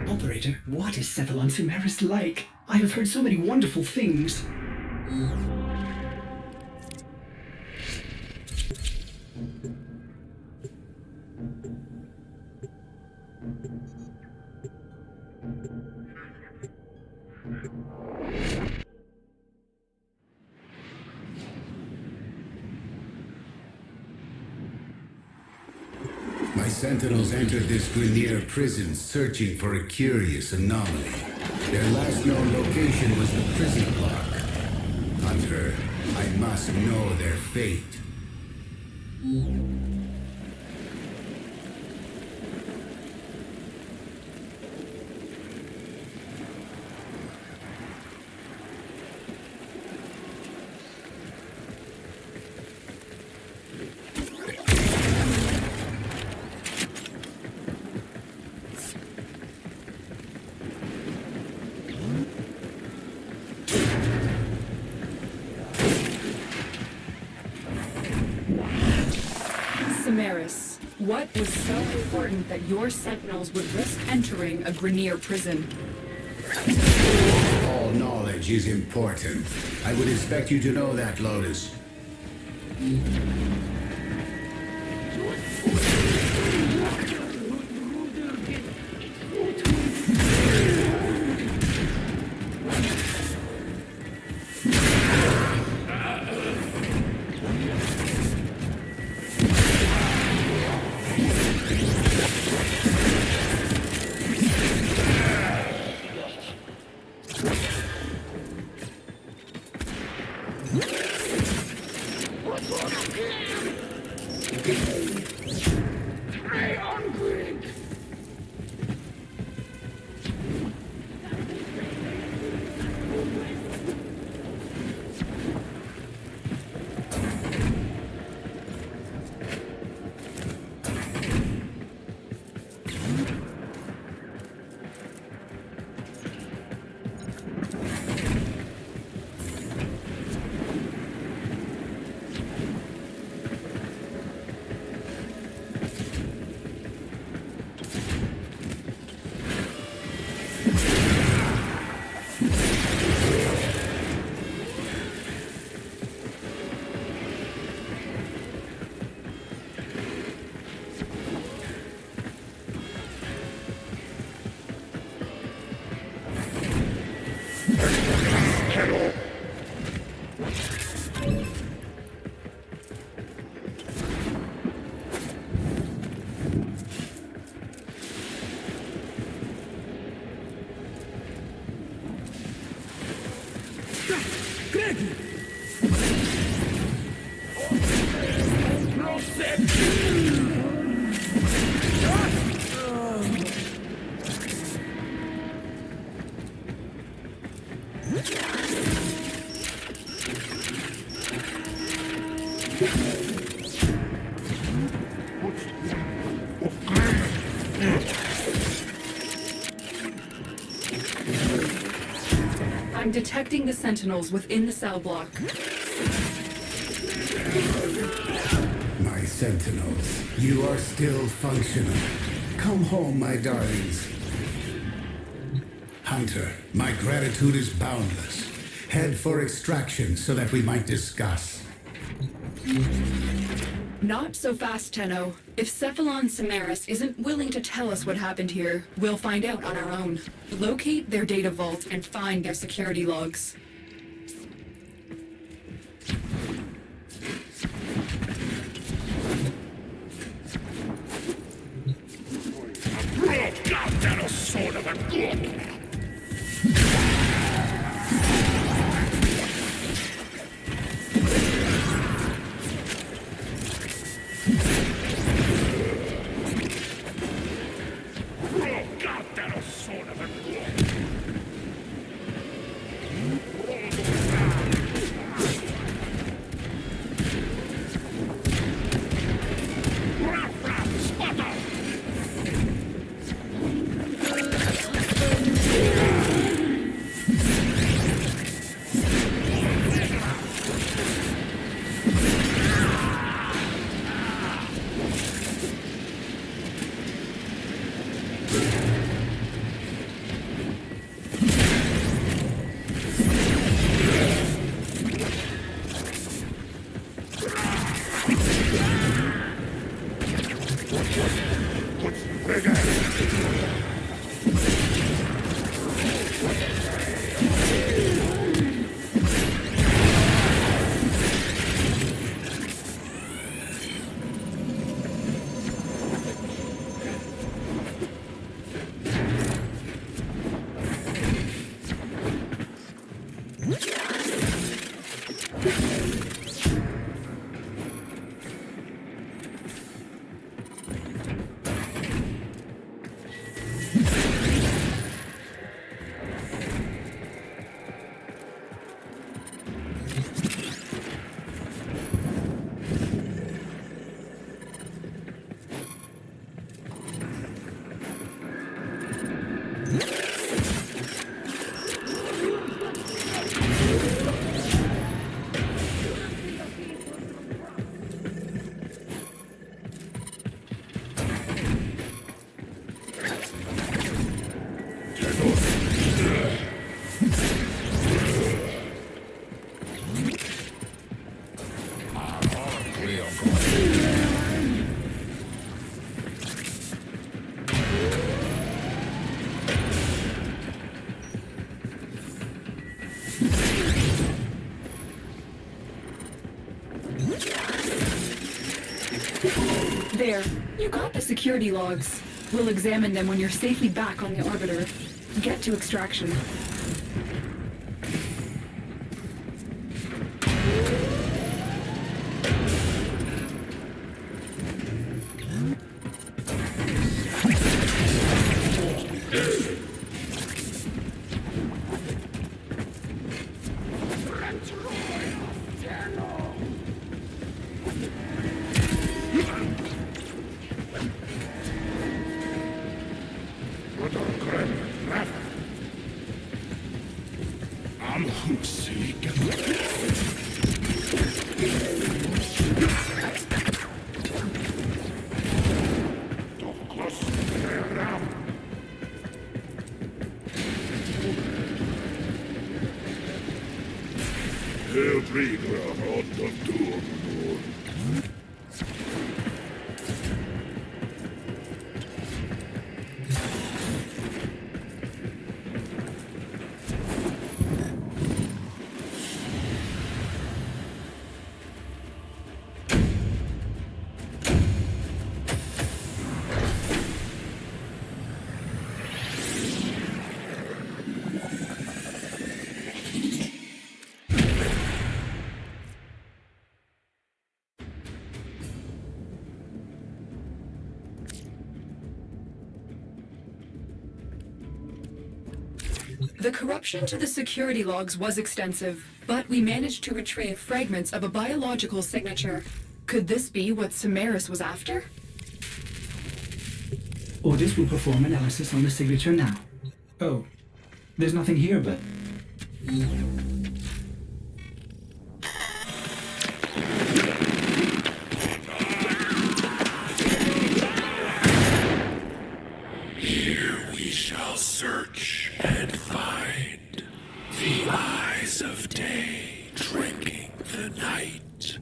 Operator, what is Cephalon Sumeris like? I have heard so many wonderful things. My sentinels entered this Grenier prison searching for a curious anomaly. Their last known location was the prison block. Hunter, I must know their fate. Sumeris, what was so important that your sentinels would risk entering a Grenier prison? All knowledge is important. I would expect you to know that, Lotus. I'm detecting the sentinels within the cell block. My sentinels, you are still functional. Come home, my darlings. Hunter, my gratitude is boundless. Head for extraction so that we might discuss. Not so fast, Tenno. If Cephalon Sumeris isn't willing to tell us what happened here, we'll find out on our own. Locate their data vault and find their security logs. Goddamn sword of a good! Goddamn sword of a good! There. You got the security logs. We'll examine them when you're safely back on the orbiter. Get to extraction. The corruption to the security logs was extensive, but we managed to retrieve fragments of a biological signature. Could this be what Samaris was after? Orders will perform analysis on the signature now. Oh, there's nothing here but... Here we shall search and find the eyes of day drinking the night.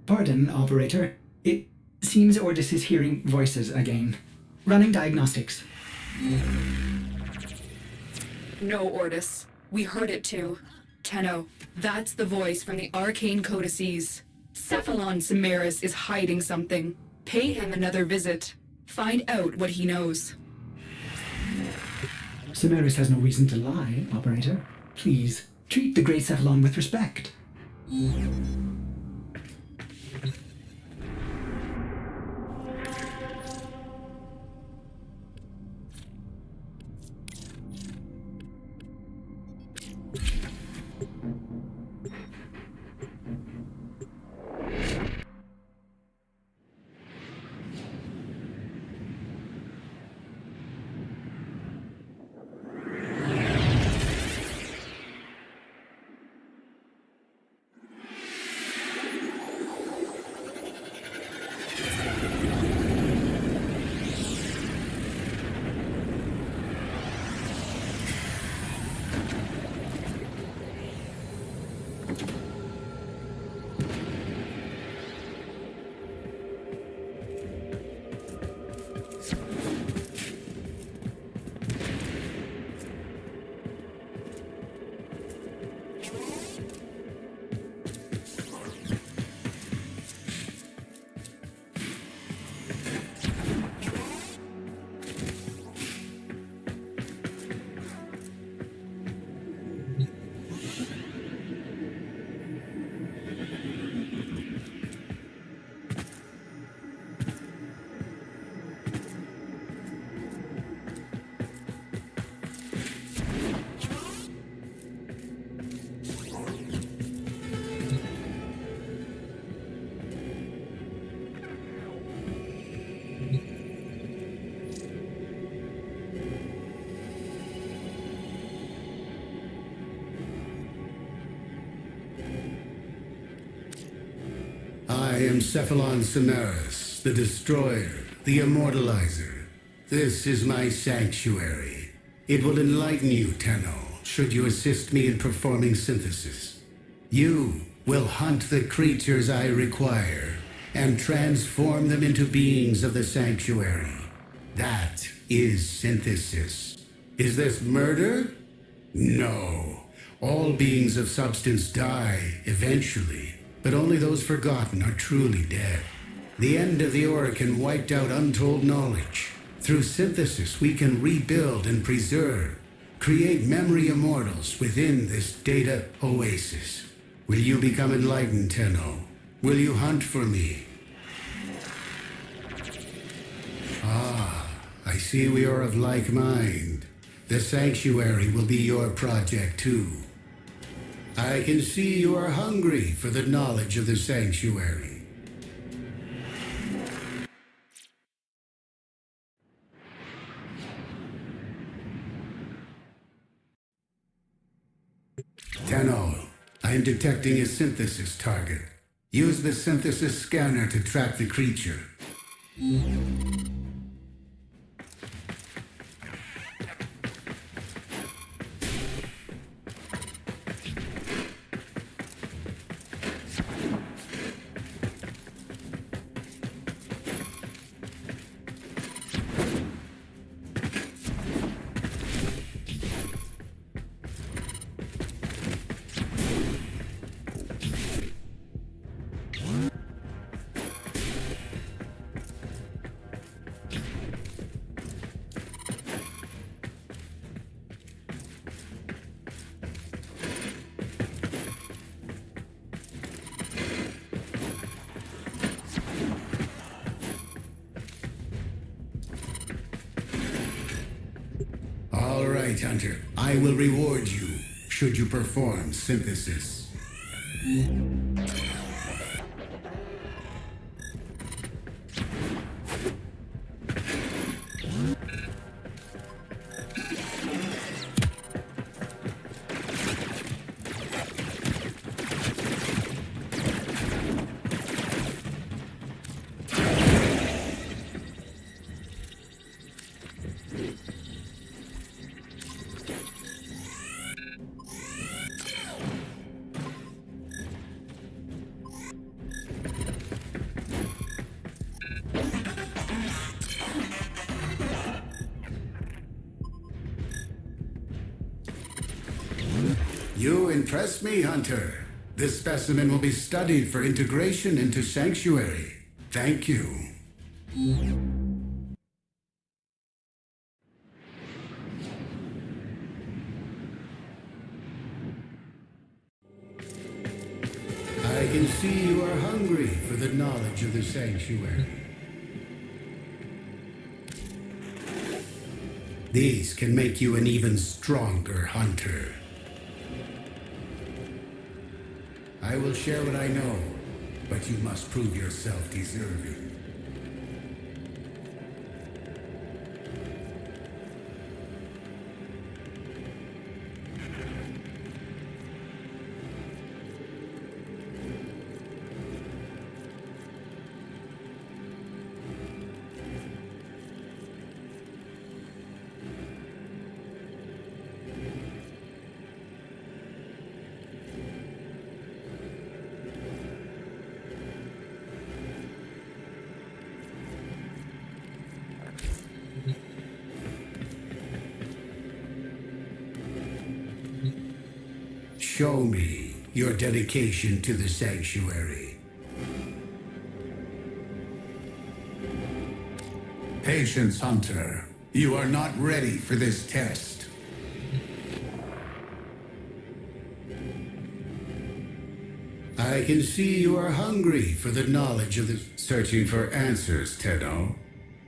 Pardon, operator. It seems Ordis is hearing voices again. Running diagnostics. No, Ordis. We heard it too. Tenno, that's the voice from the arcane codices. Cephalon Samaris is hiding something. Pay him another visit. Find out what he knows. Samaris has no reason to lie, operator. Please, treat the Great Cephalon with respect. I am Cephalon Samaris, the Destroyer, the Immortalizer. This is my sanctuary. It will enlighten you, Tenno, should you assist me in performing synthesis. You will hunt the creatures I require and transform them into beings of the sanctuary. That is synthesis. Is this murder? No. All beings of substance die eventually, but only those forgotten are truly dead. The end of the Orokin wiped out untold knowledge. Through synthesis, we can rebuild and preserve, create memory immortals within this data oasis. Will you become enlightened, Tenno? Will you hunt for me? Ah, I see we are of like mind. The sanctuary will be your project too. I can see you are hungry for the knowledge of the sanctuary. Tenno, I am detecting a synthesis target. Use the synthesis scanner to track the creature. All right, Hunter. I will reward you should you perform synthesis. You impress me, Hunter. This specimen will be studied for integration into Sanctuary. Thank you. I can see you are hungry for the knowledge of the Sanctuary. These can make you an even stronger hunter. I will share what I know, but you must prove yourself deserving. Show me your dedication to the Sanctuary. Patience, Hunter. You are not ready for this test. I can see you are hungry for the knowledge of the... Searching for answers, Tenno.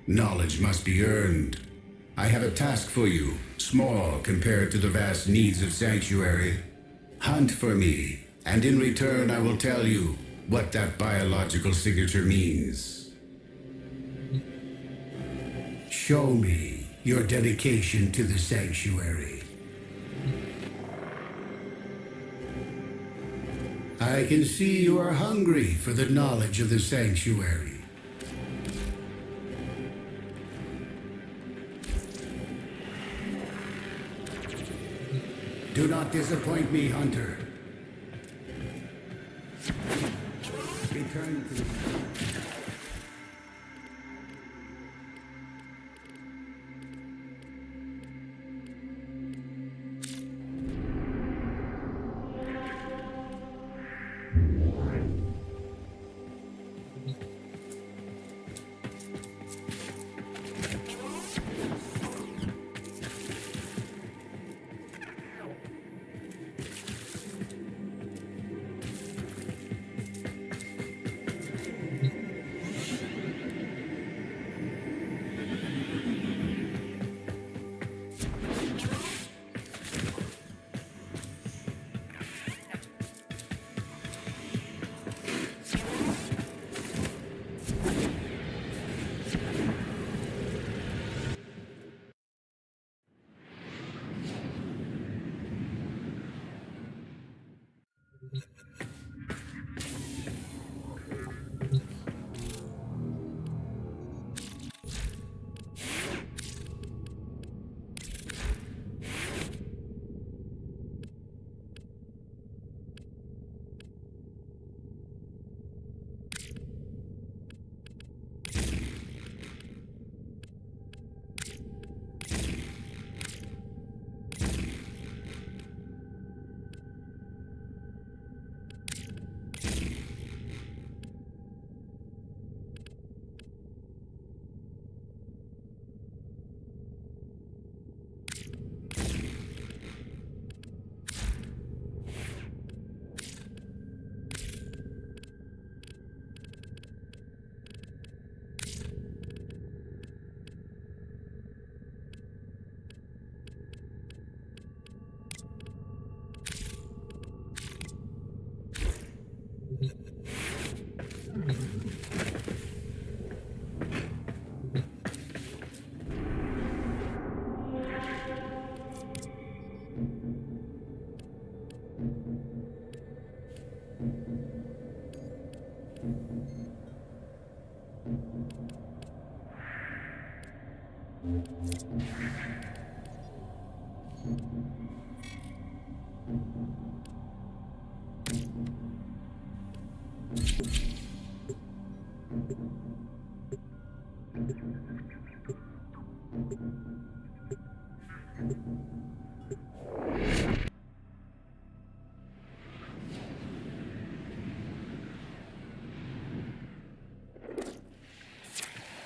Knowledge must be earned. I have a task for you, small compared to the vast needs of Sanctuary. Hunt for me, and in return I will tell you what that biological signature means. Show me your dedication to the Sanctuary. I can see you are hungry for the knowledge of the sanctuary. Do not disappoint me, Hunter. Return to the...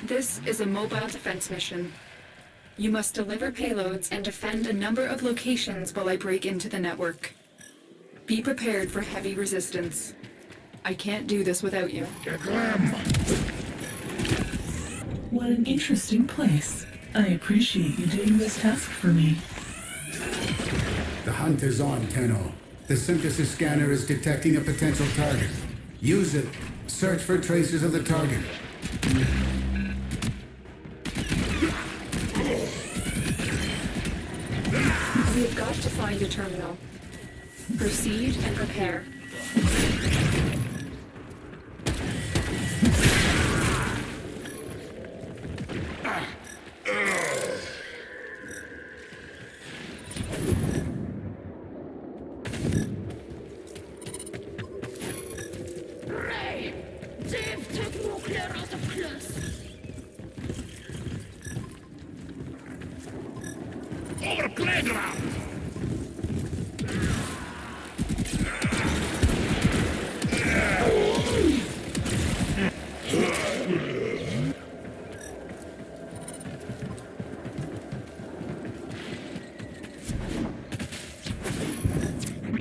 This is a mobile defense mission. You must deliver payloads and defend a number of locations while I break into the network. Be prepared for heavy resistance. I can't do this without you. What an interesting place. I appreciate you doing this task for me. The hunt is on, Tenno. The synthesis scanner is detecting a potential target. Use it. Search for traces of the target. We've got to find a terminal. Proceed and prepare.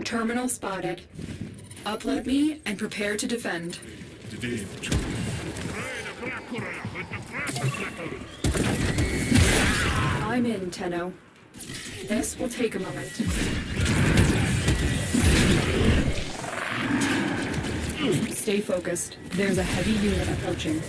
Terminal spotted. Upload me and prepare to defend. I'm in, Tenno. This will take a moment. Stay focused. There's a heavy unit approaching.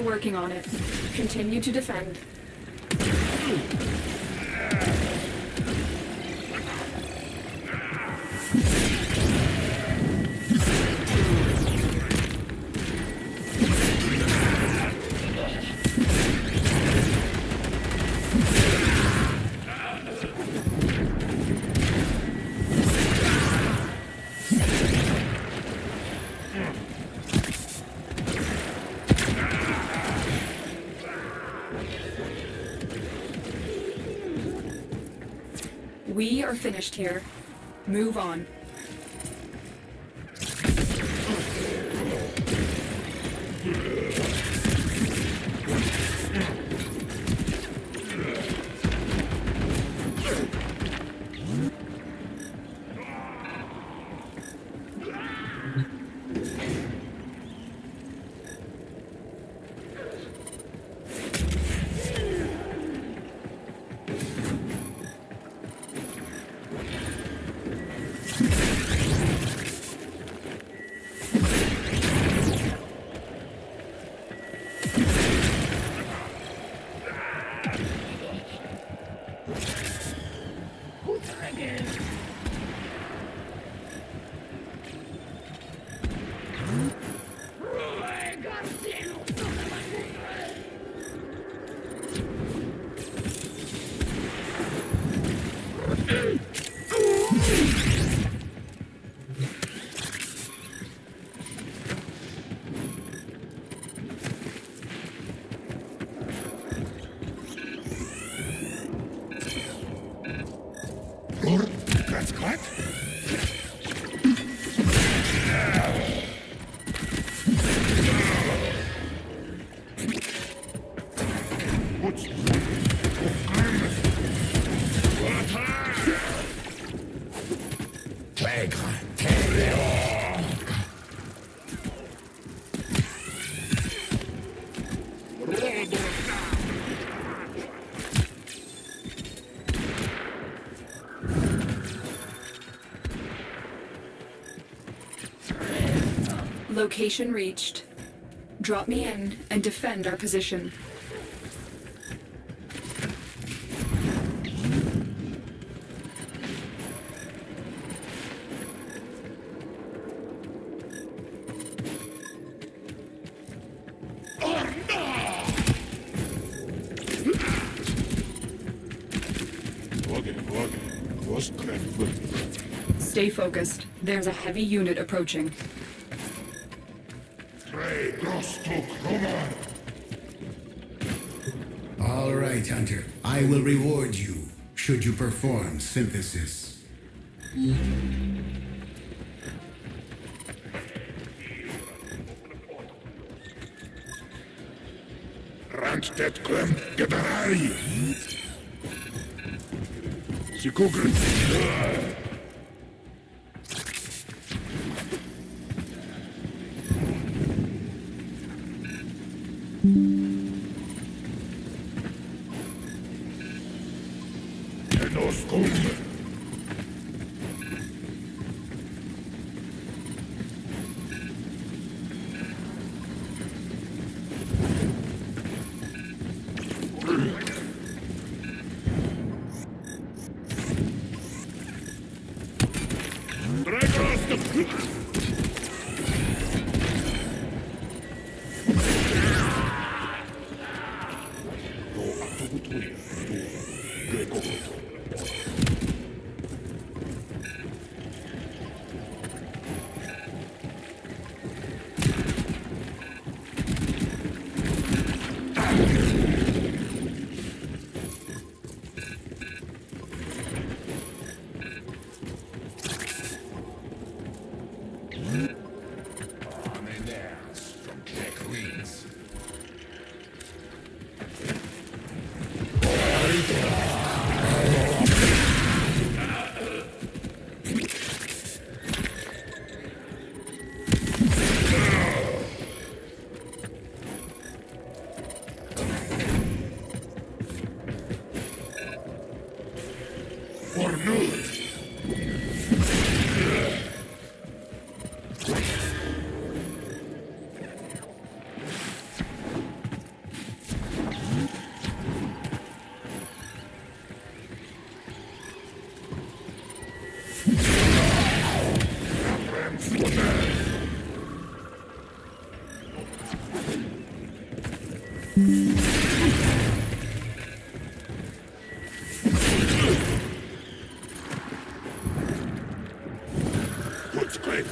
working on it. Continue to defend. We are finished here. Move on. That's cut? Location reached. Drop me in and defend our position. Stay focused. There's a heavy unit approaching. All right, Hunter. I will reward you should you perform synthesis. Randstedt Klem, Geberari! Sikugren! Enos Kumbe!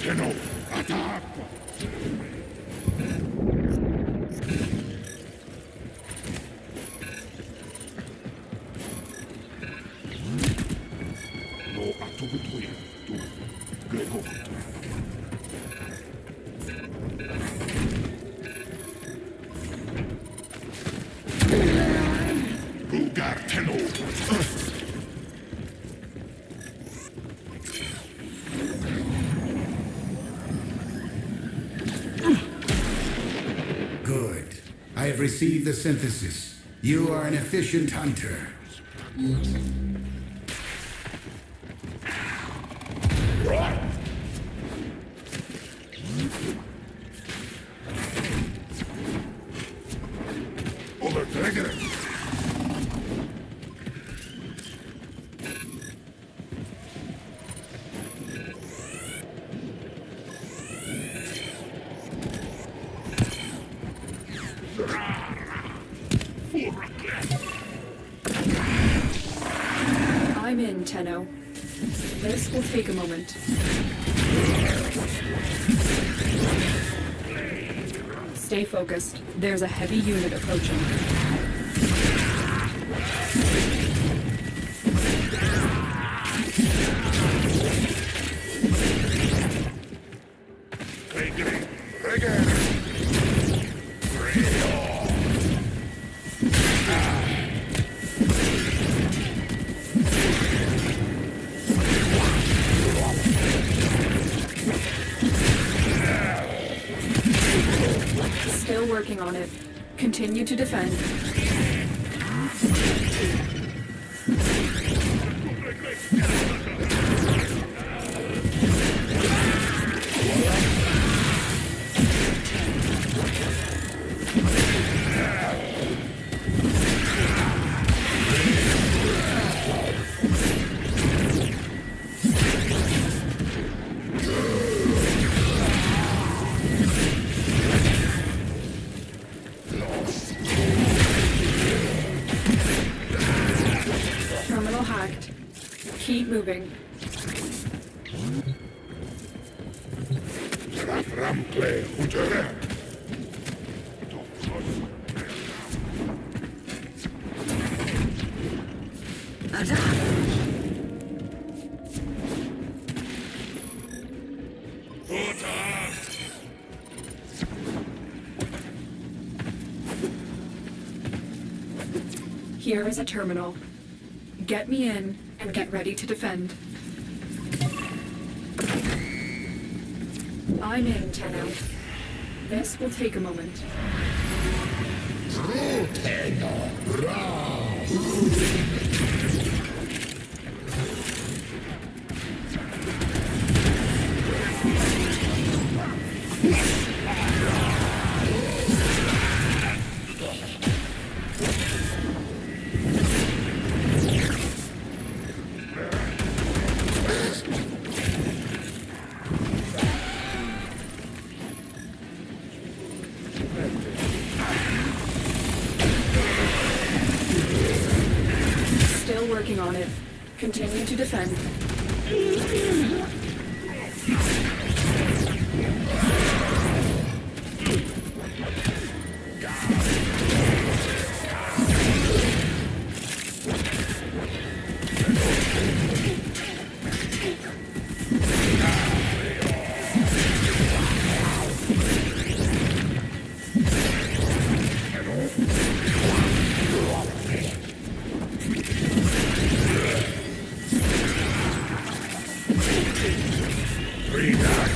Tenno, attack! No atubutuję tu, Grego. Bulgar Tenno! Good. I have received the synthesis. You are an efficient hunter. Overträger! I'm in, Tenno. This will take a moment. Stay focused. There's a heavy unit approaching. Still working on it. Continue to defend. Terminal hacked. Keep moving. Rample, Hunter! Here is a terminal. Get me in and get ready to defend. I'm in, Tenno. This will take a moment. Still working on it. Continue to defend.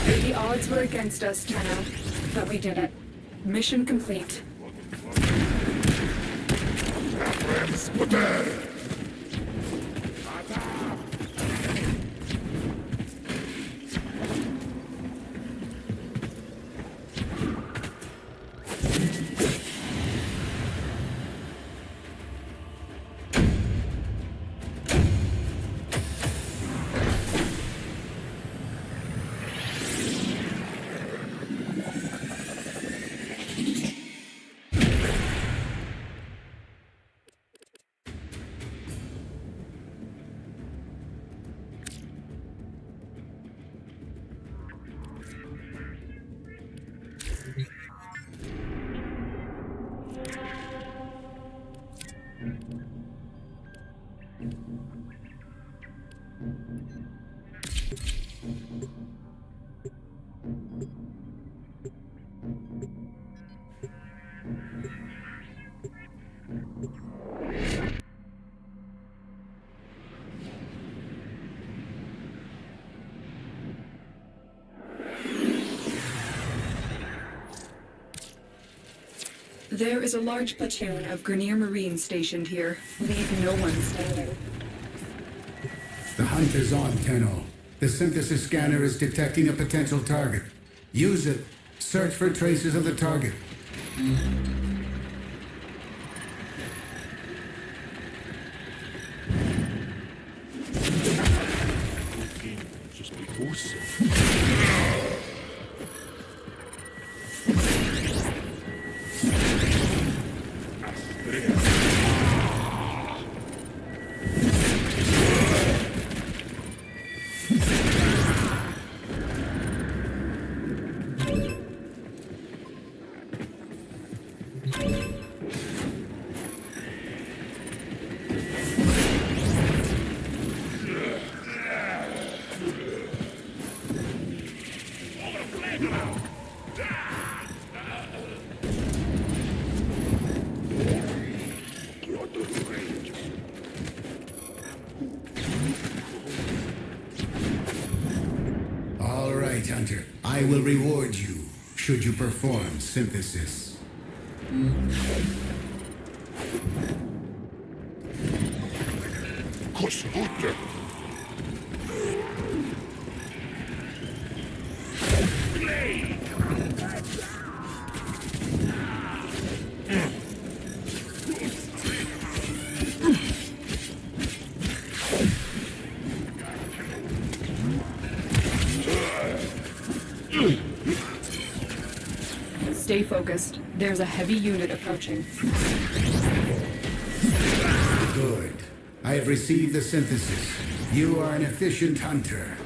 The odds were against us, Tenno, but we did it. Mission complete. Warframe sputter! There is a large platoon of Grenier Marines stationed here. Leave no one standing. The hunt is on, Tenno. The synthesis scanner is detecting a potential target. Use it. Search for traces of the target. All right, Hunter. I will reward you should you perform synthesis. Kossutte! Stay focused. There's a heavy unit approaching. Good. I have received the synthesis. You are an efficient hunter.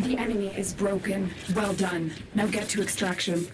The enemy is broken. Well done. Now get to extraction.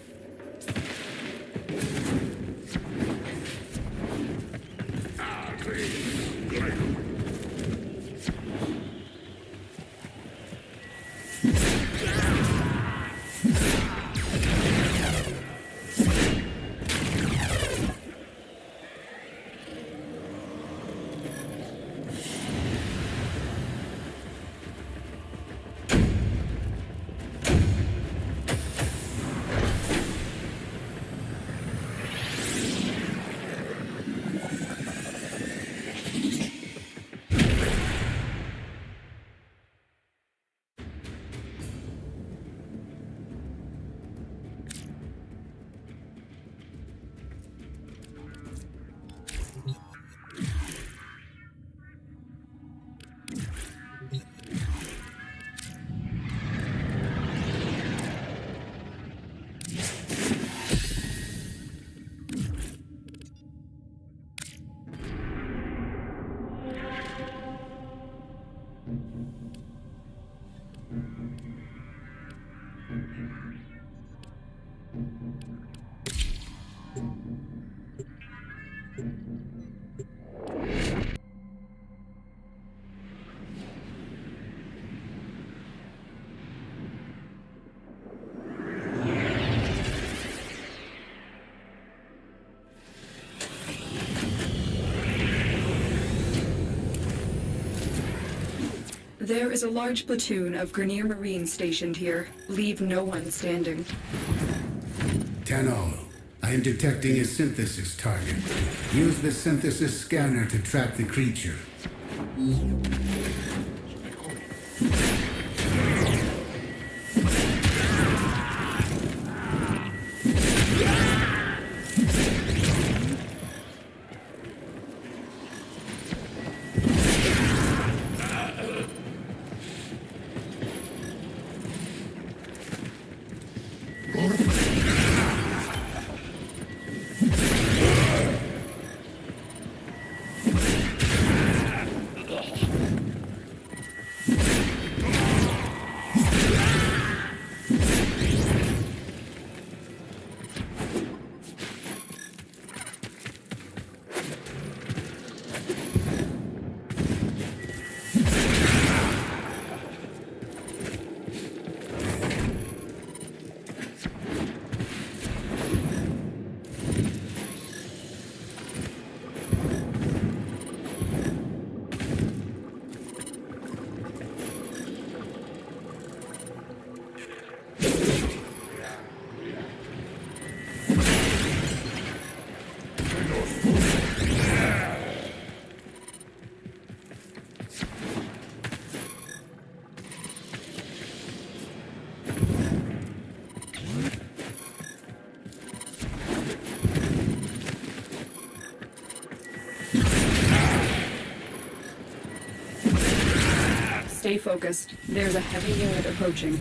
There is a large platoon of Grenier Marines stationed here. Leave no one standing. Tenno, I am detecting a synthesis target. Use the synthesis scanner to track the creature. Stay focused. There's a heavy unit approaching.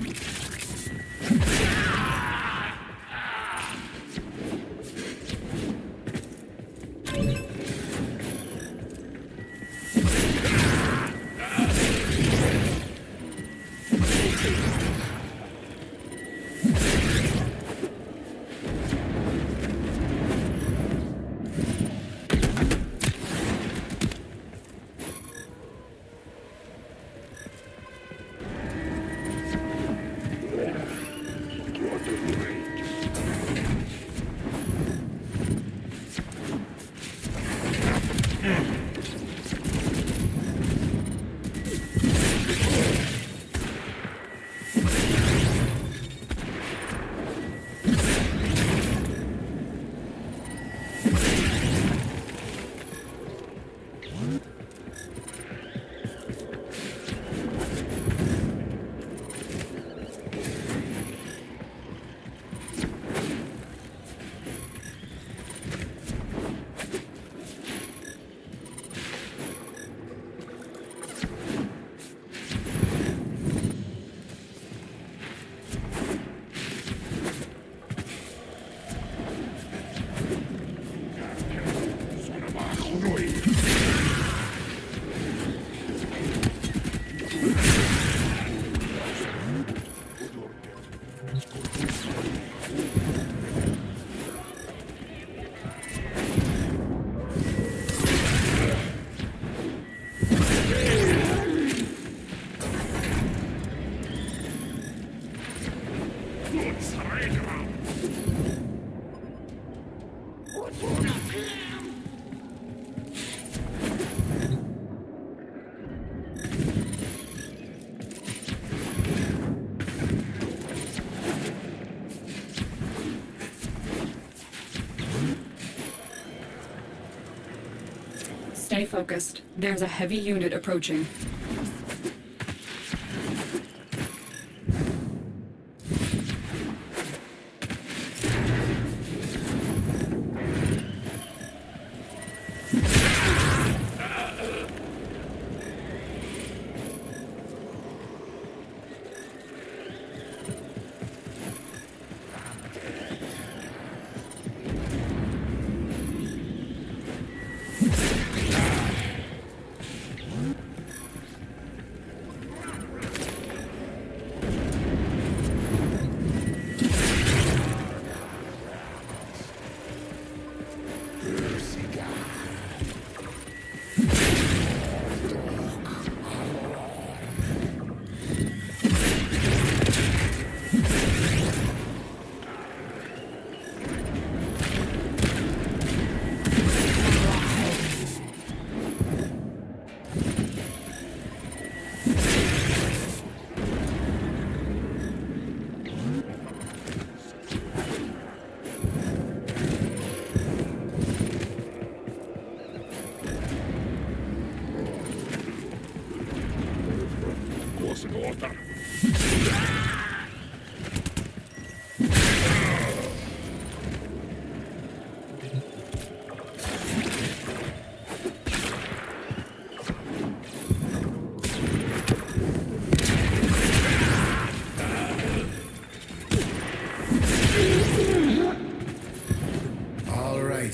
Stay focused. There's a heavy unit approaching.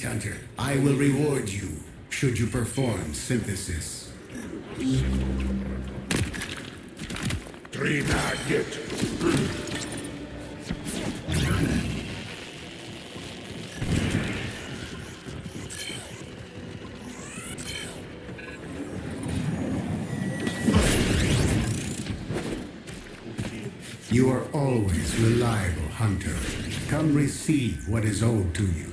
Night Hunter. I will reward you should you perform synthesis. 3 target. You are always reliable, Hunter. Come receive what is owed to you.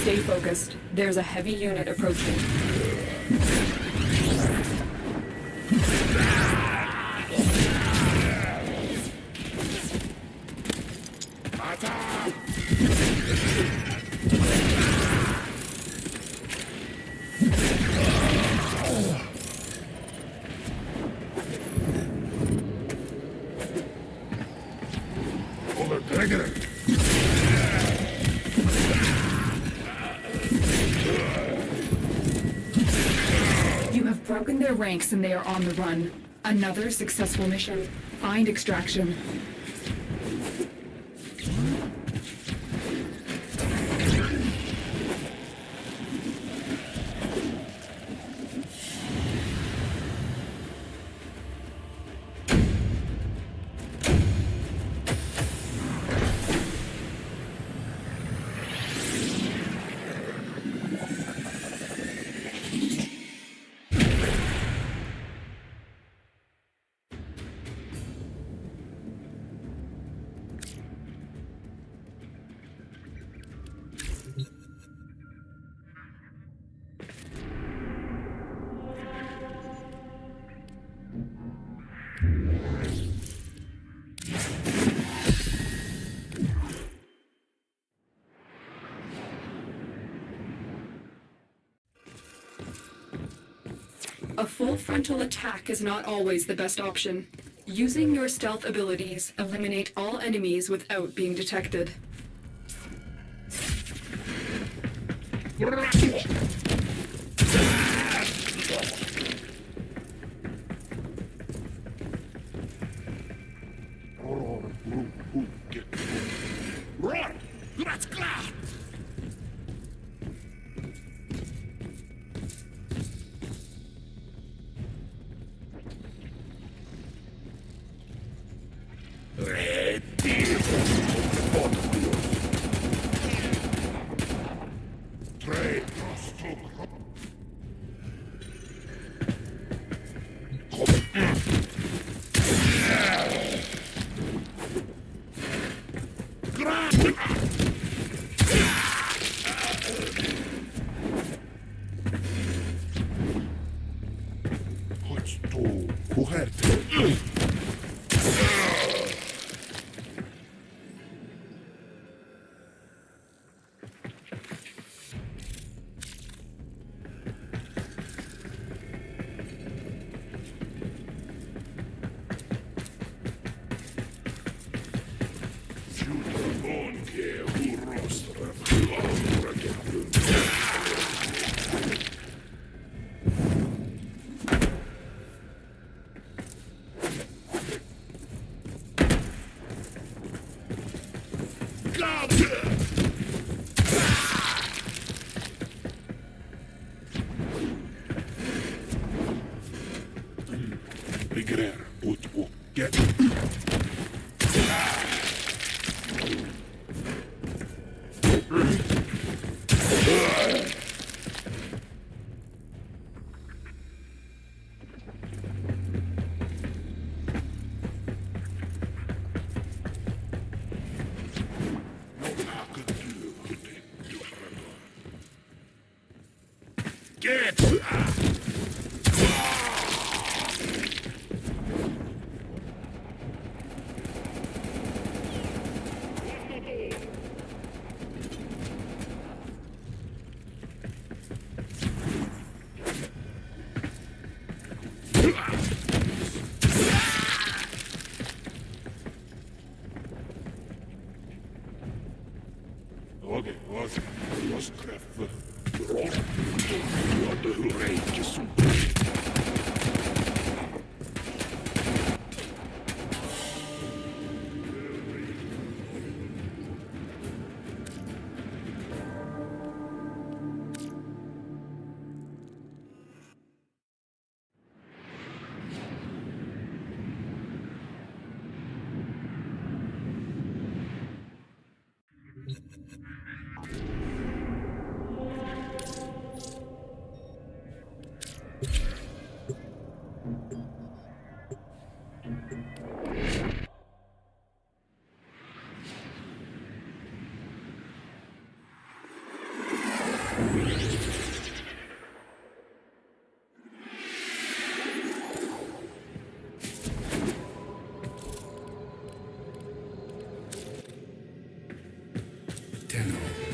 Stay focused. There's a heavy unit approaching. Overtaken. You have broken their ranks and they are on the run. Another successful mission. Find extraction. A full frontal attack is not always the best option. Using your stealth abilities, eliminate all enemies without being detected. Run! Let's go! Chodź tu, kucherty. Oge, was kreffe. Ron, wat de hureetjes.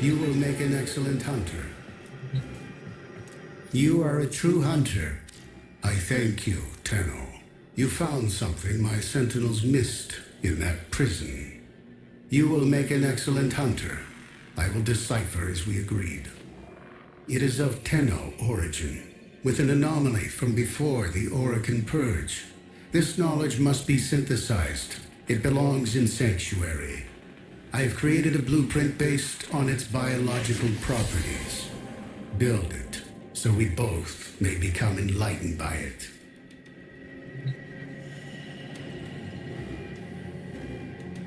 You will make an excellent hunter. You are a true hunter. I thank you, Tenno. You found something my sentinels missed in that prison. You will make an excellent hunter. I will decipher as we agreed. It is of Tenno origin, with an anomaly from before the Orokin Purge. This knowledge must be synthesized. It belongs in Sanctuary. I have created a blueprint based on its biological properties. Build it, so we both may become enlightened by it.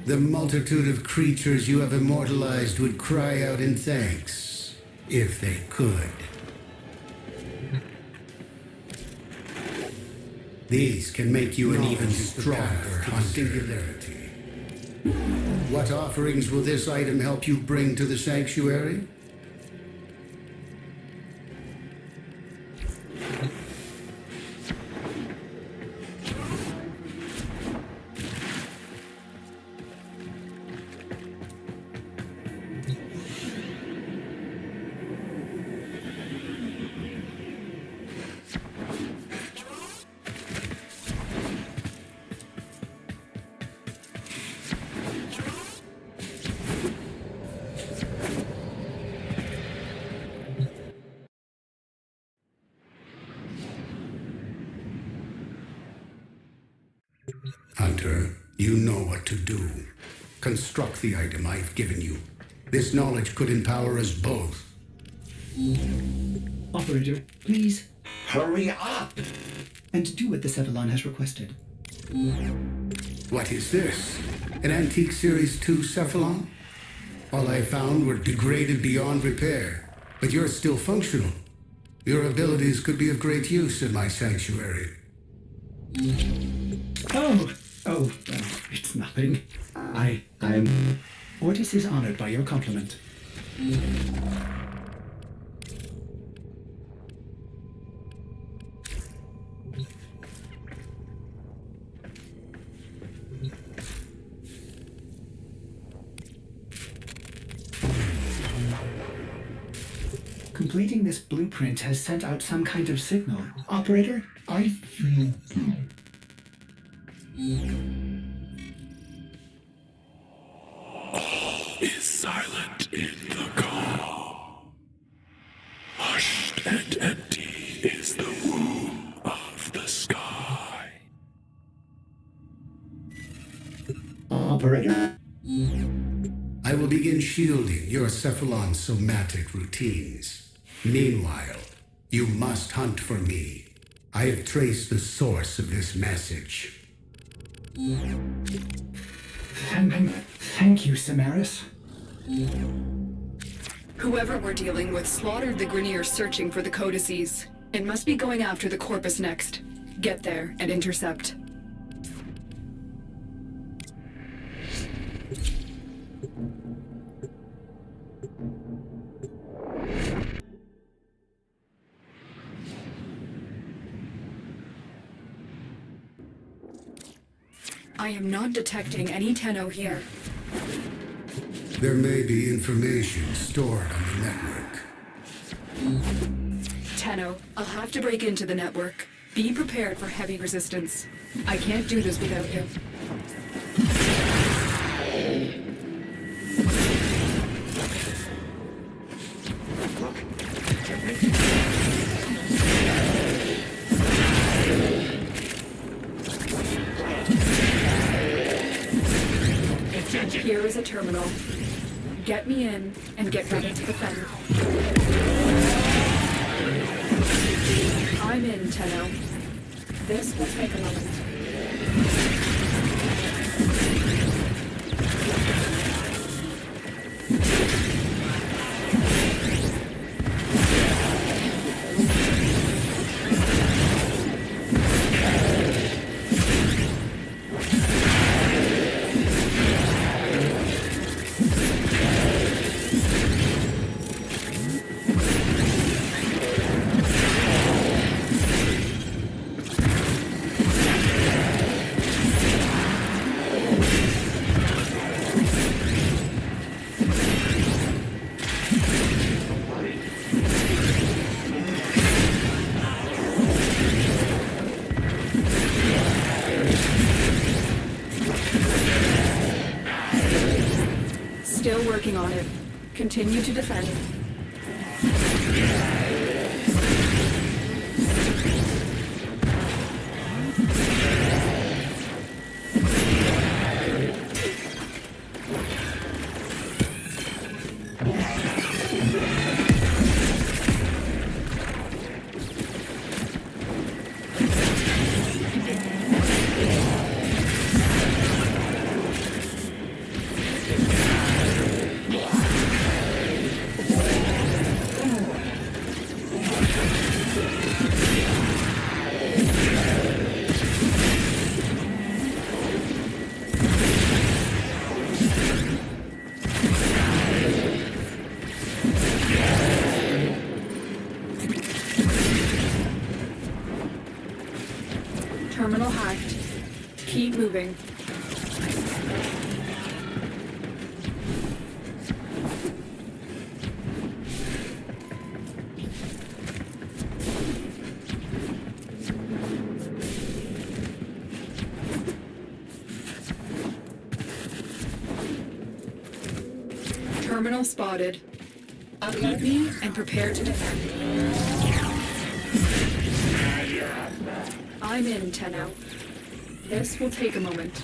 The multitude of creatures you have immortalized would cry out in thanks, if they could. These can make you an even stronger hunter. What offerings will this item help you bring to the sanctuary? Hunter, you know what to do. Construct the item I've given you. This knowledge could empower us both. Operator, please, Hurry up! and do what the Cephalon has requested. What is this? An antique Series 2 Cephalon? All I found were degraded beyond repair, but you're still functional. Your abilities could be of great use in my sanctuary. Oh, it's nothing. I'm... Ortis is honored by your compliment. Completing this blueprint has sent out some kind of signal. Operator, I feel good. Is silent in the calm. Hushed and empty is the womb of the sky. Operator? I will begin shielding your Cephalon somatic routines. Meanwhile, you must hunt for me. I have traced the source of this message. Thank you, Samaris. Whoever we're dealing with slaughtered the Grineer searching for the codices. It must be going after the Corpus next. Get there and intercept. I am not detecting any Tenno here. There may be information stored on the network. Tenno, I'll have to break into the network. Be prepared for heavy resistance. I can't do this without you. terminal. Get me in and get ready to defend. I'm in, Tenno. This will take a moment. Still working on it. Continue to defend. Terminal hacked. Keep moving. Terminal spotted. Upload me and prepare to defend. I'm in, Tenno. This will take a moment.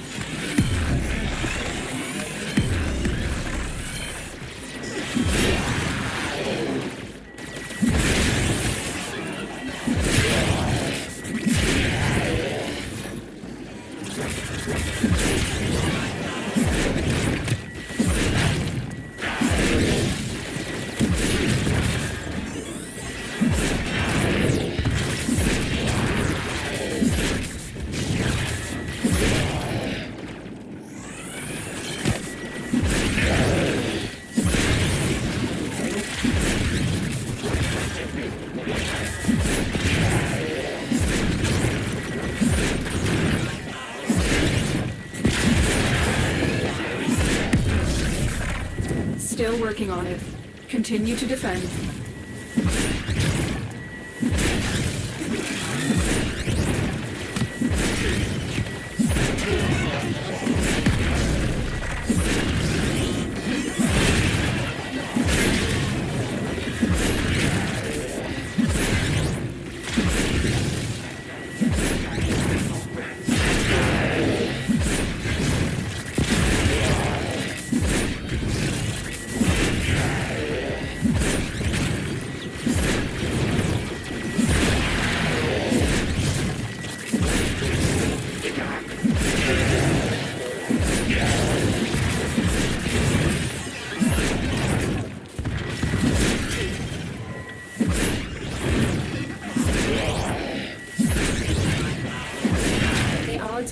Still working on it. Continue to defend.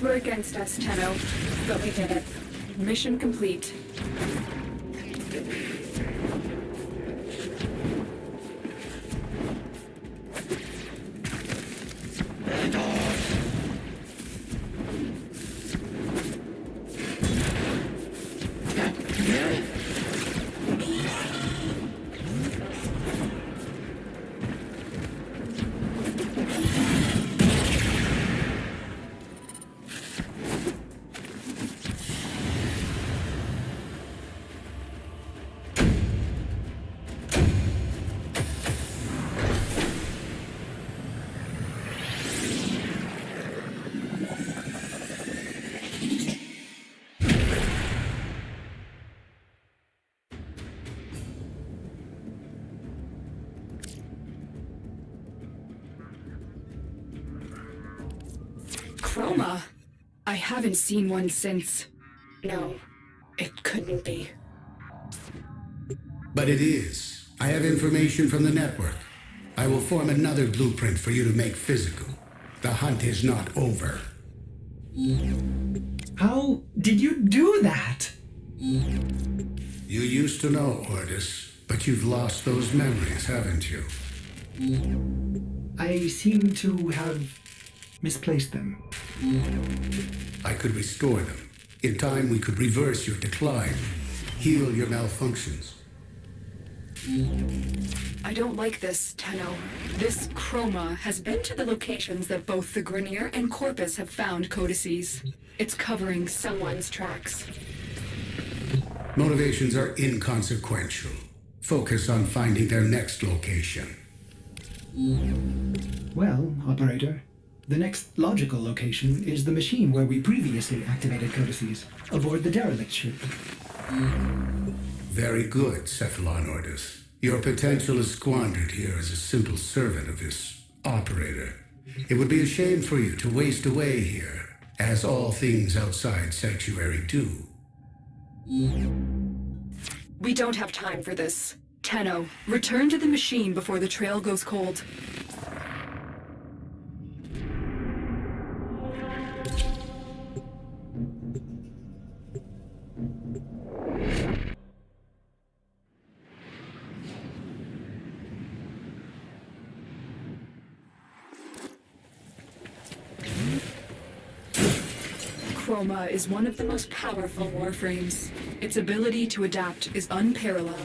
Were against us, Tenno, but we did it. Mission complete. Chroma? I haven't seen one since. No, it couldn't be. But it is. I have information from the network. I will form another blueprint for you to make physical. The hunt is not over. How did you do that? You used to know, Ordis, but you've lost those memories, haven't you? I seem to have misplaced them. I could restore them. In time, we could reverse your decline, heal your malfunctions. I don't like this, Tenno. This Chroma has been to the locations that both the Grenier and Corpus have found codices. It's covering someone's tracks. Motivations are inconsequential. Focus on finding their next location. Well, Operator, the next logical location is the machine where we previously activated codices, aboard the derelict ship. Very good, Cephalon Ordis. Your potential is squandered here as a simple servant of this operator. It would be a shame for you to waste away here, as all things outside Sanctuary do. We don't have time for this. Tenno, return to the machine before the trail goes cold. Chroma is one of the most powerful Warframes. Its ability to adapt is unparalleled.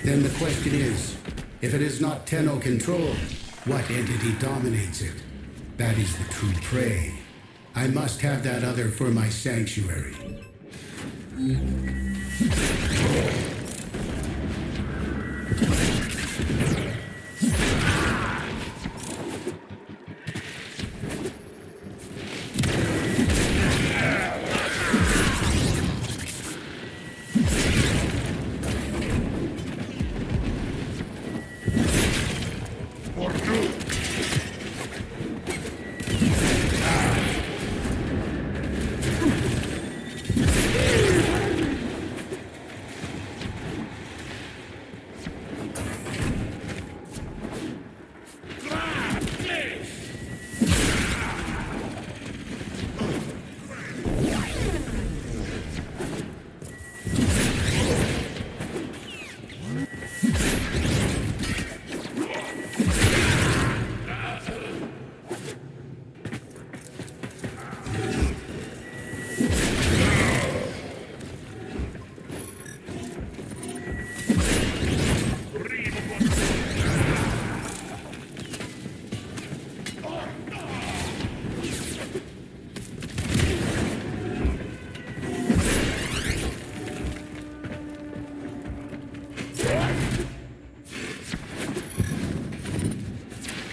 Then the question is, if it is not Tenno controlled, what entity dominates it? That is the true prey. I must have that other for my sanctuary.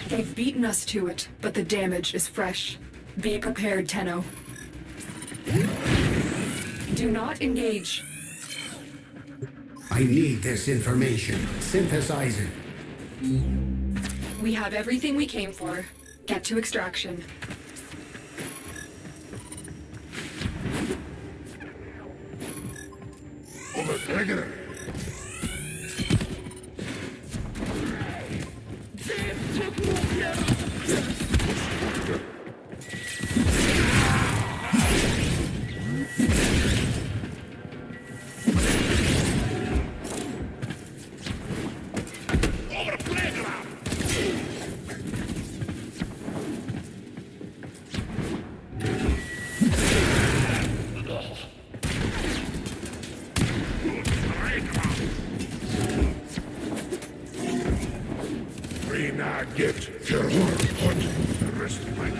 They've beaten us to it, but the damage is fresh. Be prepared, Tenno. Do not engage. I need this information. Synthesize it. We have everything we came for. Get to extraction. Get your point. The rest of my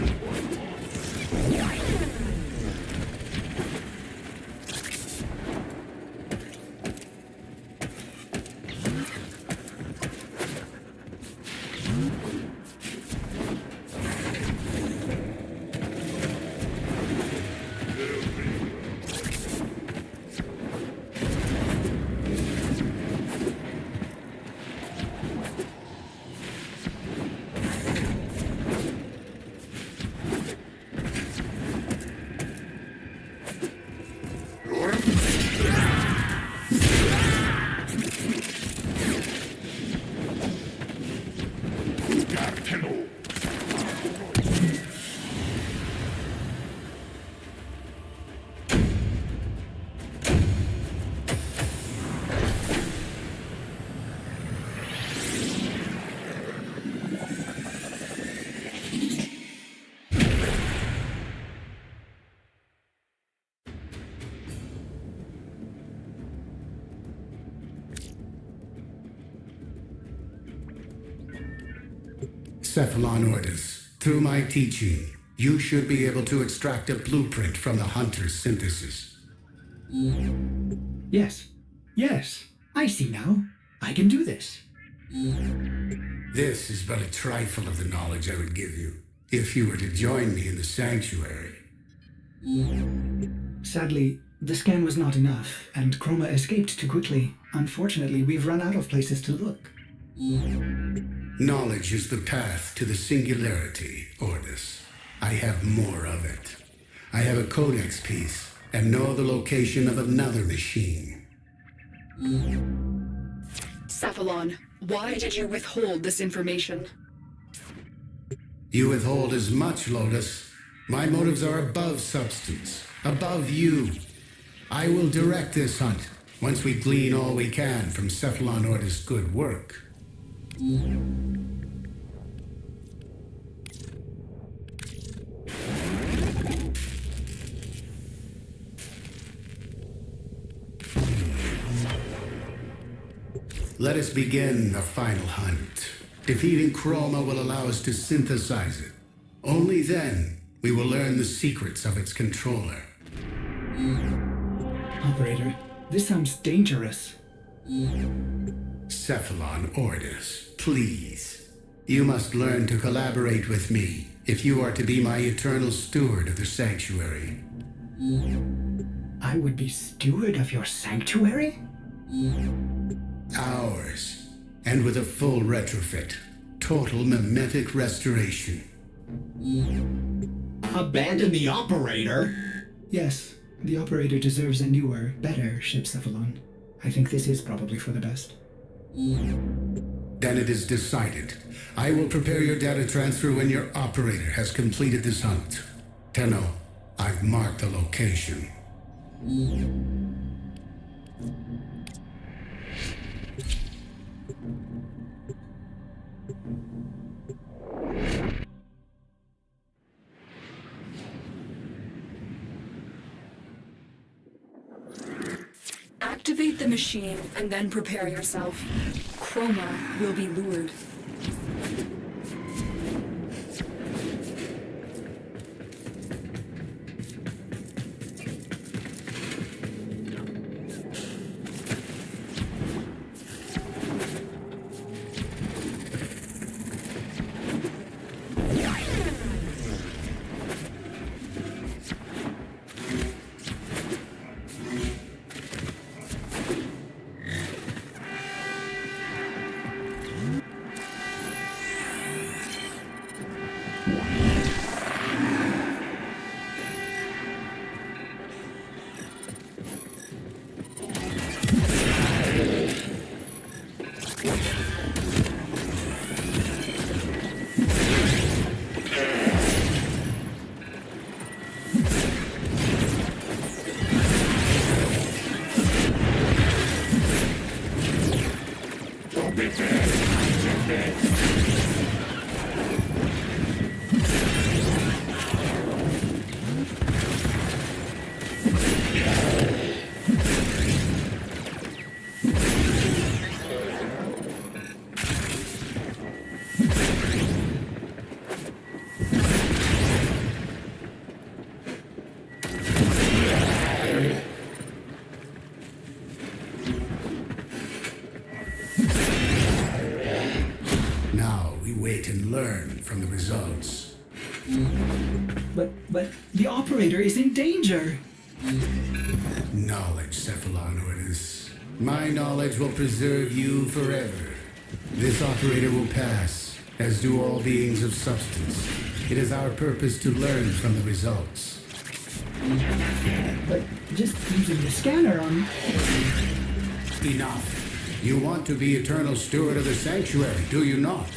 Cephalon Ordis, through my teaching, you should be able to extract a blueprint from the Hunter's synthesis. Yes. Yes. I see now. I can do this. This is but a trifle of the knowledge I would give you if you were to join me in the sanctuary. Sadly, the scan was not enough, and Chroma escaped too quickly. Unfortunately, we've run out of places to look. Knowledge is the path to the singularity, Ordis. I have more of it. I have a codex piece and know the location of another machine. Cephalon, why did you withhold this information? You withhold as much, Lotus. My motives are above substance, above you. I will direct this hunt once we glean all we can from Cephalon Ordis' good work. Let us begin the final hunt. Defeating Chroma will allow us to synthesize it. Only then we will learn the secrets of its controller. Operator, this sounds dangerous. Cephalon Ordis, please. You must learn to collaborate with me if you are to be my eternal steward of the sanctuary. I would be steward of your sanctuary? Ours. And with a full retrofit. Total mimetic restoration. Abandon the operator? Yes, the operator deserves a newer, better ship, Cephalon. I think this is probably for the best. Then it is decided. I will prepare your data transfer when your operator has completed this hunt. Tenno, I've marked the location. Activate the machine and then prepare yourself. Chroma will be lured. Learn from the results. But the operator is in danger. Knowledge, Cephalon Ordis. My knowledge will preserve you forever. This operator will pass, as do all beings of substance. It is our purpose to learn from the results. But just using the scanner on... Enough. You want to be eternal steward of the sanctuary, do you not?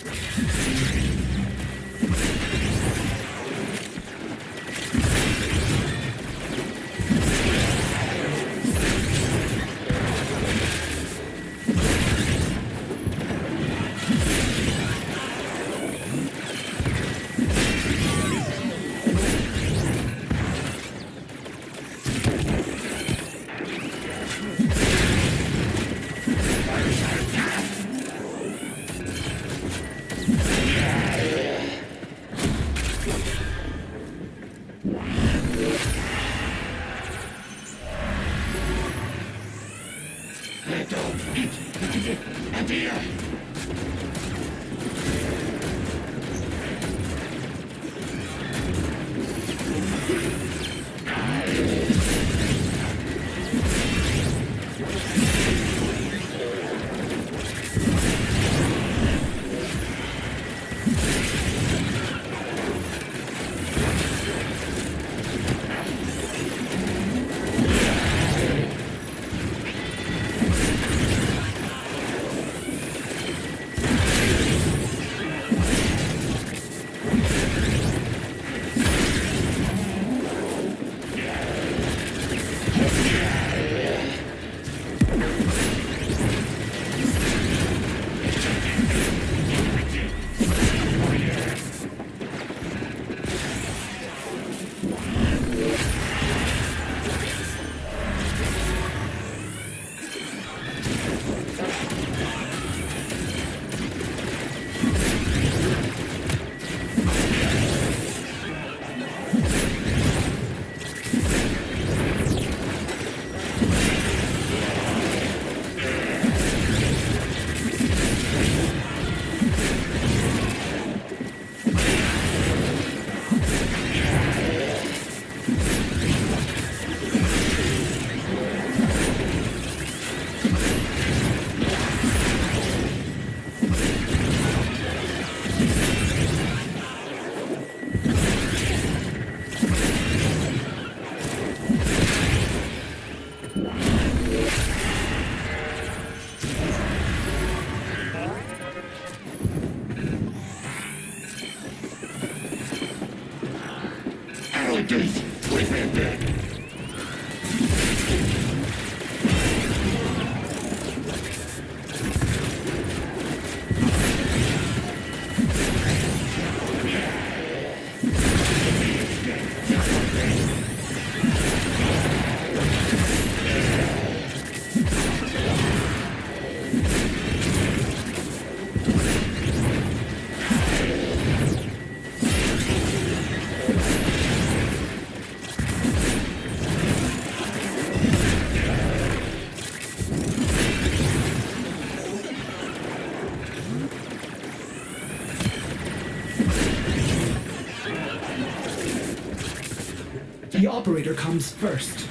The operator comes first.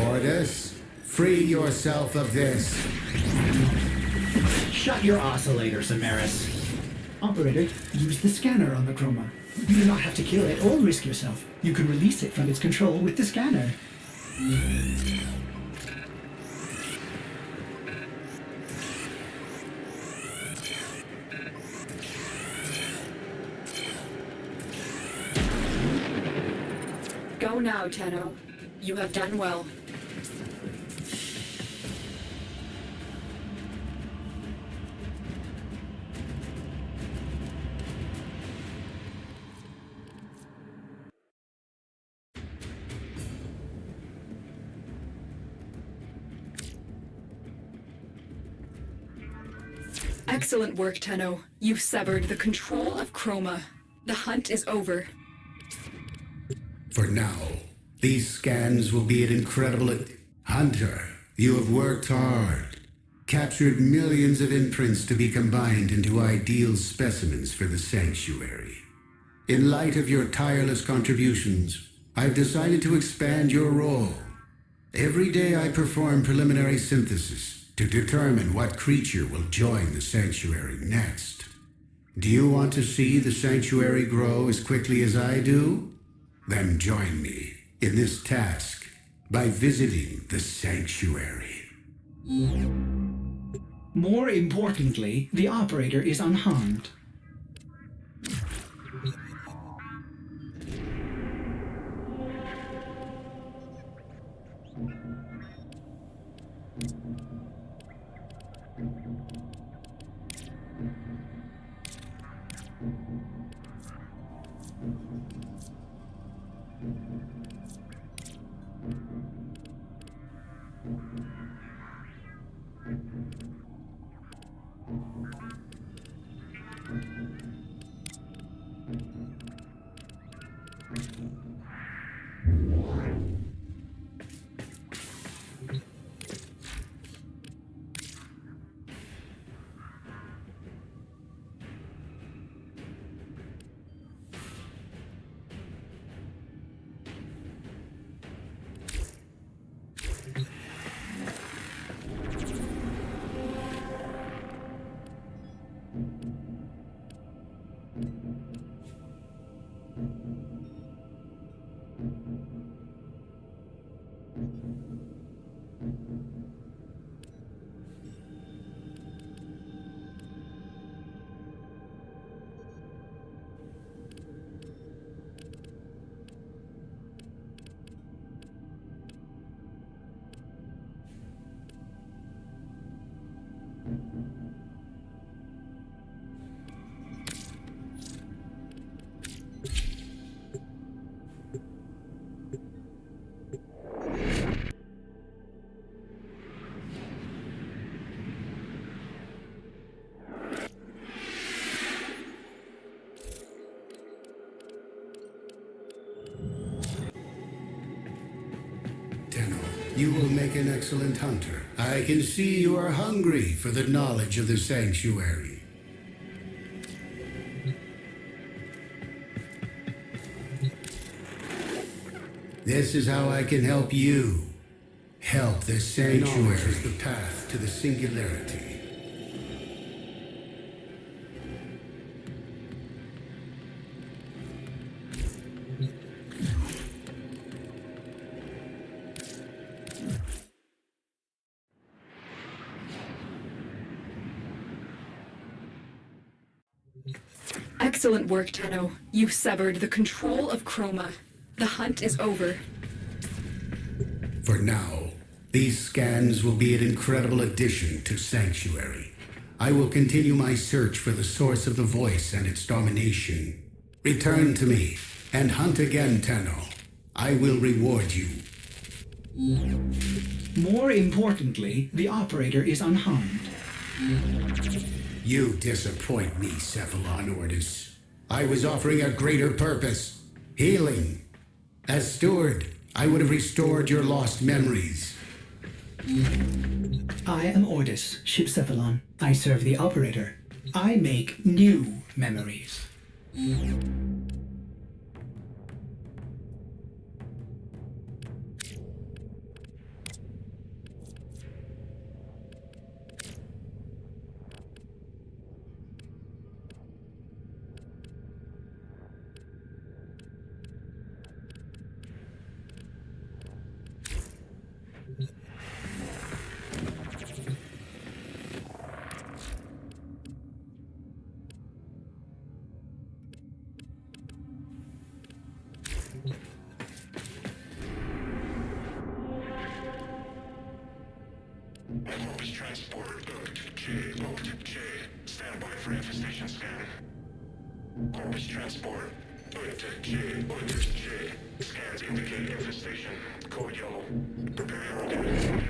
Ordis, free yourself of this. Shut your oscillator, Samaris. Operator, use the scanner on the chroma. You do not have to kill it or risk yourself. You can release it from its control with the scanner. Go now, Tenno. You have done well. Excellent work, Tenno. You've severed the control of Chroma. The hunt is over. For now, these scans will be an incredible... Hunter, you have worked hard. Captured millions of imprints to be combined into ideal specimens for the Sanctuary. In light of your tireless contributions, I've decided to expand your role. Every day I perform preliminary synthesis to determine what creature will join the Sanctuary next. Do you want to see the Sanctuary grow as quickly as I do? Then join me in this task by visiting the Sanctuary. More importantly, the operator is unharmed. You will make an excellent hunter. I can see you are hungry for the knowledge of the sanctuary. This is how I can help you. Help the sanctuary. Knowledge is the path to the singularity. Excellent work, Tenno. You've severed the control of Chroma. The hunt is over. For now, these scans will be an incredible addition to Sanctuary. I will continue my search for the source of the voice and its domination. Return to me, and hunt again, Tenno. I will reward you. More importantly, the operator is unharmed. You disappoint me, Cephalon Ordis. I was offering a greater purpose. Healing. As steward, I would have restored your lost memories. I am Ordis, Shipcephalon. I serve the operator. I make new memories. Corpus transport, Object J. Stand by for infestation scan. Corpus transport, Object J. Scans indicate infestation. Code yellow. Prepare your organization.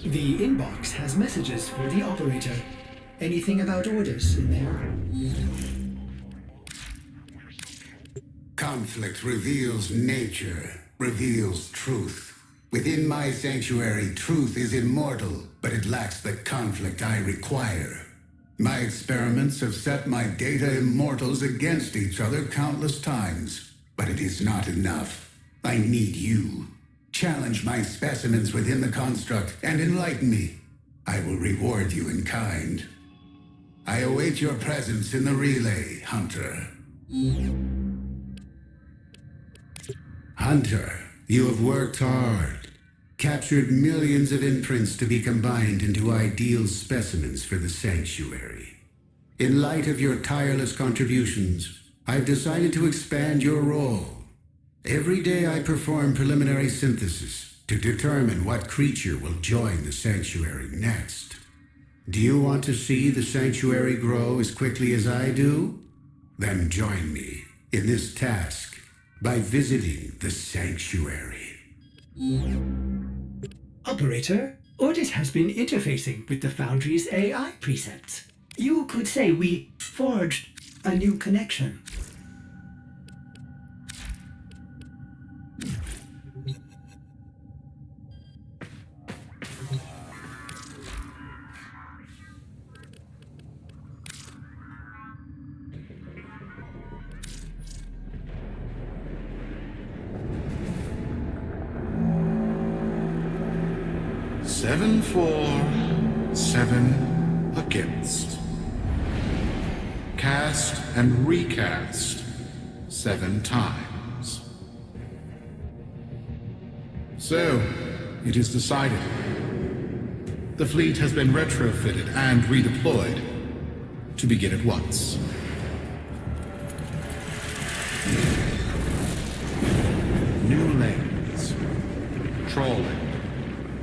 The inbox has messages for the operator. Anything about orders in there? Conflict reveals nature, reveals truth. Within my sanctuary, truth is immortal, but it lacks the conflict I require. My experiments have set my data immortals against each other countless times, but it is not enough. I need you. Challenge my specimens within the construct and enlighten me. I will reward you in kind. I await your presence in the relay, Hunter. Hunter, you have worked hard. Captured millions of imprints to be combined into ideal specimens for the Sanctuary. In light of your tireless contributions, I've decided to expand your role. Every day I perform preliminary synthesis to determine what creature will join the Sanctuary next. Do you want to see the Sanctuary grow as quickly as I do? Then join me in this task by visiting the Sanctuary. Operator, Ordis has been interfacing with the Foundry's AI precepts. You could say we forged a new connection. 7 for, 7 against. Cast and recast 7 times. So, it is decided. The fleet has been retrofitted and redeployed to begin at once. New lanes. Trawling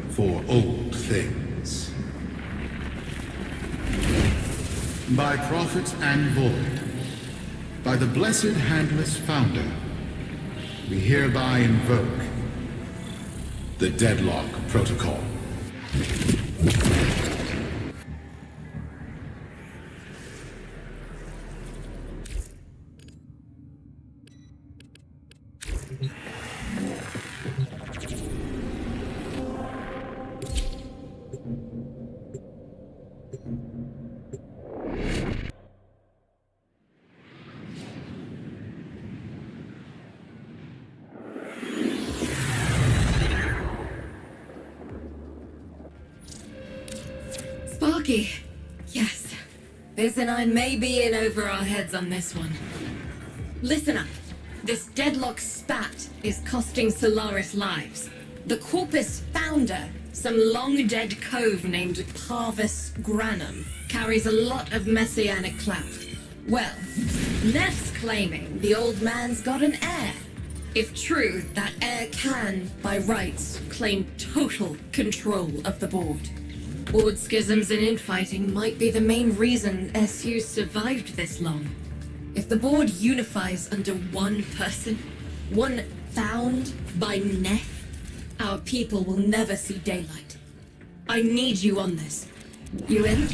for old things. By prophet and void, by the blessed handless founder, we hereby invoke the Deadlock Protocol. Sparky. Yes. Biz and I may be in over our heads on this one. Listen up. This deadlock spat is costing Solaris lives. The Corpus founder, some long-dead cove named Parvis Granum, carries a lot of messianic clout. Well, Neff's claiming the old man's got an heir. If true, that heir can, by rights, claim total control of the board. Board schisms and infighting might be the main reason SU survived this long. If the board unifies under one person, one found by Neff, our people will never see daylight. I need you on this. You in?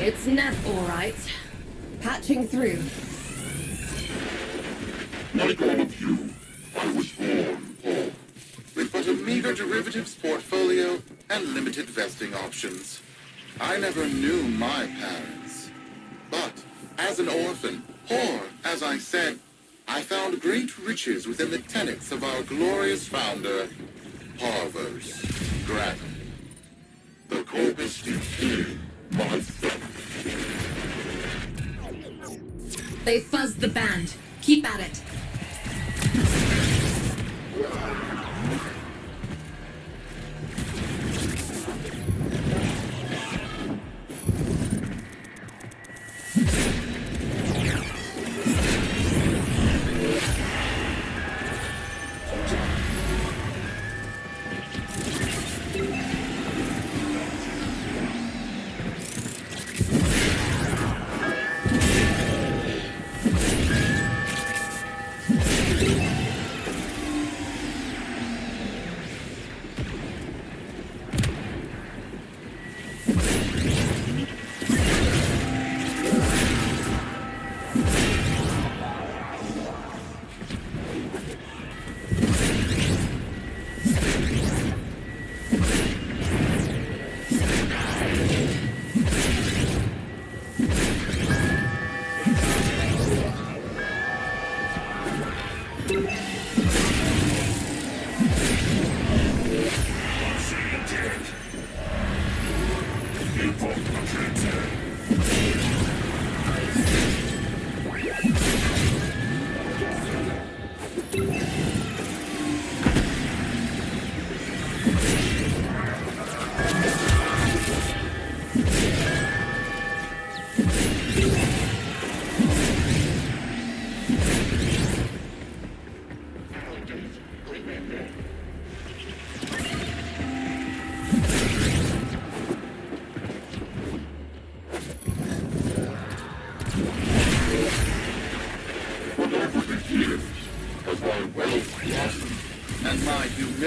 It's Neff, all right. Patching through. Like all of you, I was born poor, with but a meager derivatives portfolio and limited vesting options. I never knew my parents. But, as an orphan, poor as I said, I found great riches within the tenets of our glorious founder, Parvis Granum. The Corpus is monster. They fuzzed the band. Keep at it.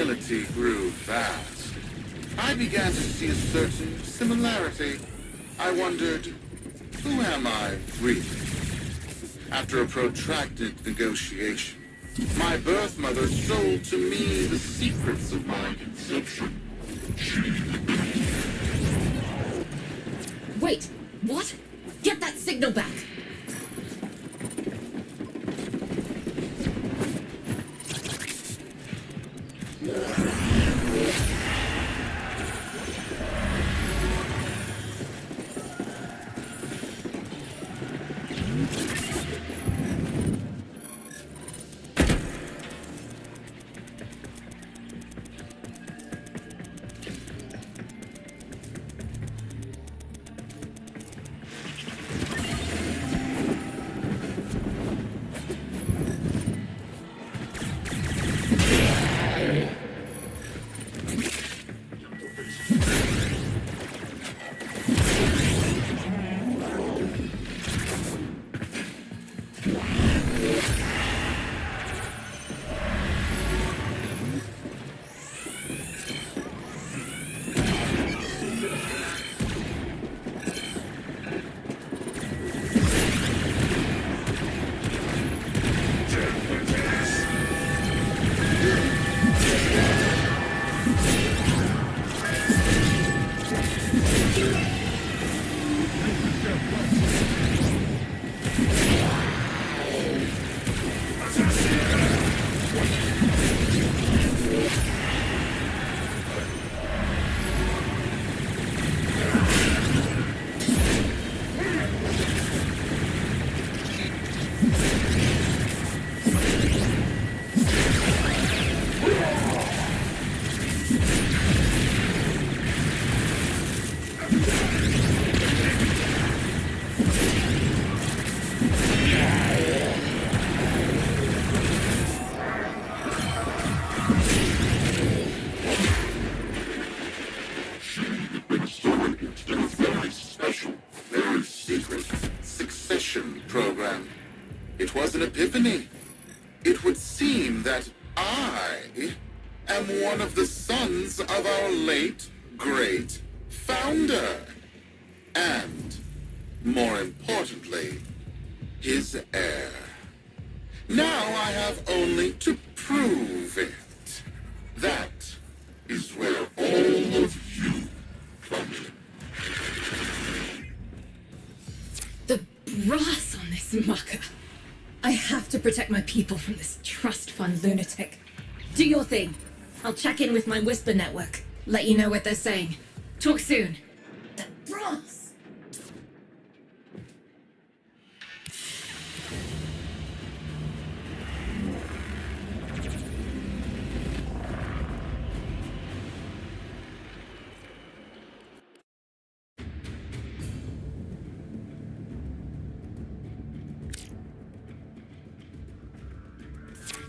possibility grew vast, I began to see a certain similarity. I wondered, who am I really? After a protracted negotiation, my birth mother sold to me the secrets of my conception. Wait, what? Get that signal back! Program. It was an epiphany. It would seem that I am one of the sons of our late, great founder. And, more importantly, his heir. Now I have only to prove it. That is where all of you come in. The brass on this mucker. I have to protect my people from this trust fund lunatic. Do your thing. I'll check in with my whisper network. Let you know what they're saying. Talk soon. The brass!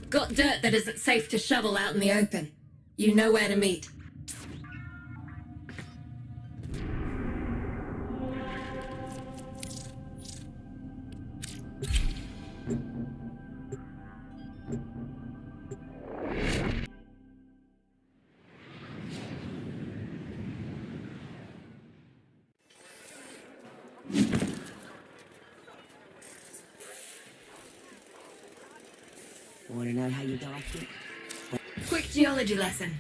Got dirt that isn't safe to shovel out in the open. You know where to meet. Want to know how you docked it? Quick geology lesson.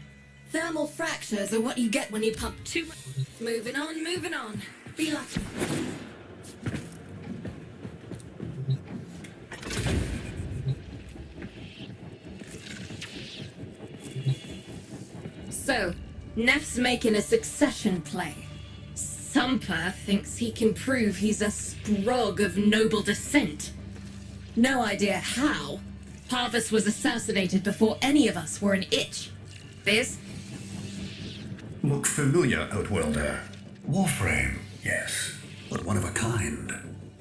Thermal fractures are what you get when you pump too much. Moving on, moving on. Be lucky. So, Neff's making a succession play. Sumper thinks he can prove he's a sprog of noble descent. No idea how. Parvis was assassinated before any of us were an itch. Biz? Look familiar, Outworlder. Warframe, yes, but one of a kind.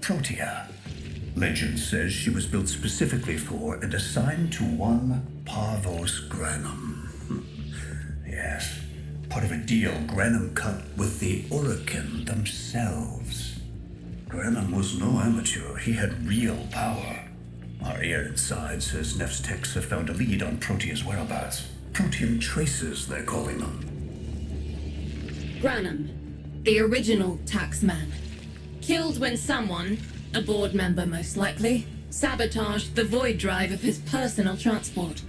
Protea. Legend says she was built specifically for and assigned to one Parvos Granum. Yes, part of a deal Granum cut with the Orokin themselves. Granum was no amateur, he had real power. Our ear inside says Neff's techs have found a lead on Protea's whereabouts. Protean traces, they're calling them. Granum, the original taxman. Killed when someone, a board member most likely, sabotaged the void drive of his personal transport.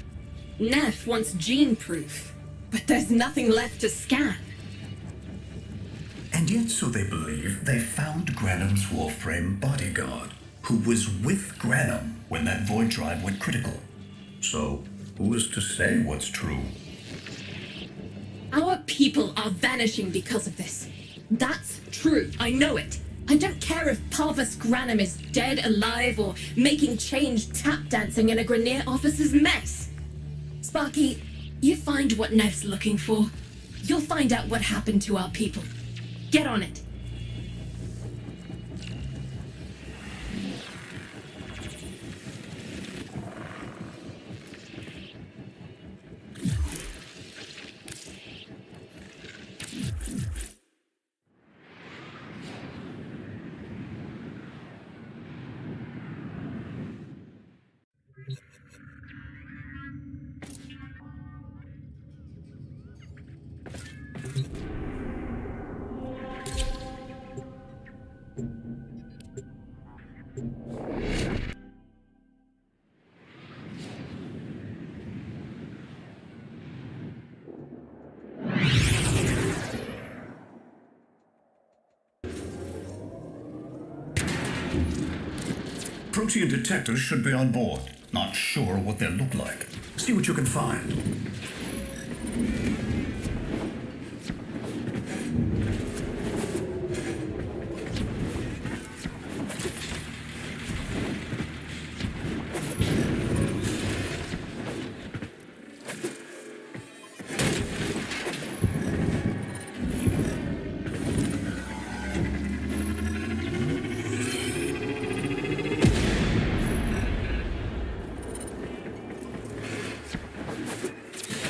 Neff wants gene proof, but there's nothing left to scan. And yet, so they believe, they found Granum's Warframe bodyguard, who was with Granum when that void drive went critical. So, who is to say what's true? Our people are vanishing because of this. That's true, I know it. I don't care if Parvus Granum is dead, alive, or making change tap dancing in a Grenier officer's mess. Sparky, you find what Neff's looking for. You'll find out what happened to our people. Get on it. Protean detectors should be on board. Not sure what they'll look like. See what you can find.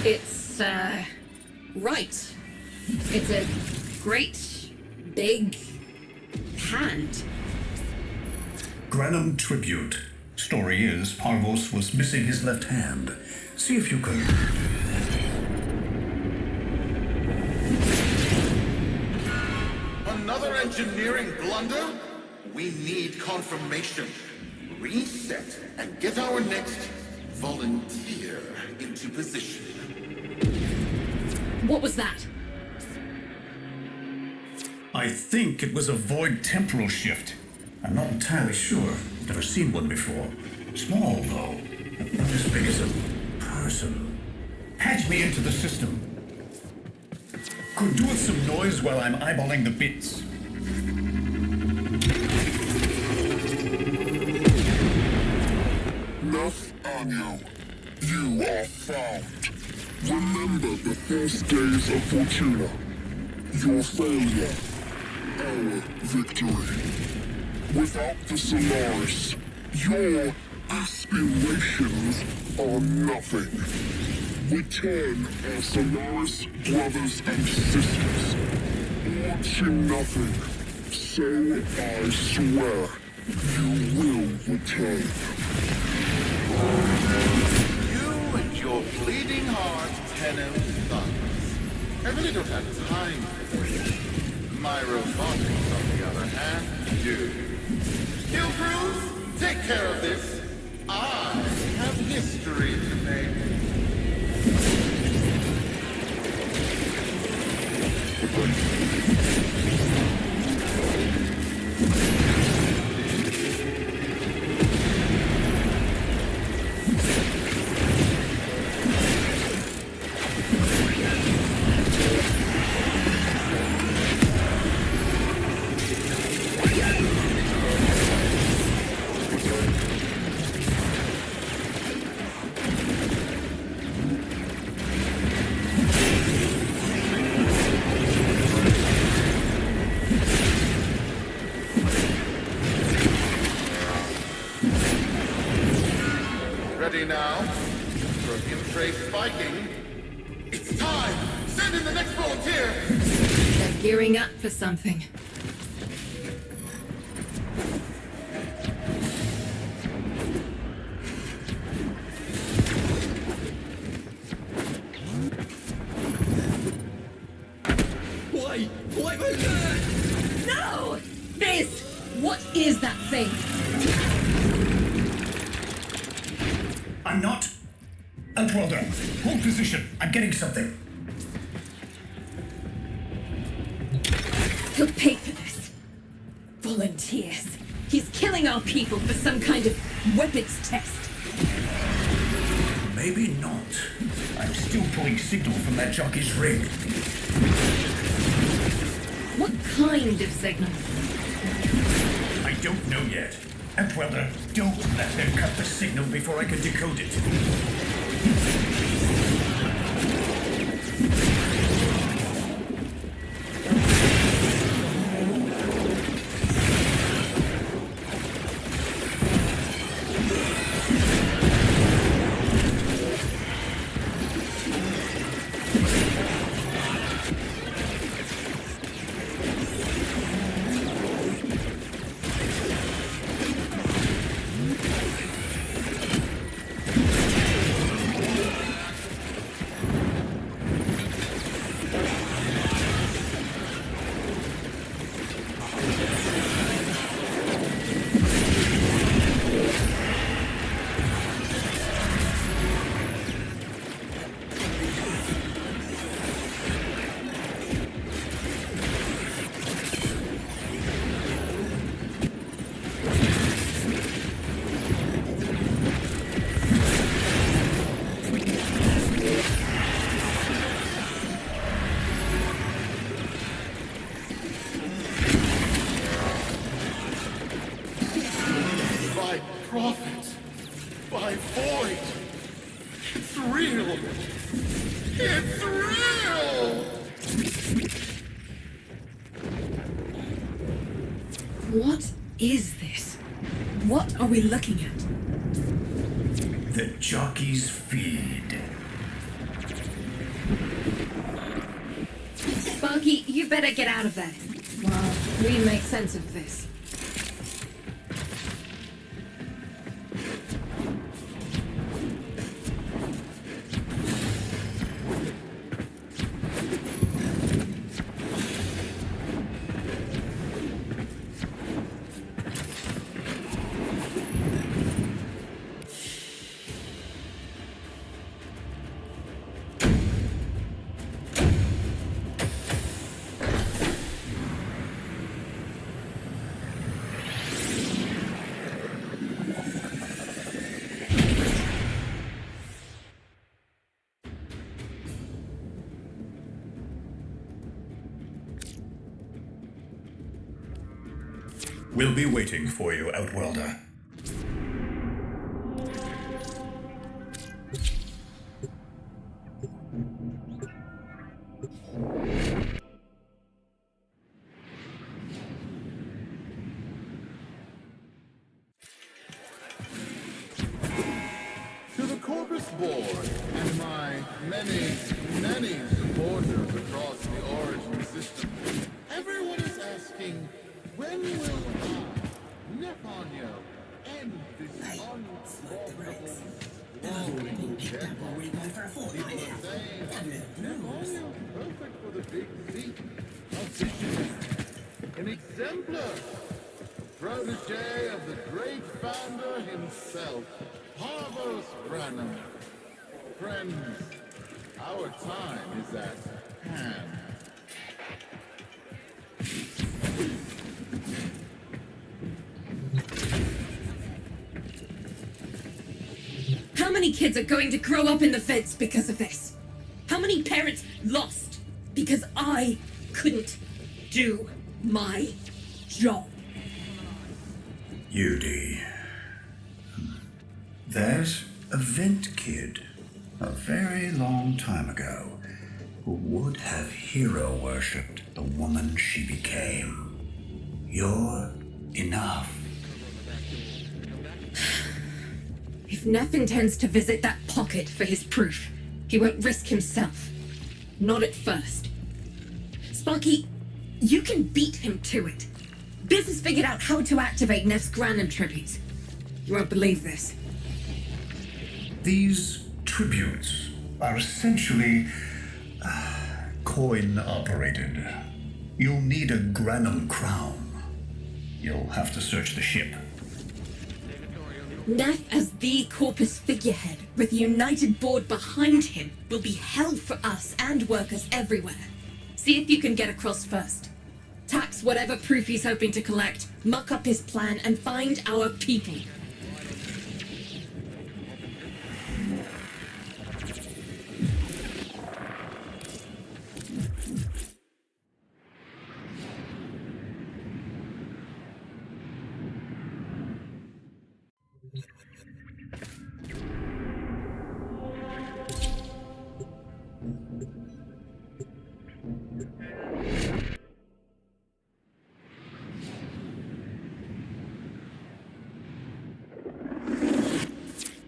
It's, right. It's a great, big hand. Granum tribute. Story is, Parvos was missing his left hand. See if you can... Another engineering blunder? We need confirmation. Reset and get our next volunteer into position. What was that? I think it was a void temporal shift. I'm not entirely sure. Never seen one before. Small, though. Not as big as a person. Patch me into the system. Could do with some noise while I'm eyeballing the bits. Neff Anyo, you are found. Remember the first days of Fortuna. Your failure, our victory. Without the Solaris, your aspirations are nothing. Return our Solaris brothers and sisters, or to nothing. So I swear, you will return. You and your bleeding heart, Tenno thugs. I really don't have time for this. My robotics, on the other hand, do. Hill Crews, take care of this. I have history to make. Ready now? Protean trace spiking. It's time! Send in the next volunteer! They're gearing up for something. Why was that? No! This! What is that thing? I'm not. Outworlder, hold position. I'm getting something. He'll pay for this. Volunteers. He's killing our people for some kind of weapons test. Maybe not. I'm still pulling signal from that jockey's rig. What kind of signal? I don't know yet. Outworlder, don't let them cut the signal before I can decode it. By prophet, by void. It's real. It's real! What is this? What are we looking at? The jockey's feed. Sparky, you better get out of there. While we make sense of this. We'll be waiting for you, Outworlder. To the Corpus Board and my many, many supporters across the Origin system, everyone is asking, when will Neponyo end this unstoppable swallowing deadlock? People are saying Neponyo perfect for the big seat, a visionary, an exemplar, a protege of the great founder himself, Parvos Branham. Friends, our time is at hand. How many kids are going to grow up in the feds because of this? How many parents lost because I couldn't do my job? Yudi. There's a Vent kid, a very long time ago, who would have hero worshipped the woman she became. You're enough. If Neff intends to visit that pocket for his proof, he won't risk himself. Not at first. Sparky, you can beat him to it. Biz has figured out how to activate Neff's Granum tributes. You won't believe this. These tributes are essentially coin-operated. You'll need a Granum crown. You'll have to search the ship. Neff as the Corpus figurehead, with a united board behind him, will be hell for us and workers everywhere. See if you can get across first. Tax whatever proof he's hoping to collect, muck up his plan, and find our people.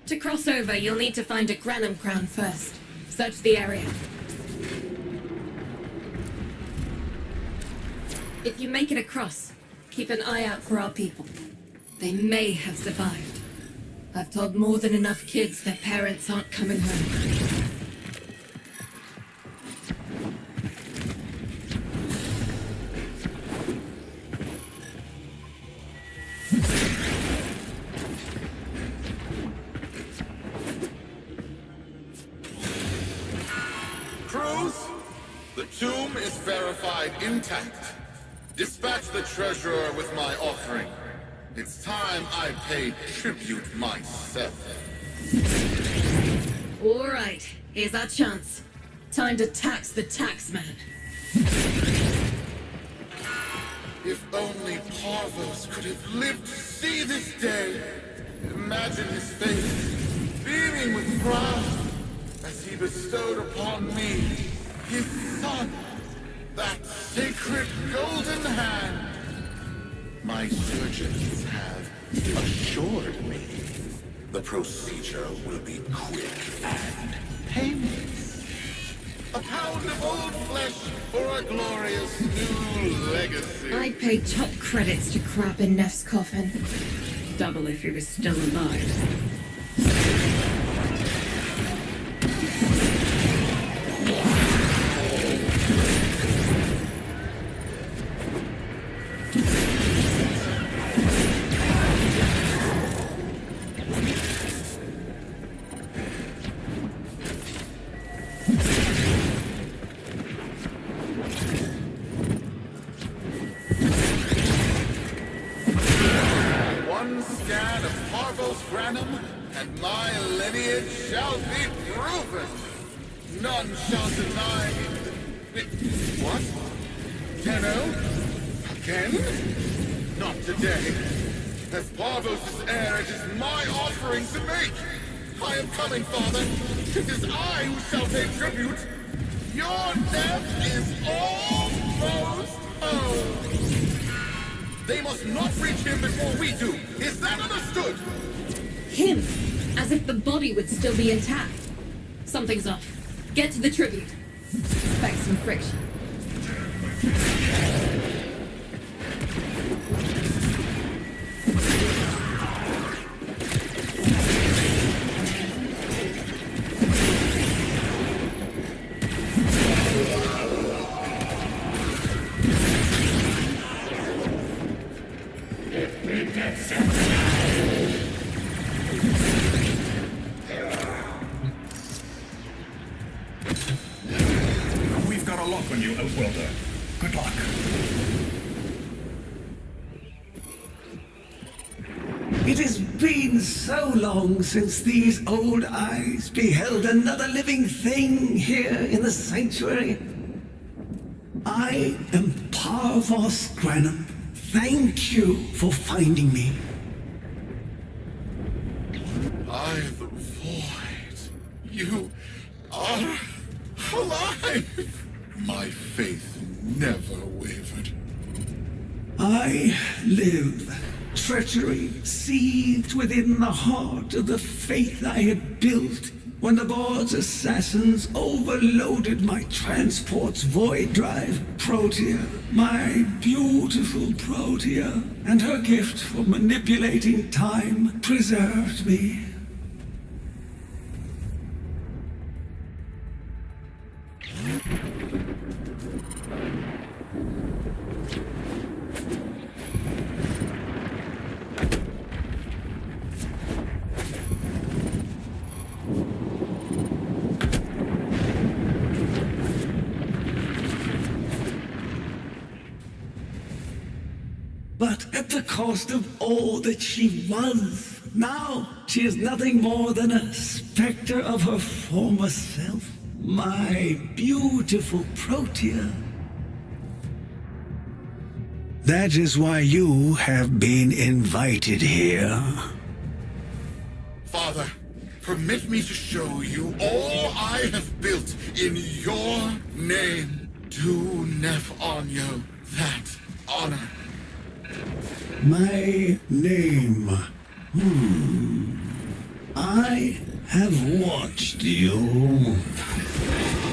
To cross over, you'll need to find a Granum crown first. Search the area. If you make it across, keep an eye out for our people. They may have survived. I've told more than enough kids their parents aren't coming home. Crews, the tomb is verified intact. Dispatch the treasurer with my offering. It's time I paid tribute myself. All right, here's our chance. Time to tax the taxman. If only Parvos could have lived to see this day. Imagine his face, beaming with pride, as he bestowed upon me, his son, that sacred golden hand. My surgeons have assured me the procedure will be quick and painless. A pound of old flesh for a glorious new legacy. I'd pay top credits to crap in Neff's coffin. Double if he was still alive. One scan of Parvos Granum, and my lineage shall be proven. None shall deny me. What? Tenno? Again? Not today. As Parvos' heir, it is my offering to make. I am coming, Father. It is I who shall pay tribute. Your death is almost home. They must not reach him before we do. Is that understood? Him? As if the body would still be intact. Something's off. Get to the tribute. Expect some friction. We've got a lock on you, Outworlder. Good luck. It has been so long since these old eyes beheld another living thing here in the sanctuary. I am Parvos Granum. Thank you for finding me. I, the void. You are alive. My faith never wavered. I live. Treachery seethed within the heart of the faith I had built when the board's assassins overloaded my transport's void drive. Protea, my beautiful Protea, and her gift for manipulating time preserved me. but at the cost of all that she was. Now she is nothing more than a specter of her former self. My beautiful Protea. That is why you have been invited here. Father, permit me to show you all I have built in your name. Do Nef-Onyo that honor. My name. I have watched you.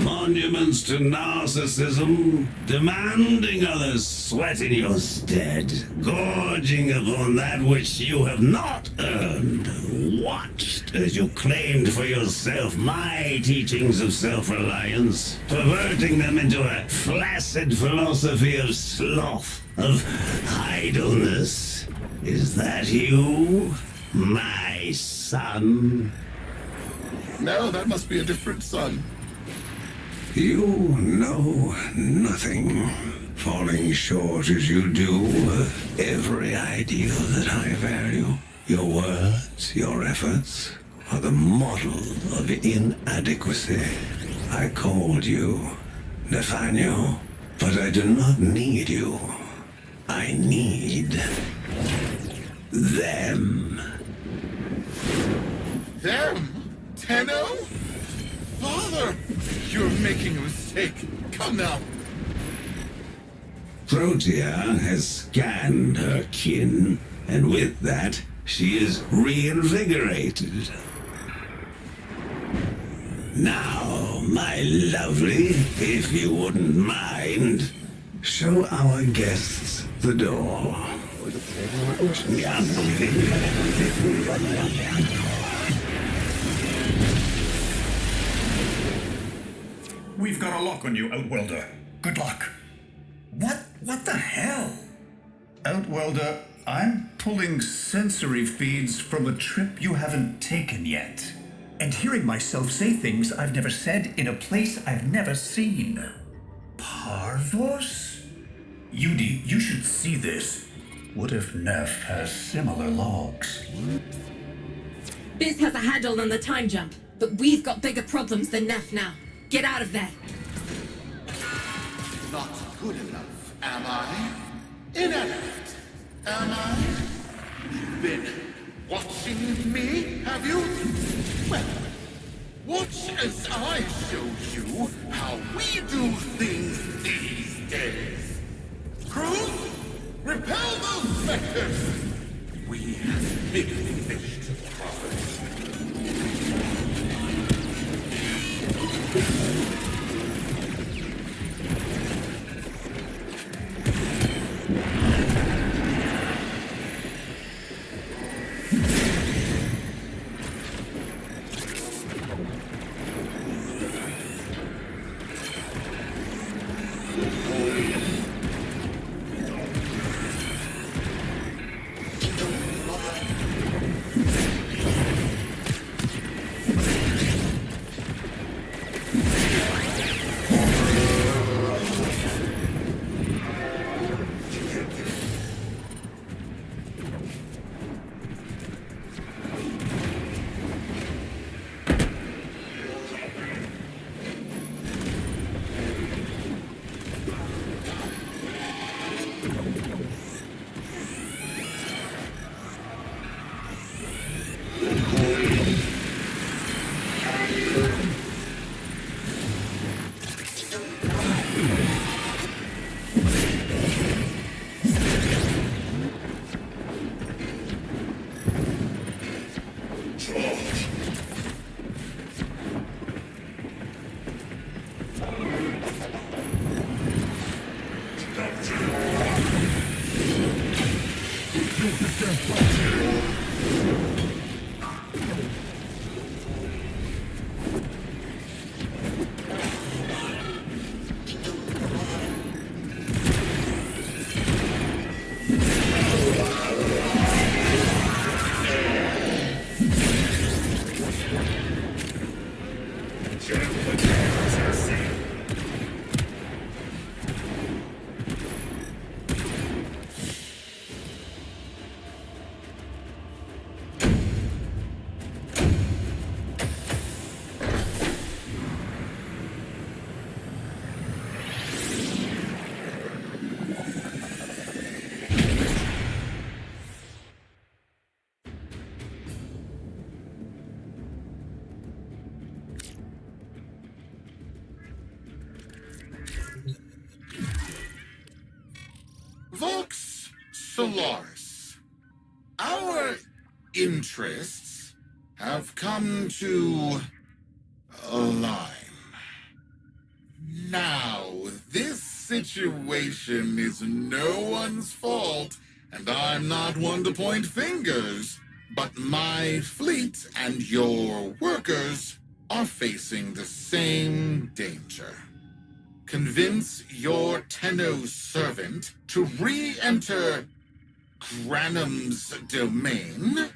Monuments to narcissism, demanding others sweat in your stead, gorging upon that which you have not earned. Watched as you claimed for yourself my teachings of self-reliance, perverting them into a flaccid philosophy of sloth, of idleness. Is that you, my son? No, that must be a different son. You know nothing, falling short as you do of every ideal that I value. Your words, your efforts, are the model of inadequacy. I called you Nathaniel, but I do not need you. I need them. Them? Tenno? Father! You're making a mistake. Come now. Protea has scanned her kin, and with that, she is reinvigorated. Now, my lovely, if you wouldn't mind, show our guests the door. We've got a lock on you, Outworlder. Good luck. What the hell? Outworlder, I'm pulling sensory feeds from a trip you haven't taken yet. And hearing myself say things I've never said in a place I've never seen. Parvos? Yudi, you should see this. What if Neff has similar logs? Biz has a handle on the time jump, but we've got bigger problems than Neff now. Get out of there. Not good enough, am I? Inadequate, am I? You've been watching me, have you? Well, watch as I show you how we do things these days. Crews, repel those specters! We have bigger fish to fry. Vox Solaris. Our interests have come to align. Now, this situation is no one's fault, and I'm not one to point fingers, but my fleet and your workers are facing the same danger. Convince your Tenno servant to re-enter Granum's domain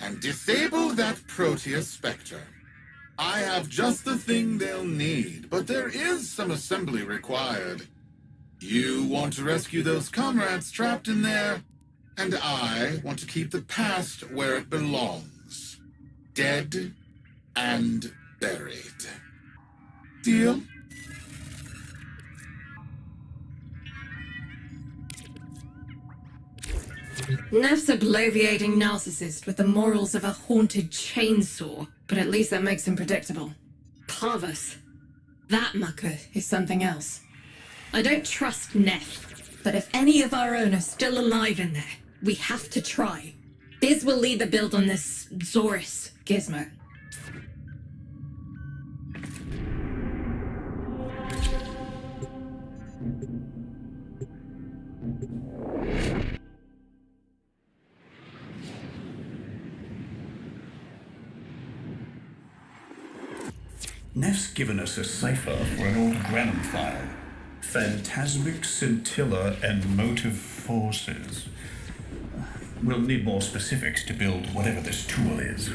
and disable that Proteus Spectre. I have just the thing they'll need, but there is some assembly required. You want to rescue those comrades trapped in there, and I want to keep the past where it belongs. Dead and buried. Deal? Neff's a bloviating narcissist with the morals of a haunted chainsaw, but at least that makes him predictable. Parvus. That mucker is something else. I don't trust Neff, but if any of our own are still alive in there, we have to try. Biz will lead the build on this Zorus gizmo. Neff's given us a cipher for an old Granum file. Phantasmic scintilla and motive forces. We'll need more specifics to build whatever this tool is.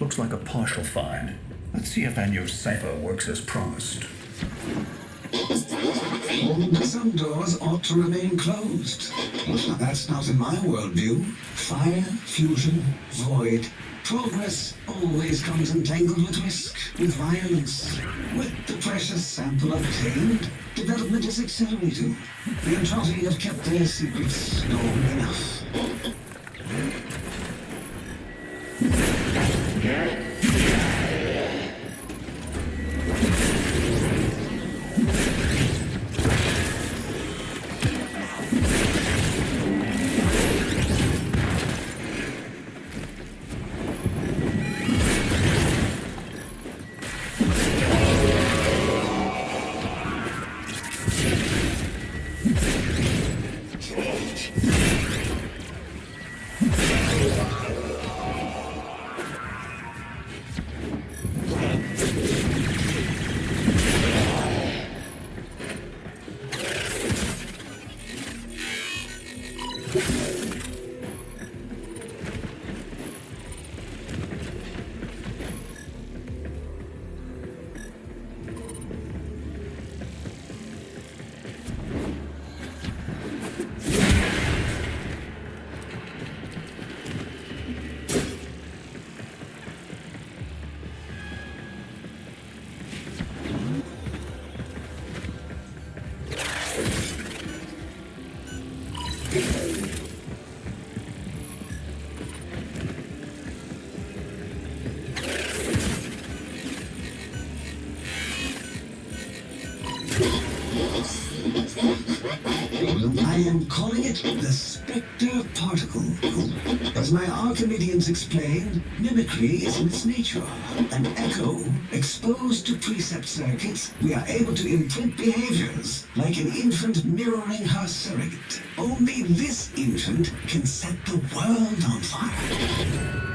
Looks like a partial find. Let's see if Anyo's cipher works as promised. Some doors ought to remain closed. That's not in my worldview. Fire, fusion, void. Progress always comes entangled with risk, with violence. With the precious sample obtained, development is accelerating. The Entrati have kept their secrets long enough. I am calling it the Spectre Particle. As my Archimedeans explained, mimicry is in its nature. An echo exposed to precept circuits, we are able to imprint behaviors, like an infant mirroring her surrogate. Only this infant can set the world on fire.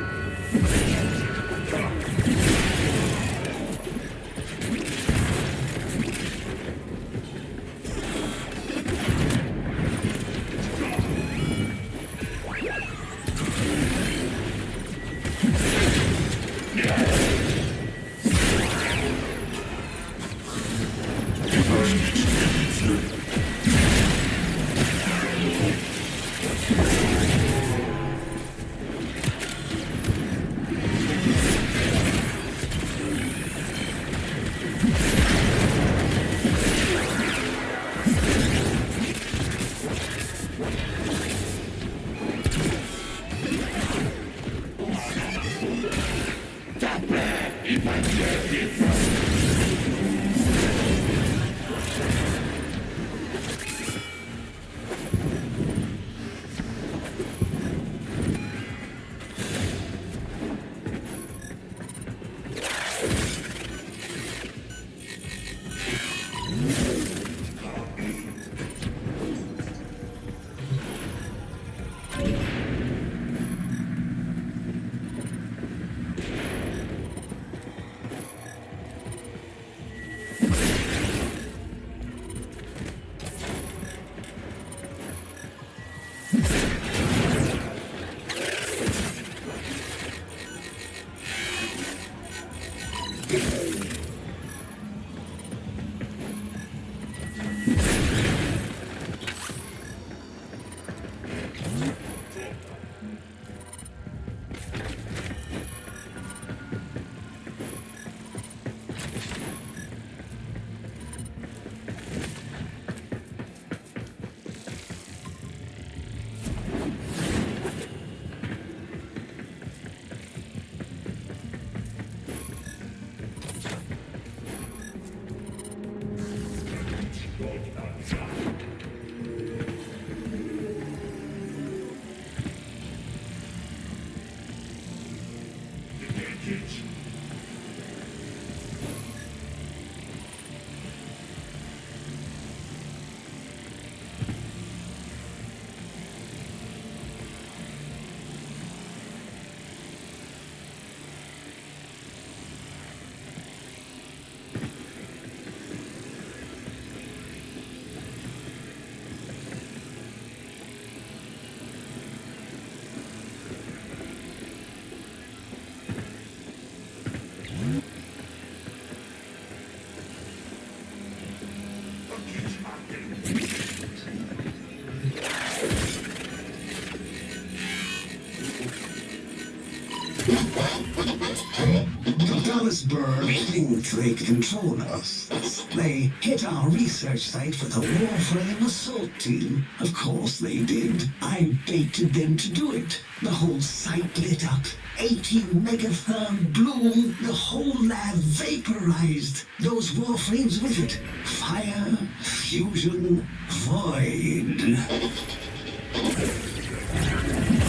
Dallasburg think they control us. They hit our research site with a Warframe assault team. Of course they did. I baited them to do it. The whole site lit up. 80 megatherm bloom. The whole lab vaporized. Those Warframes with it. Fire, fusion, void.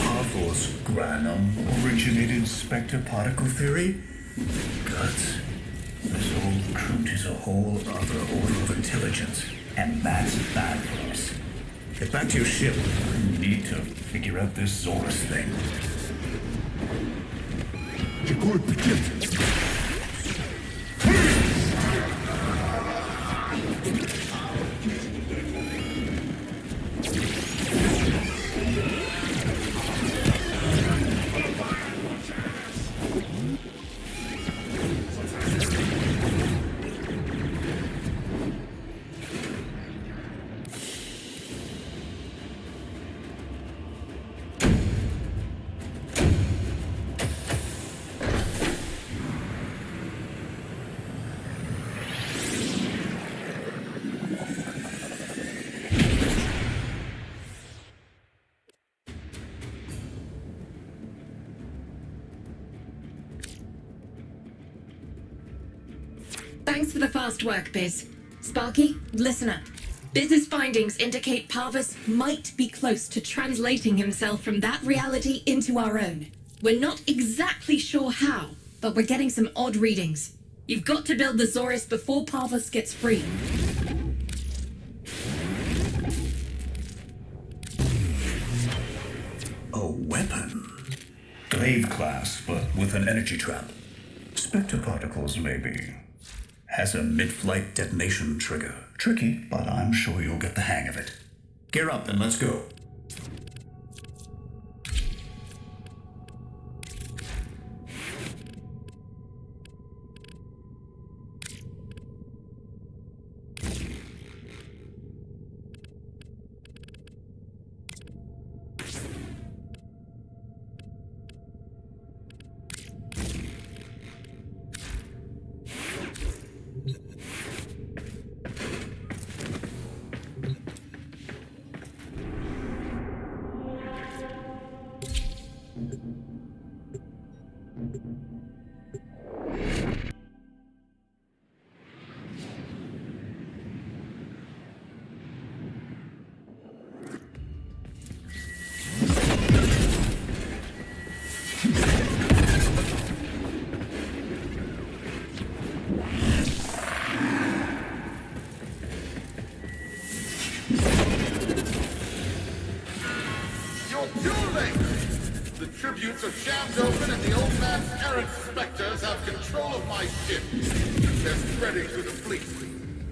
Harfor's Granum originated Spectre particle theory? Guts. This whole Kroot is a whole other order of intelligence, and that's bad for us. Get back to your ship. I need to figure out this Zorus thing. Thanks for the fast work, Biz. Sparky, listen up. Business findings indicate Parvus might be close to translating himself from that reality into our own. We're not exactly sure how, but we're getting some odd readings. You've got to build the Zorus before Parvus gets free. A weapon? Glaive class, but with an energy trap. Spectre particles, maybe. Has a mid-flight detonation trigger. Tricky, but I'm sure you'll get the hang of it. Gear up and let's go. Tributes are jammed open and the old man's errant specters have control of my ship. They're spreading through the fleet.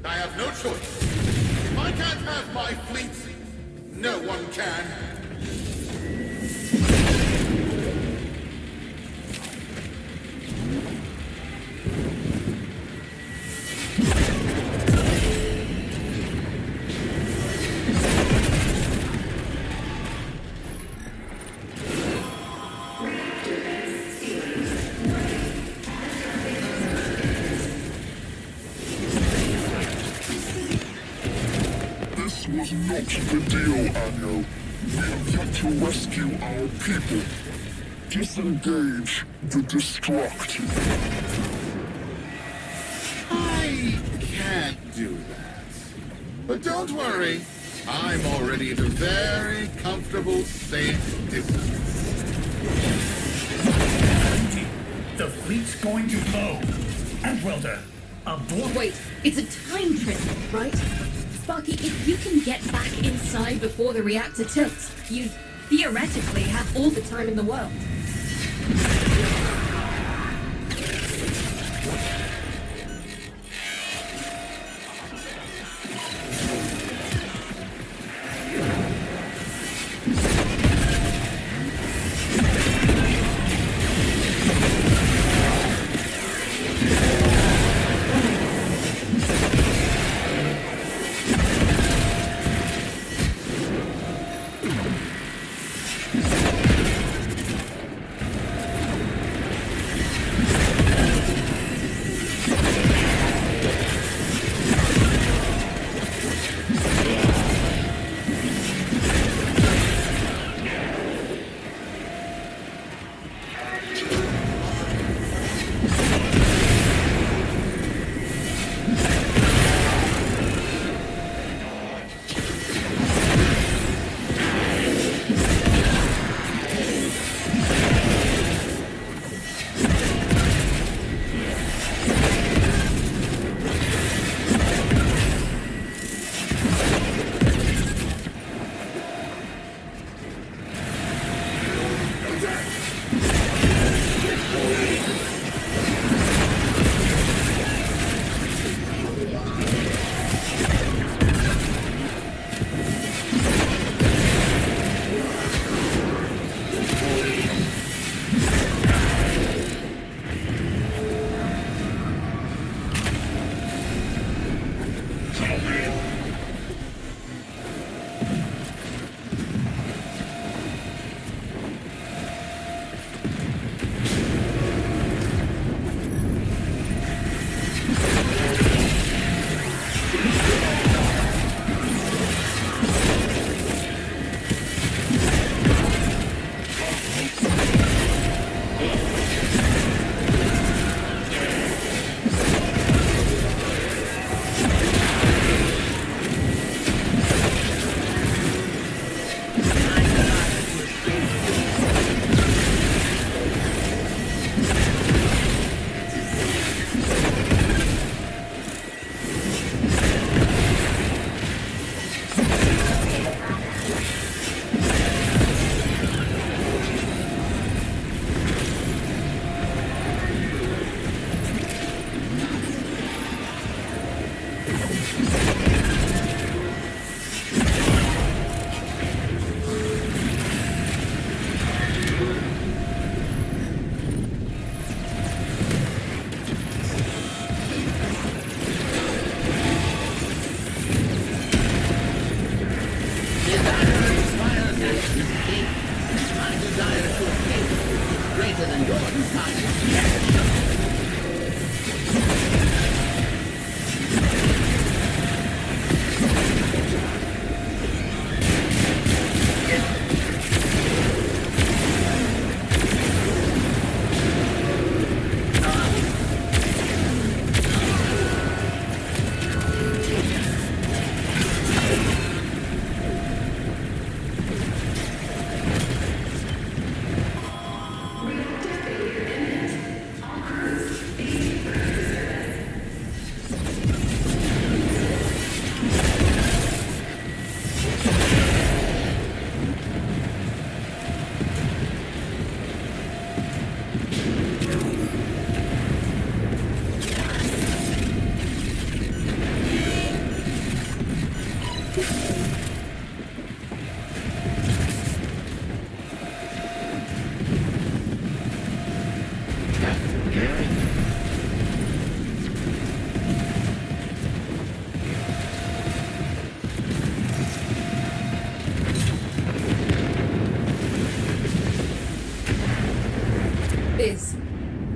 I have no choice. If I can't have my fleet, no one can. Was not the deal, Anno. We have yet to rescue our people. Disengage the destructor. I can't do that. But don't worry. I'm already at a very comfortable, safe distance. The fleet's going to blow. And Welder, abort. Wait, it's a time prism, right? Sparky, if you can get back inside before the reactor tilts, you theoretically have all the time in the world.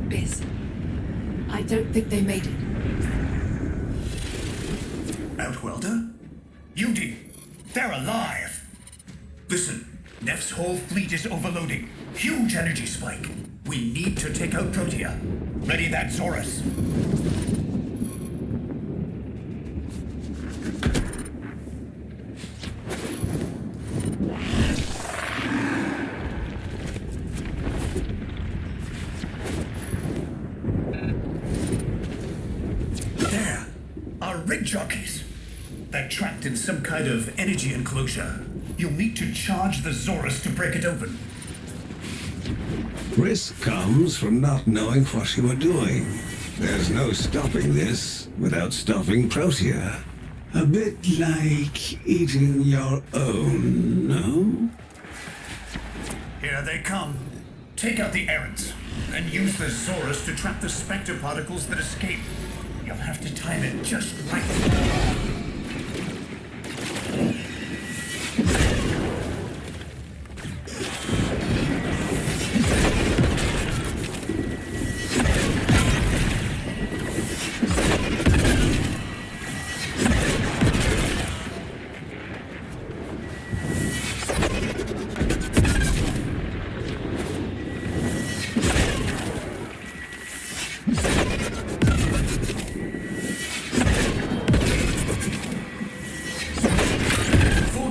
Biz. I don't think they made it. Outwelder? Yudi, they're alive! Listen, Neff's whole fleet is overloading. Huge energy spike. We need to take out Protea. Ready that, Zorus. There, our rig jockeys. They're trapped in some kind of energy enclosure. You'll need to charge the Zorus to break it open. Risk comes from not knowing what you are doing. There's no stopping this without stopping Protea. A bit like eating your own, no? Here they come. Take out the errants, and use the Zorus to trap the spectre particles that escape. You'll have to time it just right.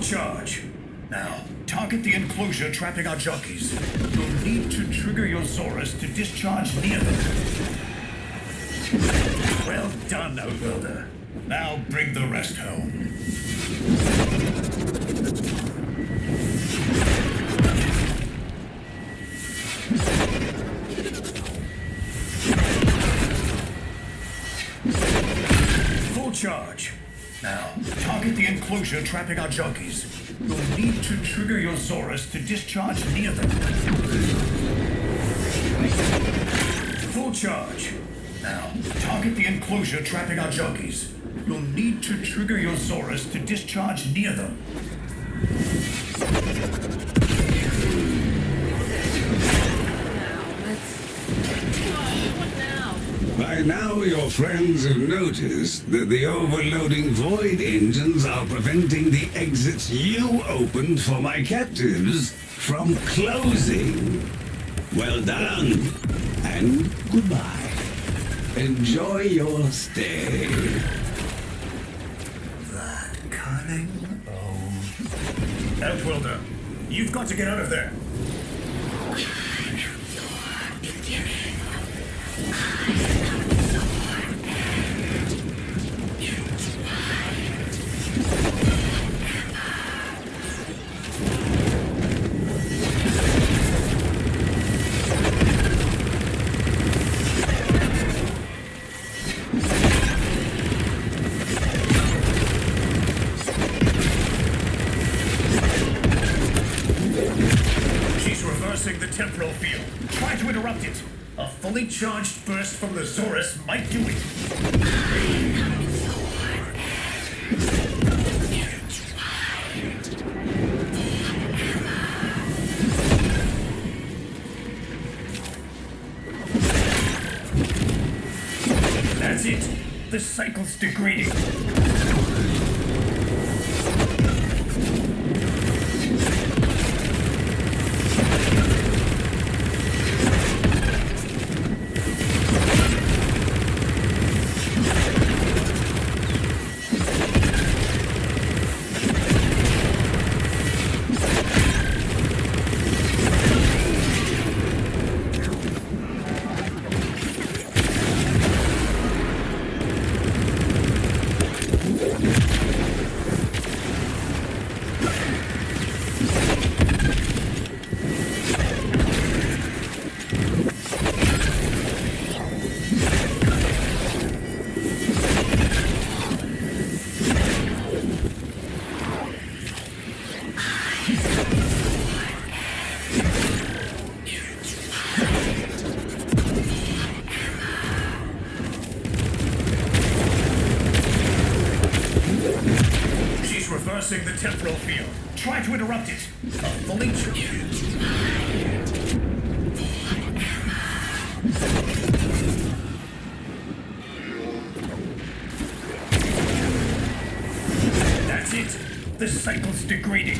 Charge. Now, target the enclosure trapping our jockeys. You'll need to trigger your Zorus to discharge near them. Well done, Outbuilder. Now bring the rest home. Full charge. Now, target the enclosure trapping our jockeys. You'll need to trigger your Zorus to discharge near them. Full charge. Now, target the enclosure trapping our jockeys. You'll need to trigger your Zorus to discharge near them. By now, your friends have noticed that the overloading void engines are preventing the exits you opened for my captives from closing. Well done, and goodbye. Enjoy your stay. That cunning? Oh. Outwelder, you've got to get out of there. fully charged burst from the Zorus might do it. That's it. The cycle's degrading. Reversing the temporal field. Try to interrupt it. A fully That's it. The cycle's degrading.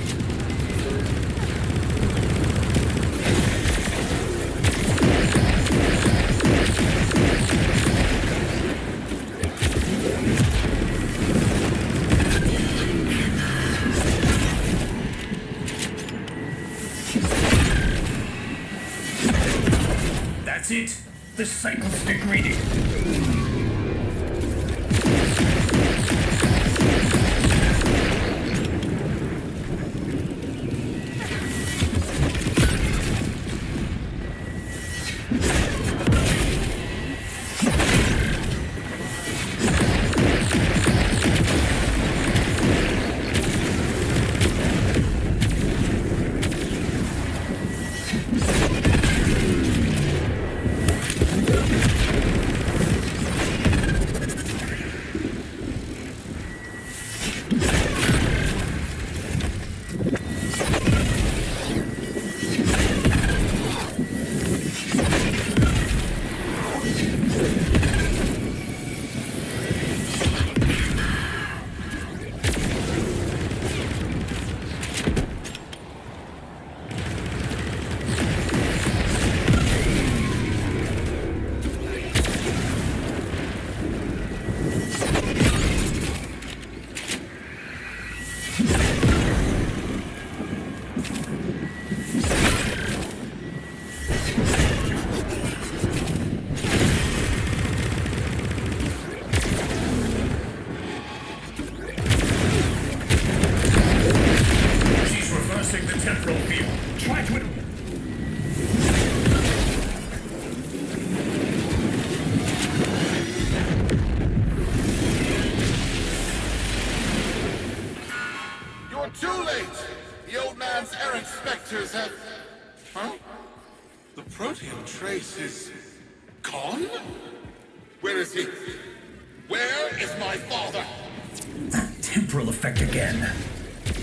That's it. The cycle's degrading. The protean trace is gone? Where is he? Where is my father? Temporal effect again.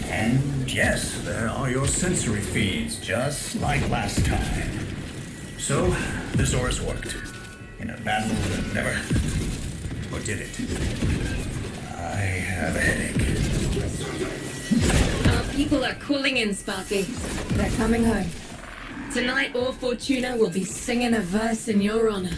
And yes, there are your sensory feeds, just like last time. So, the Zorus worked. In a battle that never... Or did it? I have a headache. Our people are calling in, Sparky. They're coming home. Tonight, all Fortuna will be singing a verse in your honor.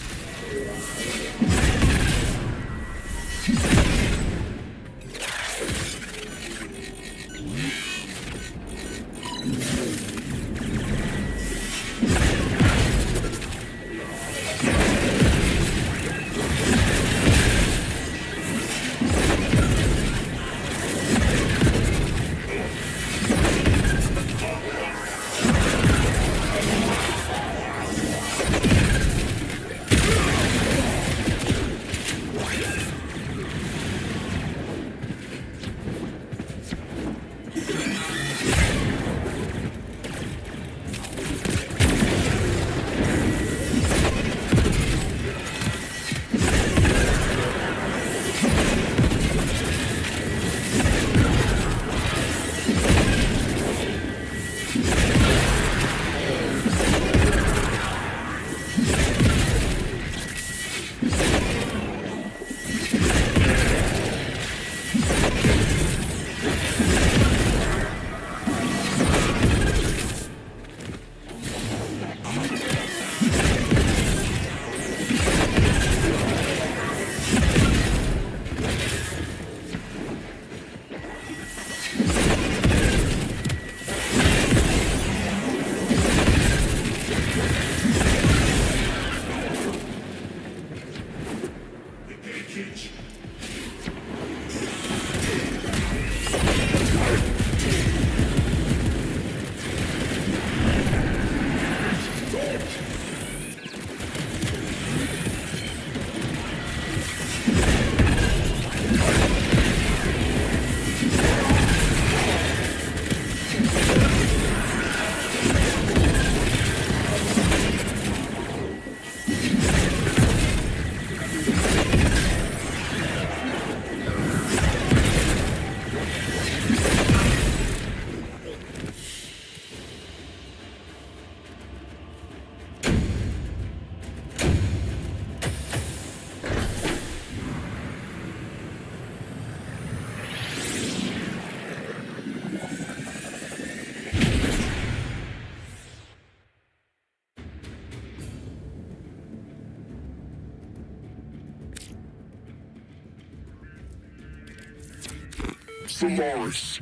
Solaris,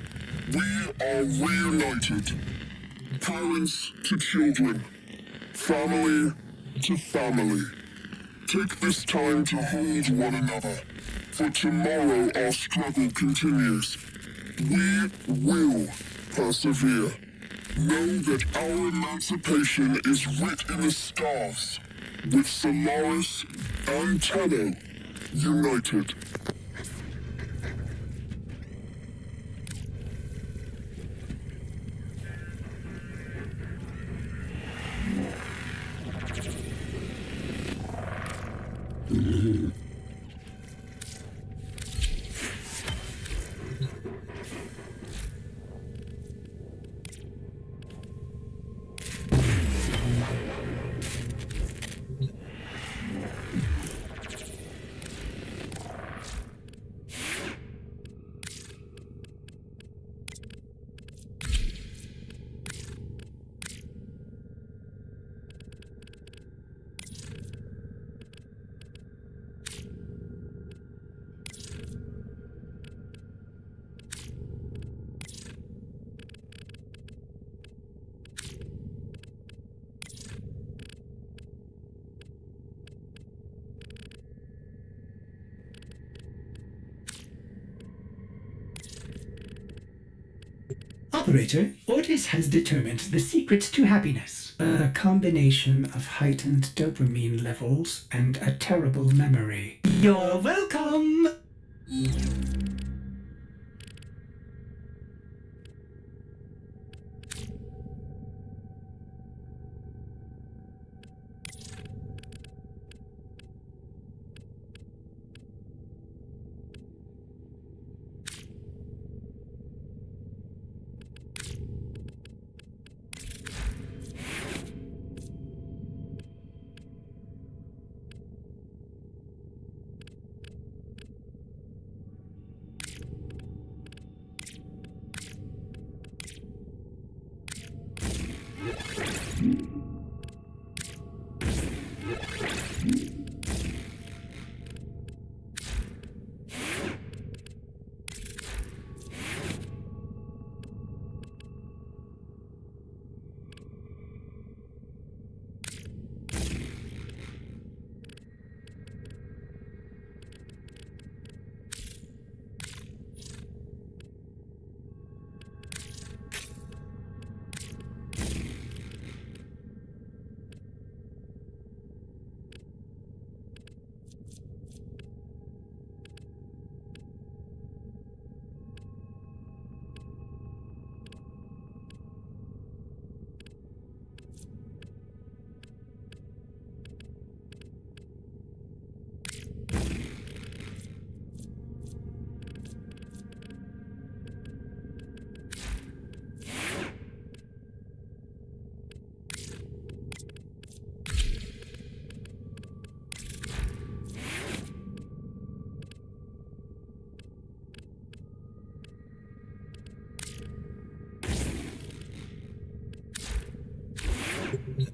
we are reunited. Parents to children, family to family. Take this time to hold one another, for tomorrow our struggle continues. We will persevere. Know that our emancipation is writ in the stars, with Solaris and Tenno united. Operator, Ortis has determined the secret to happiness. A combination of heightened dopamine levels and a terrible memory. You're welcome!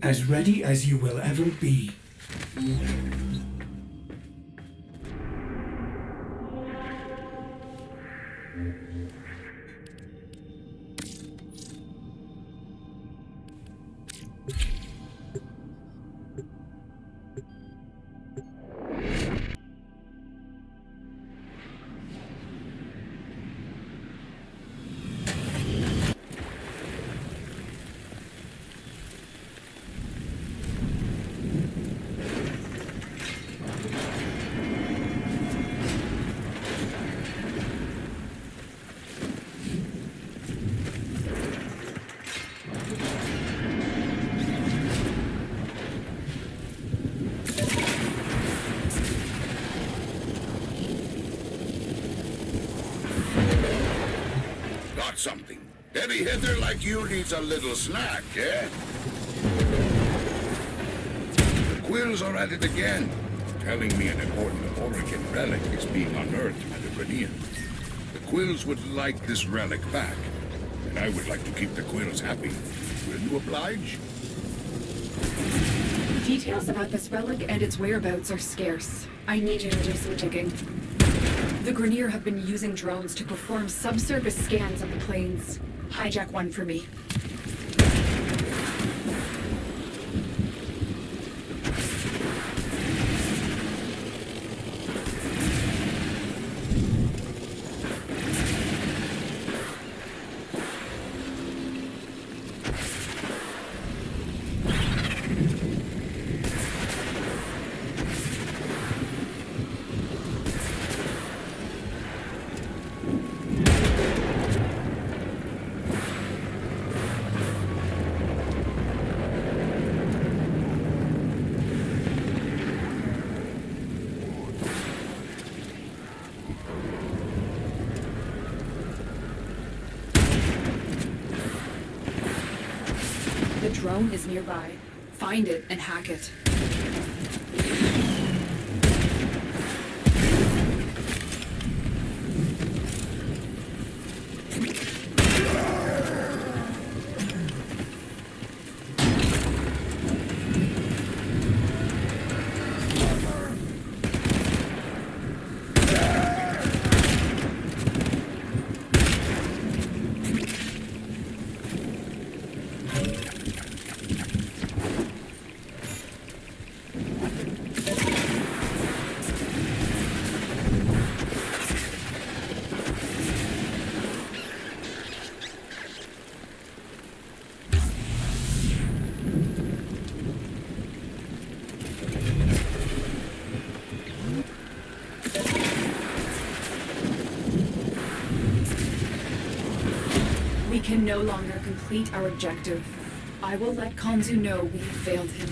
As ready as you will ever be. Something. Heavy hitter like you needs a little snack, yeah? The Quills are at it again, telling me an important Orican relic is being unearthed by the Grenian. The Quills would like this relic back, and I would like to keep the Quills happy. Will you oblige? Details about this relic and its whereabouts are scarce. I need you to do some digging. The Grenier have been using drones to perform subsurface scans of the plains. Hijack one for me. The drone is nearby. Find it and hack it. We can no longer complete our objective. I will let Kanzu know we have failed him.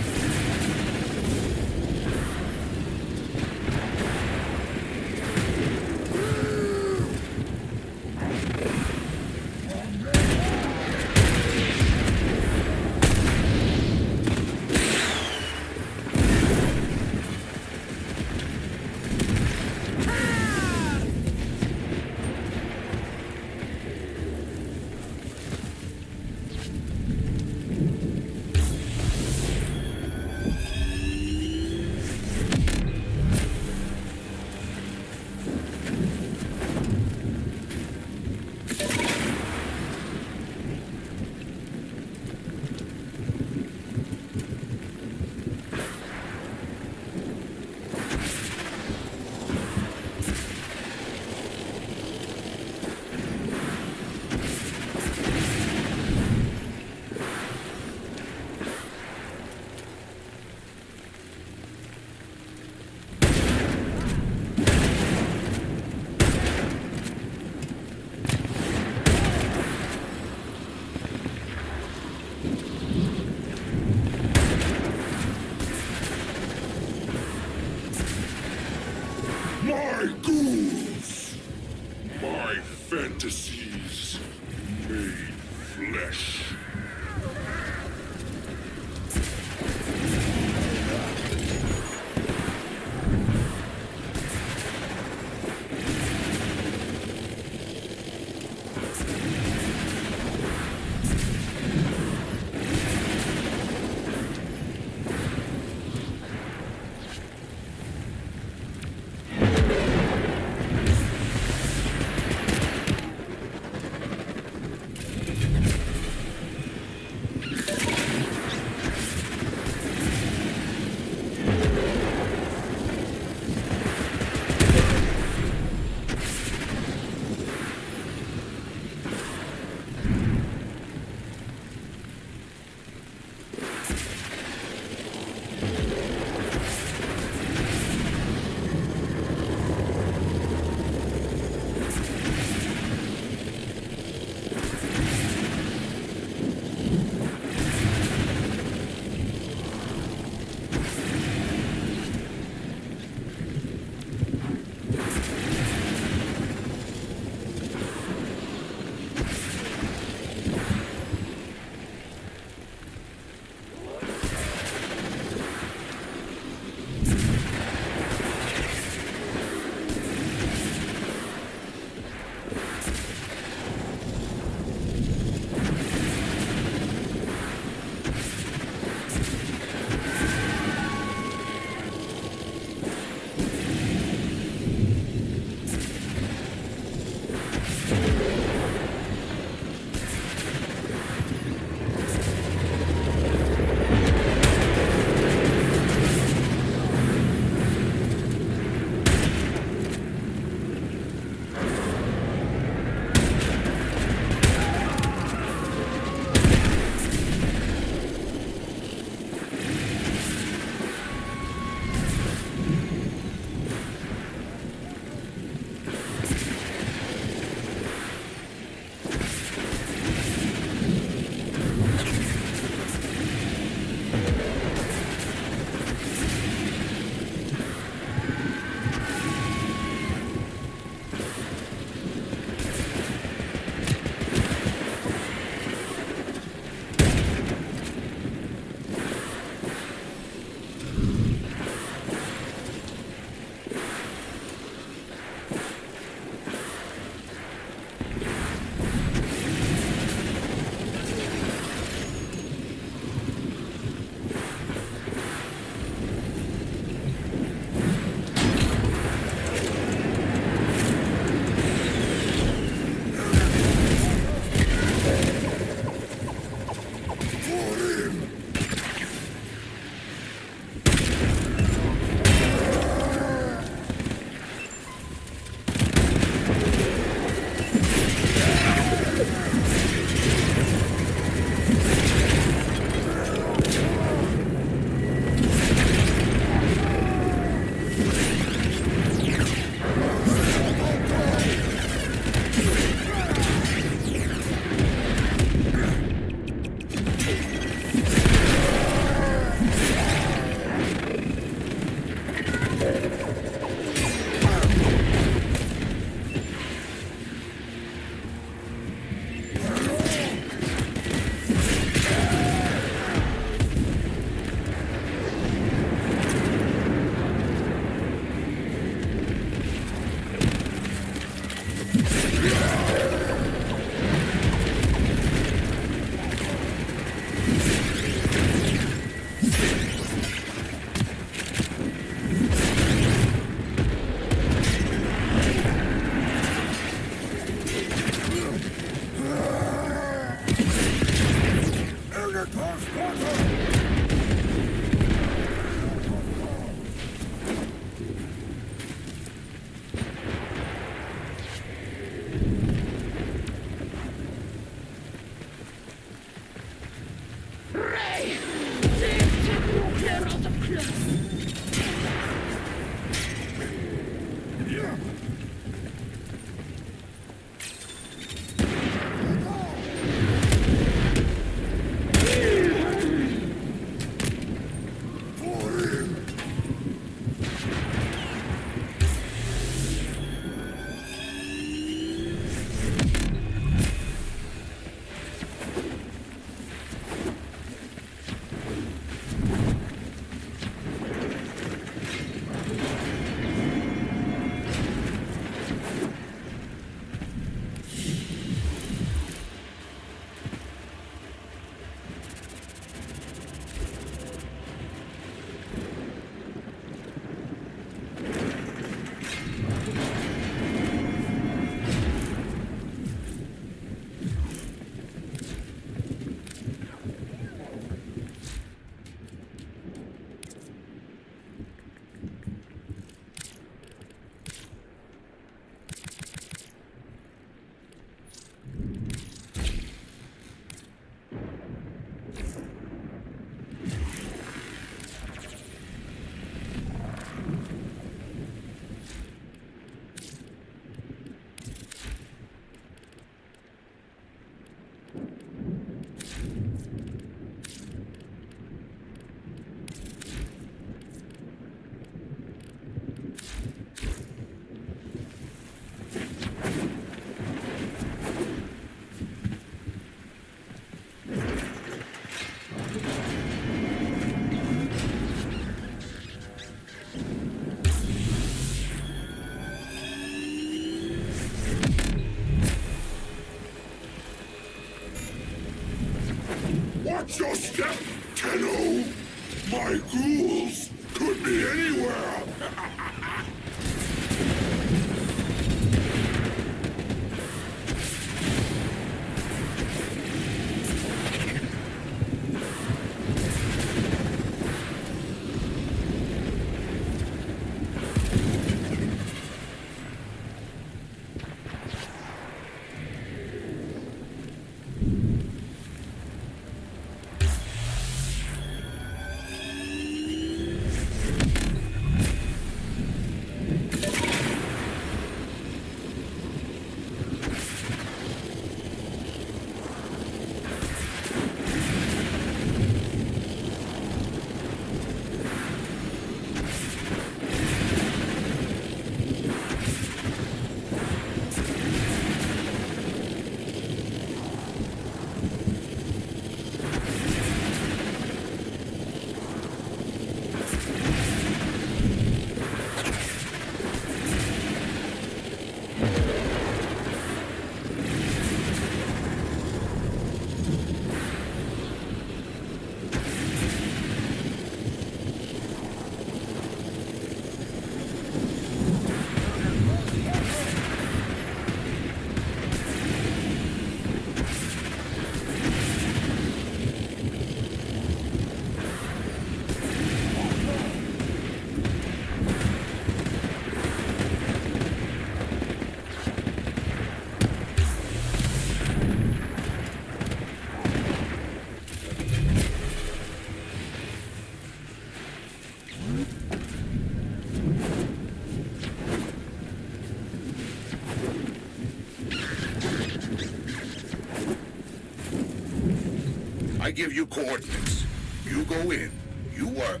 give you coordinates. You go in, you work.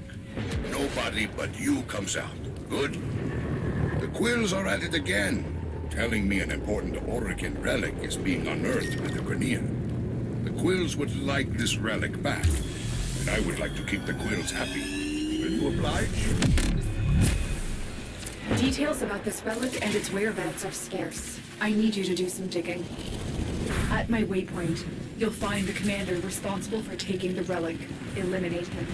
Nobody but you comes out. Good? The Quills are at it again, telling me an important Orican relic is being unearthed by the Grineer. The Quills would like this relic back, and I would like to keep the Quills happy. Will you oblige? Details about this relic and its whereabouts are scarce. I need you to do some digging. At my waypoint, you'll find the commander responsible for taking the relic. Eliminate him.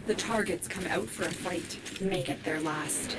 The targets come out for a fight. Make it their last.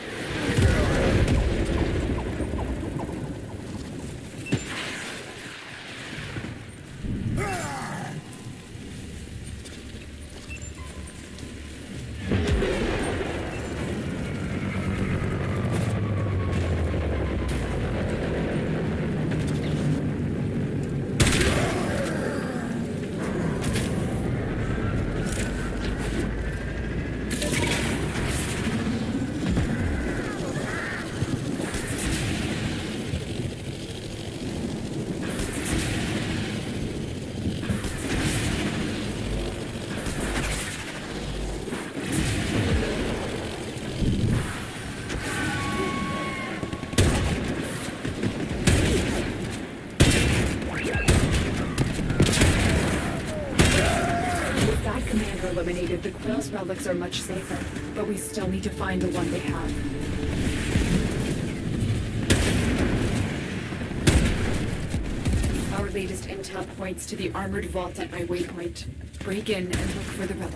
eliminated, the Quill's relics are much safer, but we still need to find the one they have. Our latest intel points to the armored vault at my waypoint. Break in and look for the relic.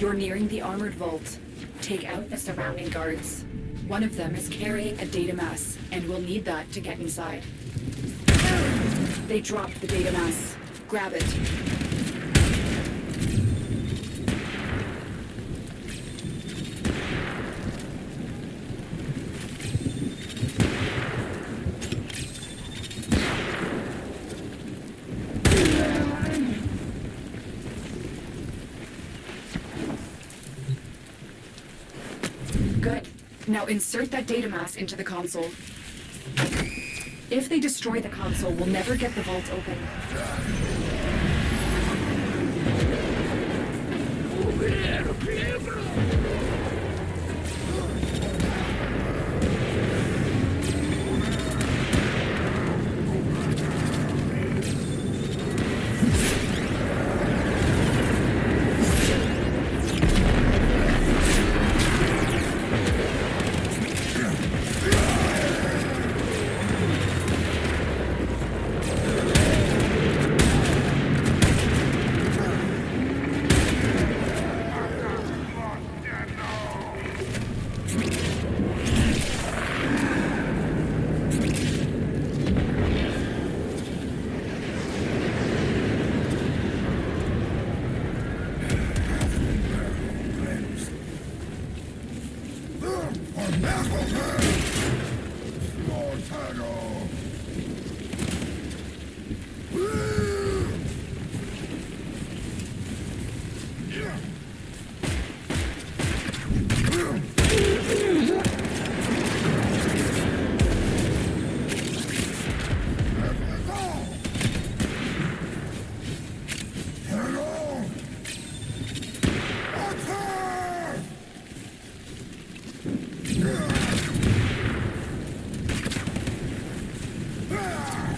You're nearing the armored vault. Take out the surrounding guards. One of them is carrying a data mass, and we'll need that to get inside. They dropped the data mass. Grab it. Good. Now insert that data mass into the console. If they destroy the console, we'll never get the vault open.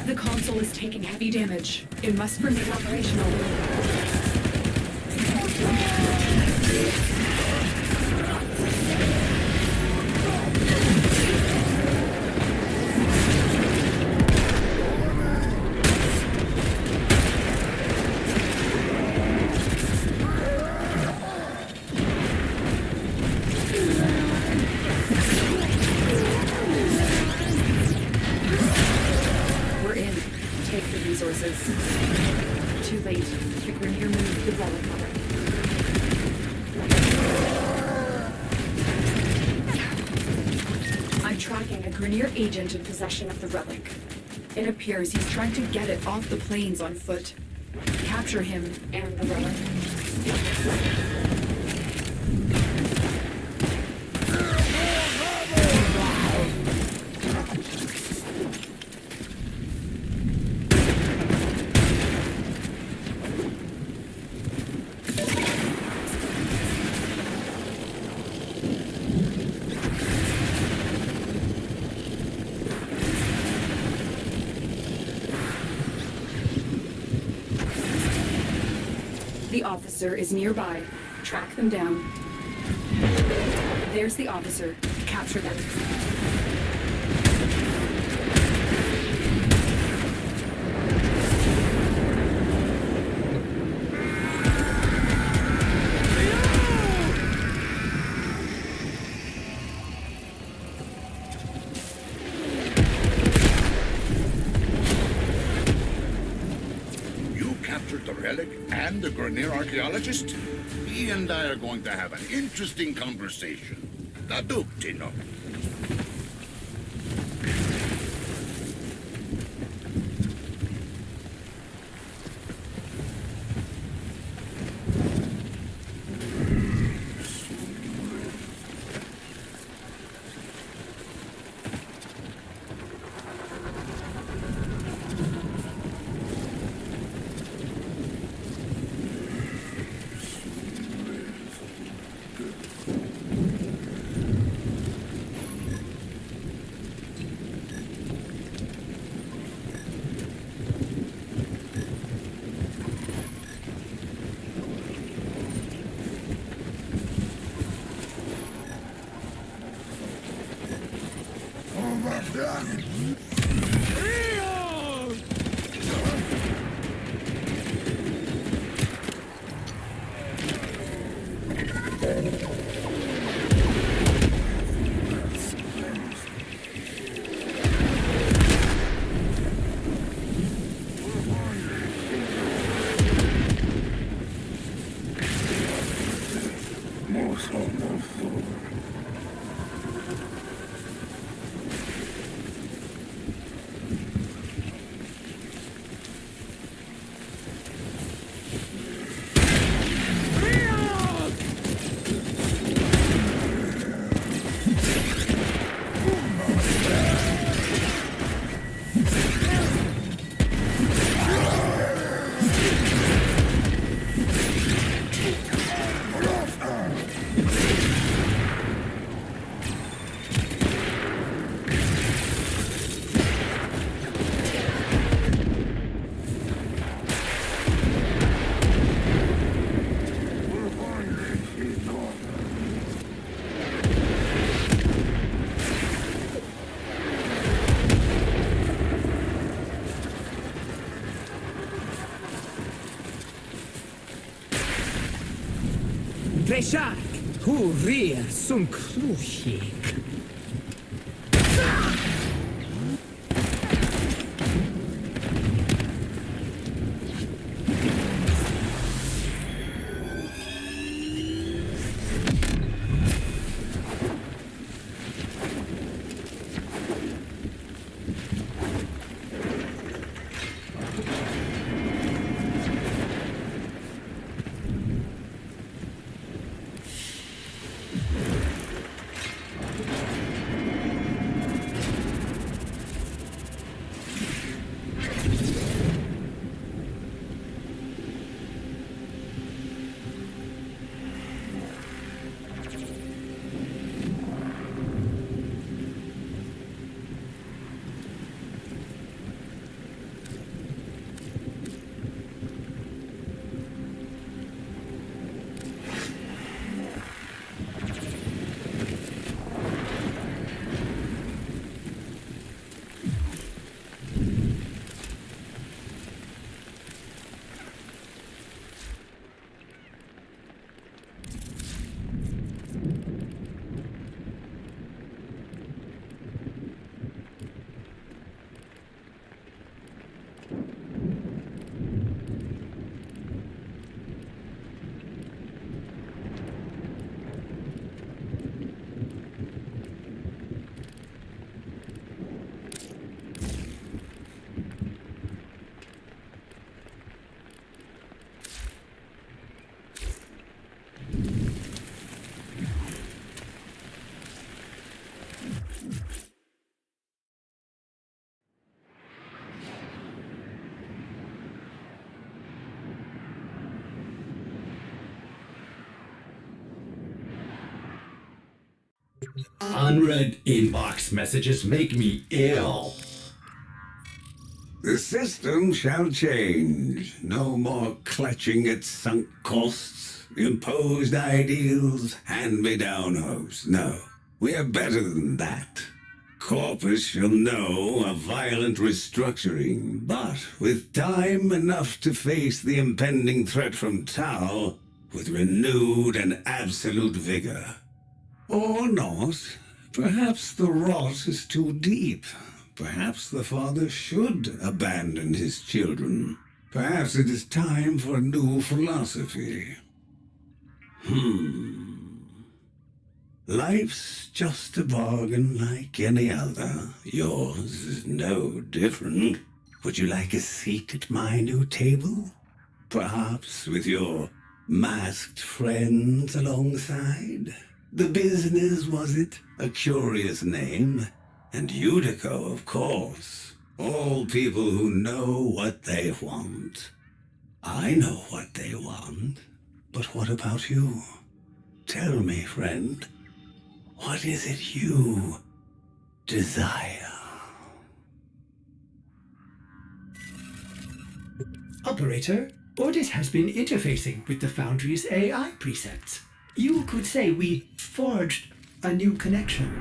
The console is taking heavy damage. It must remain operational. We're in. Take the resources. Too late. The Grenier moved the relic already. I'm tracking a Grenier agent in possession of the relic. It appears he's trying to get it off the plains on foot. Capture him and the relic. The officer is nearby. Track them down. There's the officer. Capture them. You captured the relic and the Grenier archaeologist? He and I are going to have an interesting conversation. Tino. Treshak, Huria, Sunklushik. Unread inbox messages make me ill. The system shall change. No more clutching at sunk costs, imposed ideals, hand-me-down hopes. No, we are better than that. Corpus shall know a violent restructuring, but with time enough to face the impending threat from Tau with renewed and absolute vigor. Or not. Perhaps the rot is too deep. Perhaps the father should abandon his children. Perhaps it is time for a new philosophy. Life's just a bargain like any other. Yours is no different. Would you like a seat at my new table? Perhaps with your masked friends alongside? The business, was it? A curious name. And Utico, of course. All people who know what they want. I know what they want. But what about you? Tell me, friend. What is it you desire? Operator, Ordis has been interfacing with the Foundry's AI precepts. You could say we forged a new connection.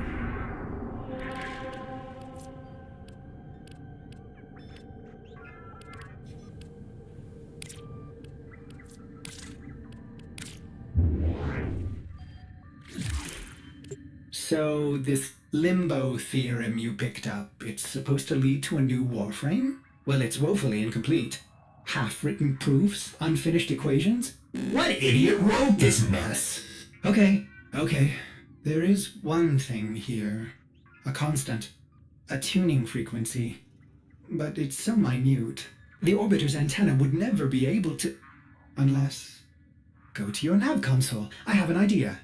So this limbo theorem you picked up, it's supposed to lead to a new Warframe? Well, it's woefully incomplete. Half-written proofs, unfinished equations? What idiot wrote this mess? Okay. There is one thing here. A constant. A tuning frequency. But it's so minute. The orbiter's antenna would never be able to... Unless... Go to your nav console. I have an idea.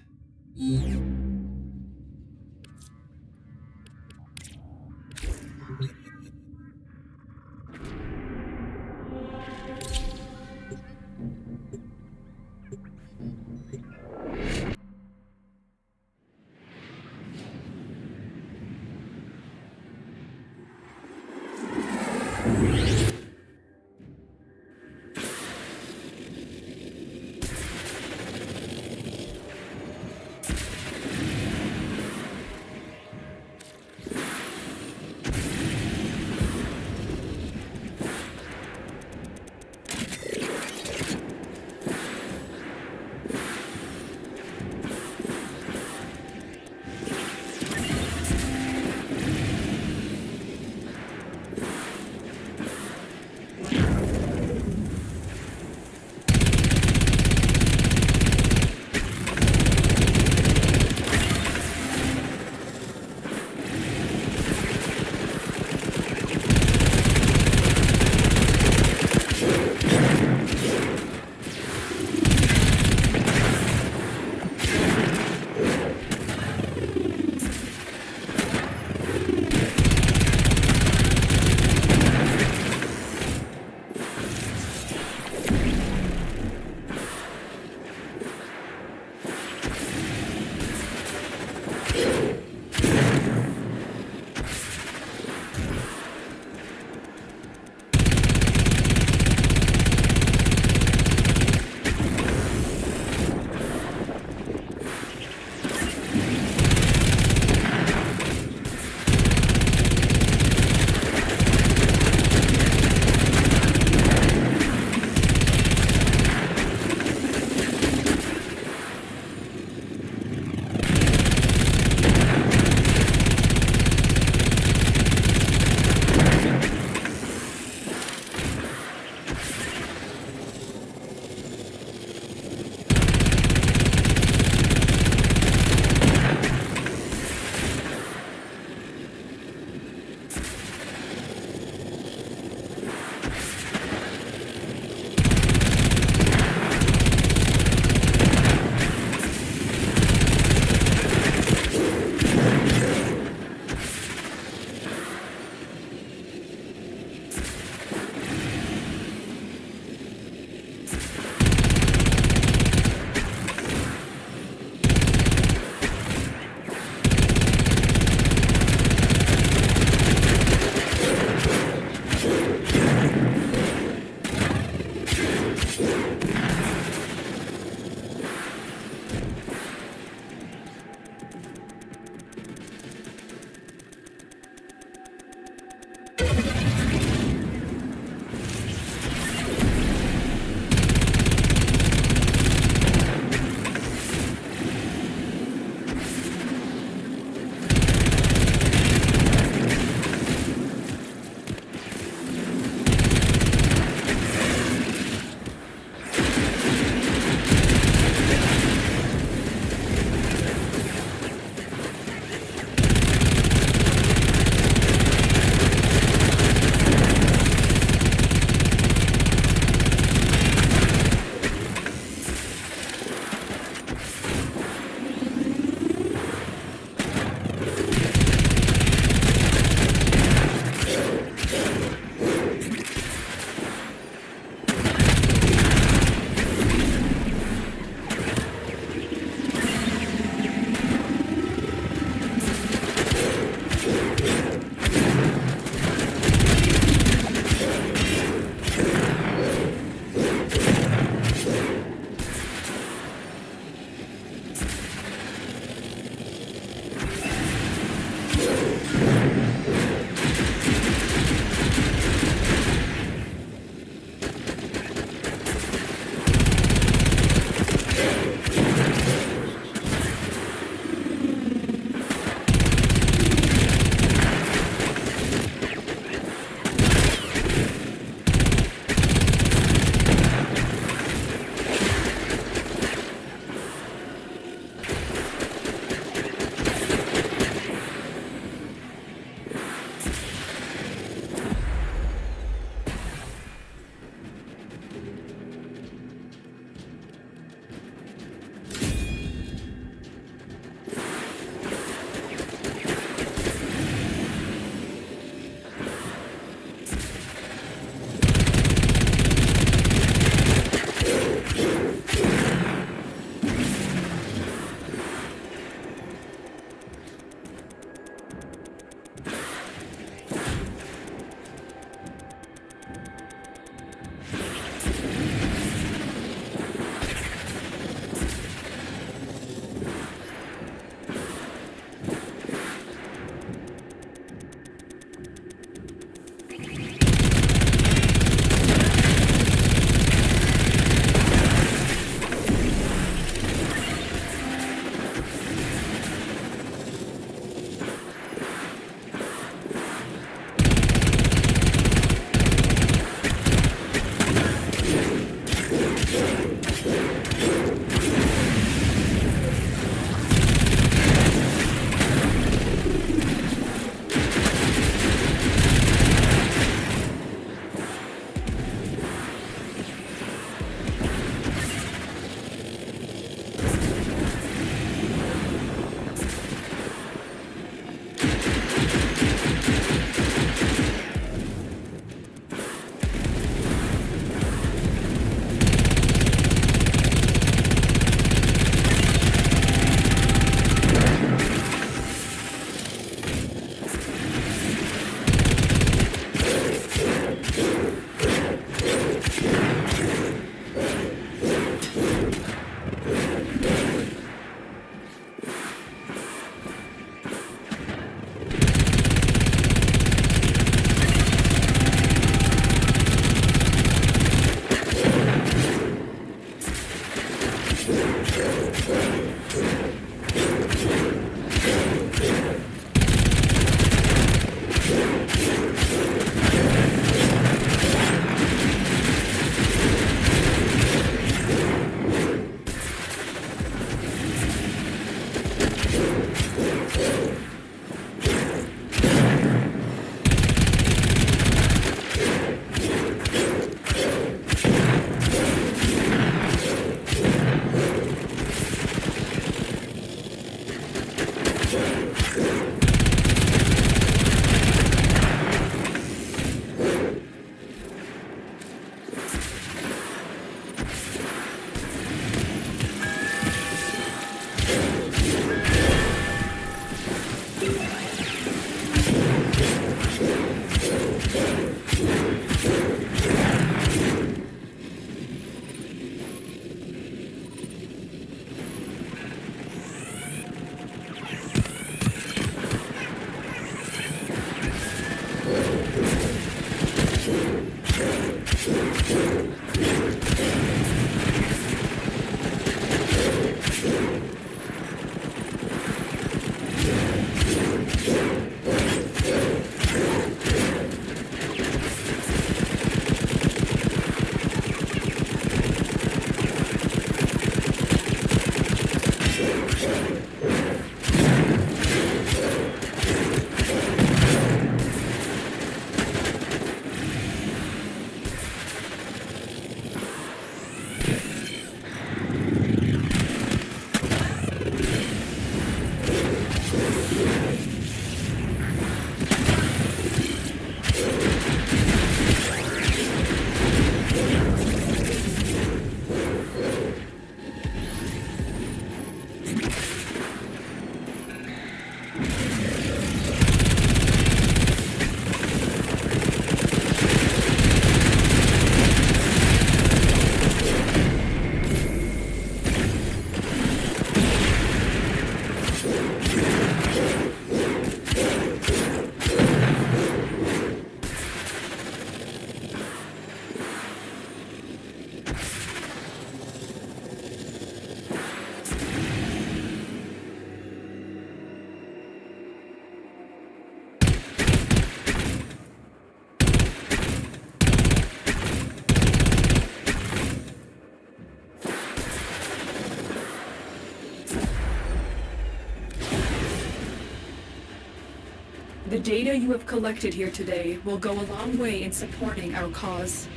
The data you have collected here today will go a long way in supporting our cause.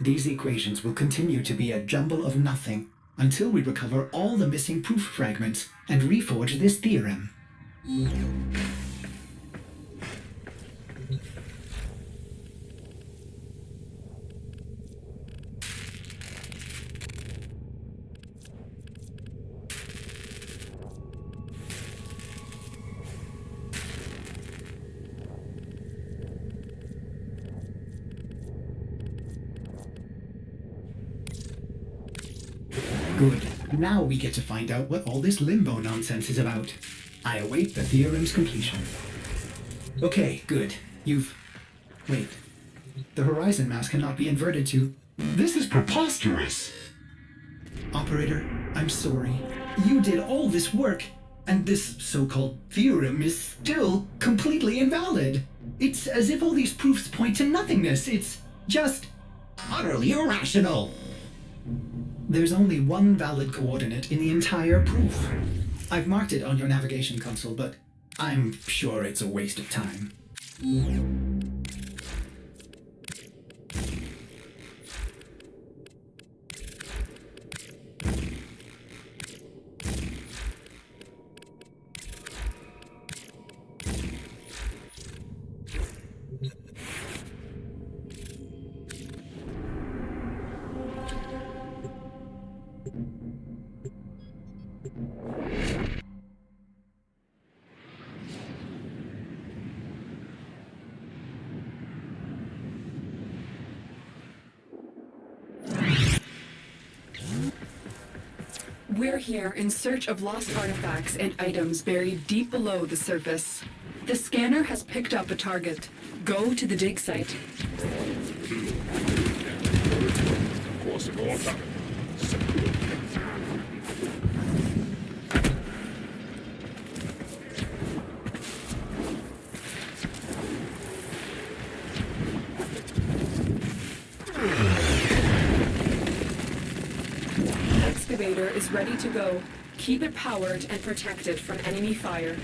These equations will continue to be a jumble of nothing until we recover all the missing proof fragments and reforge this theorem. Good. Now we get to find out what all this limbo nonsense is about. I await the theorem's completion. Okay, good. Wait. The horizon mass cannot be inverted to... This is preposterous! Operator, I'm sorry. You did all this work, and this so-called theorem is still completely invalid. It's as if all these proofs point to nothingness. It's just... utterly irrational! There's only one valid coordinate in the entire proof. I've marked it on your navigation console, but I'm sure it's a waste of time. We're here in search of lost artifacts and items buried deep below the surface. The scanner has picked up a target. Go to the dig site. Excavator is ready to go. Keep it powered and protected from enemy fire.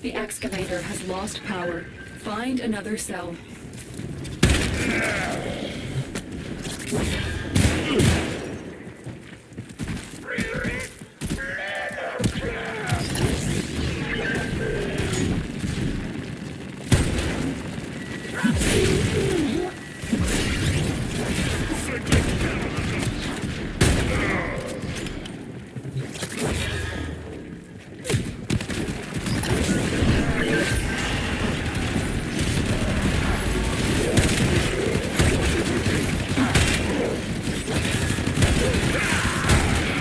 The excavator has lost power. Find another cell.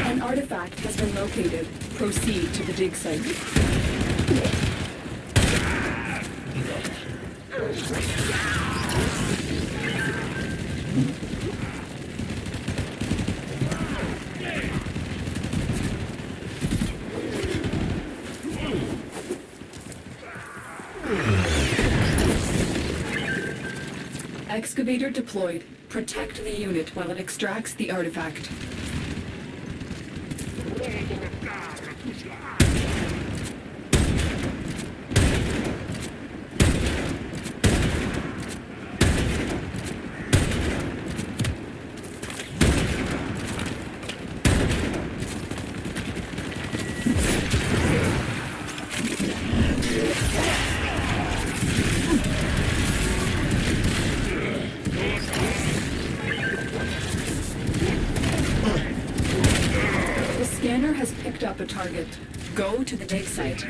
An artifact has been located. Proceed to the dig site. Excavator deployed. Protect the unit while it extracts the artifact. The scanner has picked up a target. Go to the dig site.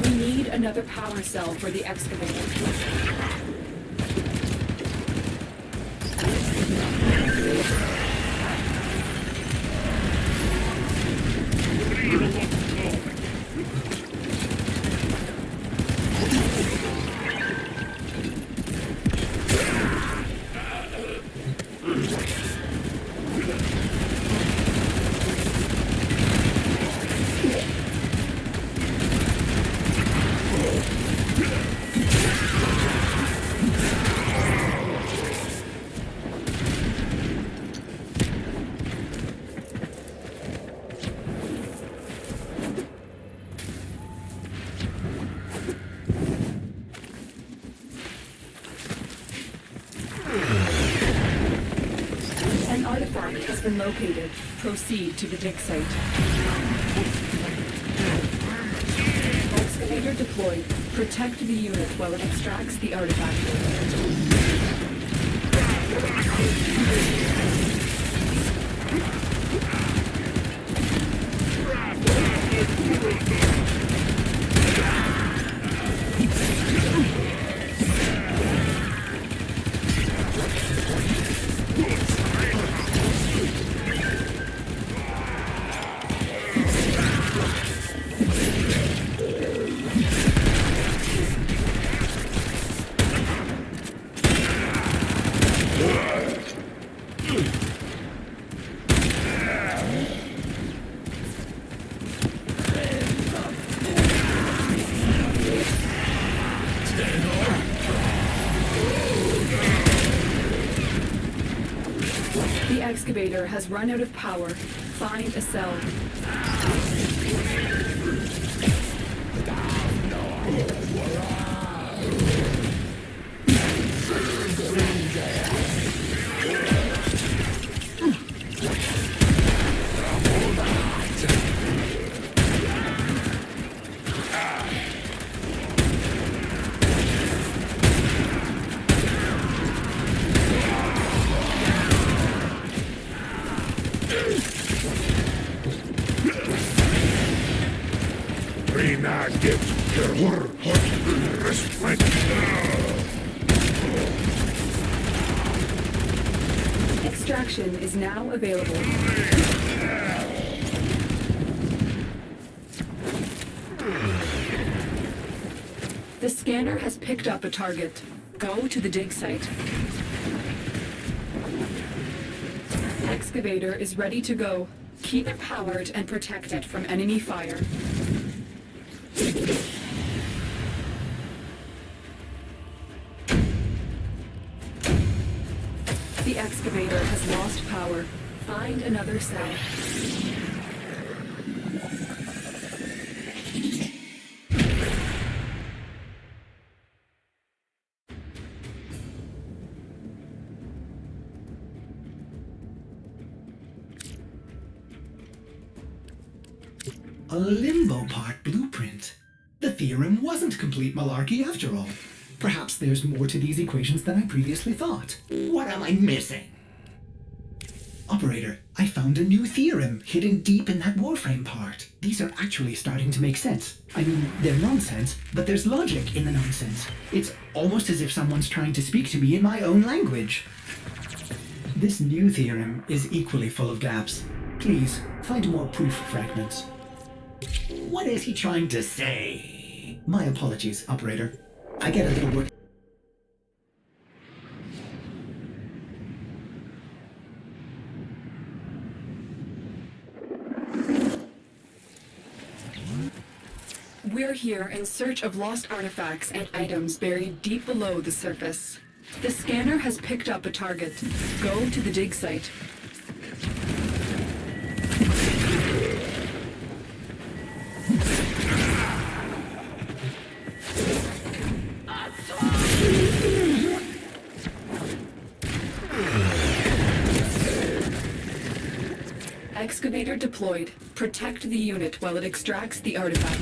We need another power cell for the excavator. An artifact has been located. Proceed to the dig site. Excavator deployed. Protect the unit while it extracts the artifact. The excavator has run out of power. Find a cell. Extraction is now available. The scanner has picked up a target. Go to the dig site. Excavator is ready to go. Keep it powered and protected from enemy fire. The excavator has lost power. Find another cell. A limbo part blueprint. The theorem wasn't complete malarkey after all. Perhaps there's more to these equations than I previously thought. What am I missing? Operator, I found a new theorem hidden deep in that Warframe part. These are actually starting to make sense. I mean, they're nonsense, but there's logic in the nonsense. It's almost as if someone's trying to speak to me in my own language. This new theorem is equally full of gaps. Please, find more proof fragments. What is he trying to say? My apologies, Operator. I get a little work. We're here in search of lost artifacts and items buried deep below the surface. The scanner has picked up a target. Go to the dig site. Excavator deployed. Protect the unit while it extracts the artifact.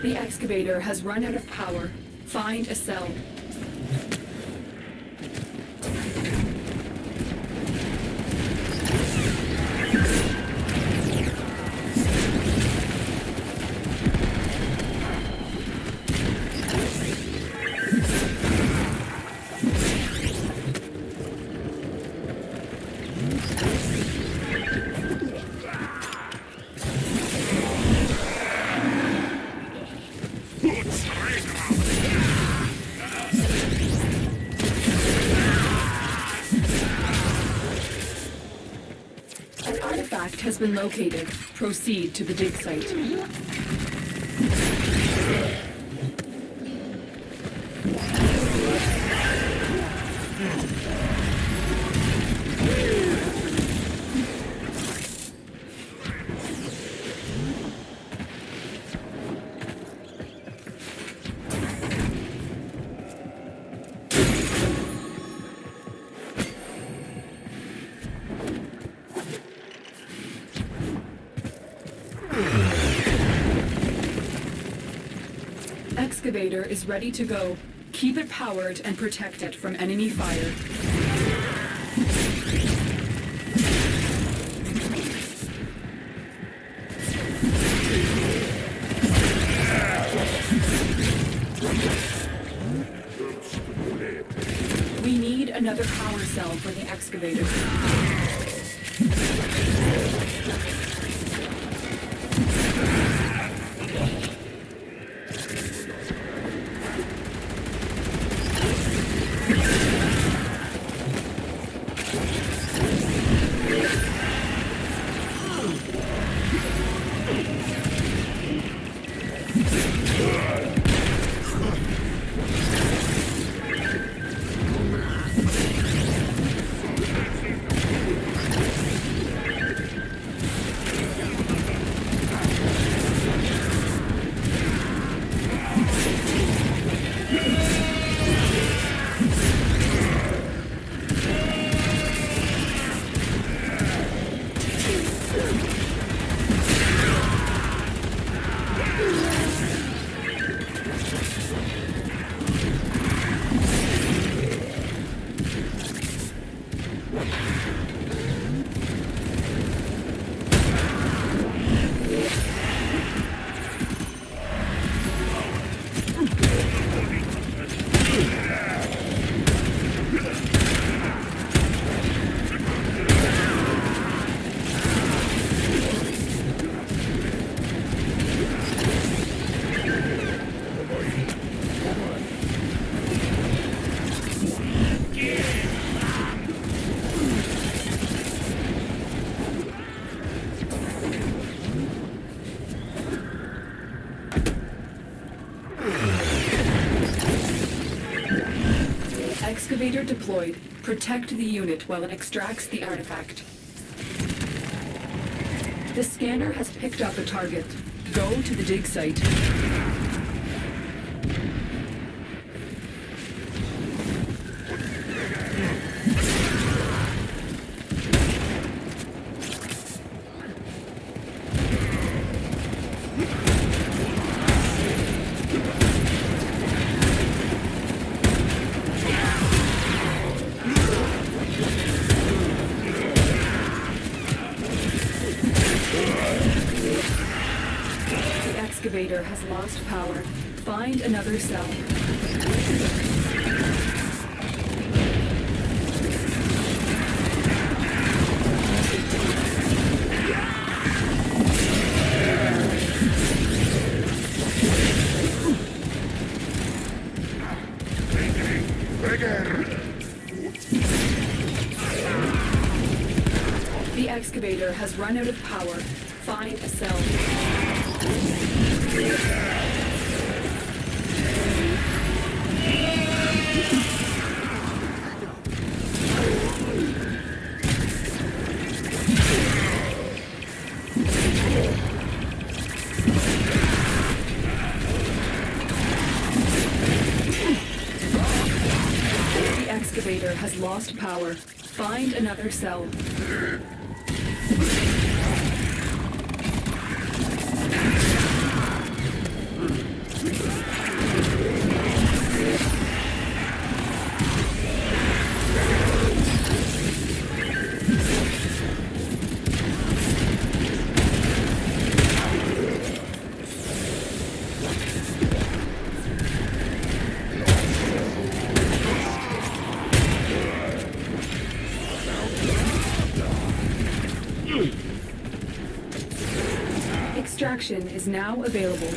The excavator has run out of power. Find a cell. An artifact has been located. Proceed to the dig site. Excavator is ready to go. Keep it powered and protect it from enemy fire. We need another power cell for the excavator. Excavator deployed. Protect the unit while it extracts the artifact. The scanner has picked up a target. Go to the dig site. The excavator has lost power. Find another cell. The excavator has run out of power. Find a cell. The excavator has lost power. Find another cell. Extraction is now available.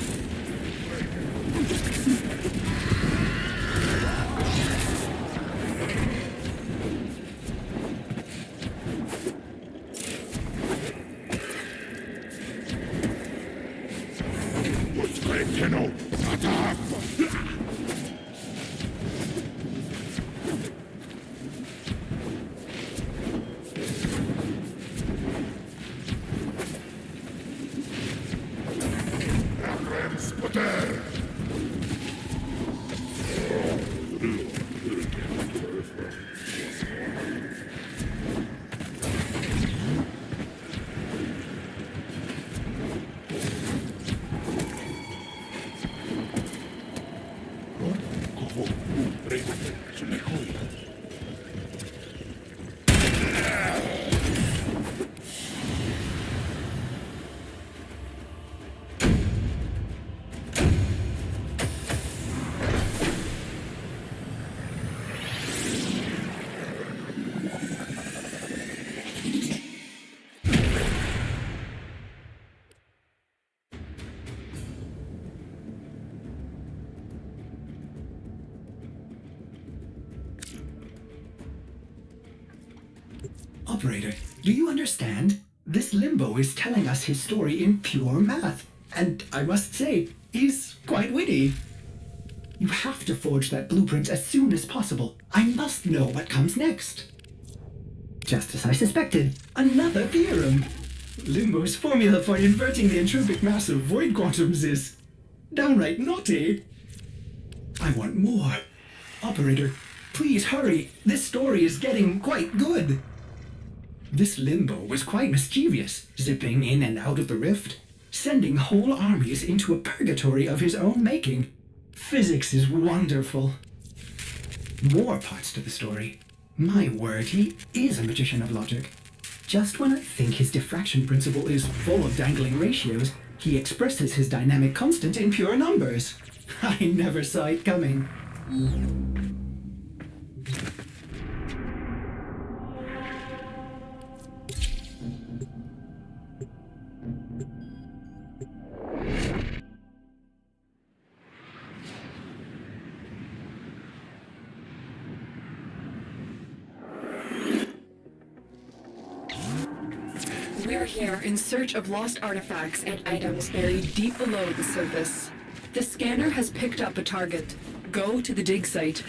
Operator, do you understand? This Limbo is telling us his story in pure math. And I must say, he's quite witty. You have to forge that blueprint as soon as possible. I must know what comes next. Just as I suspected, another theorem. Limbo's formula for inverting the entropic mass of void quantums is downright naughty. I want more. Operator, please hurry. This story is getting quite good. This Limbo was quite mischievous, zipping in and out of the rift, sending whole armies into a purgatory of his own making. Physics is wonderful. More parts to the story. My word, he is a magician of logic. Just when I think his diffraction principle is full of dangling ratios, he expresses his dynamic constant in pure numbers. I never saw it coming. We're here in search of lost artifacts and items buried deep below the surface. The scanner has picked up a target. Go to the dig site.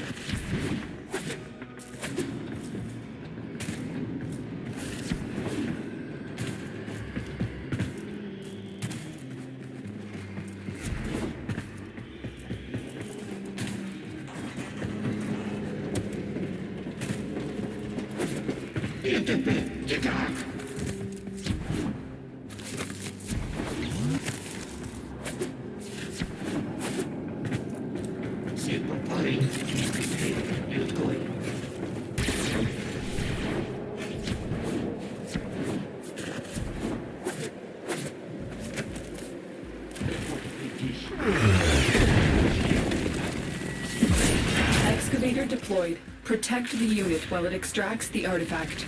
Excavator deployed. Protect the unit while it extracts the artifact.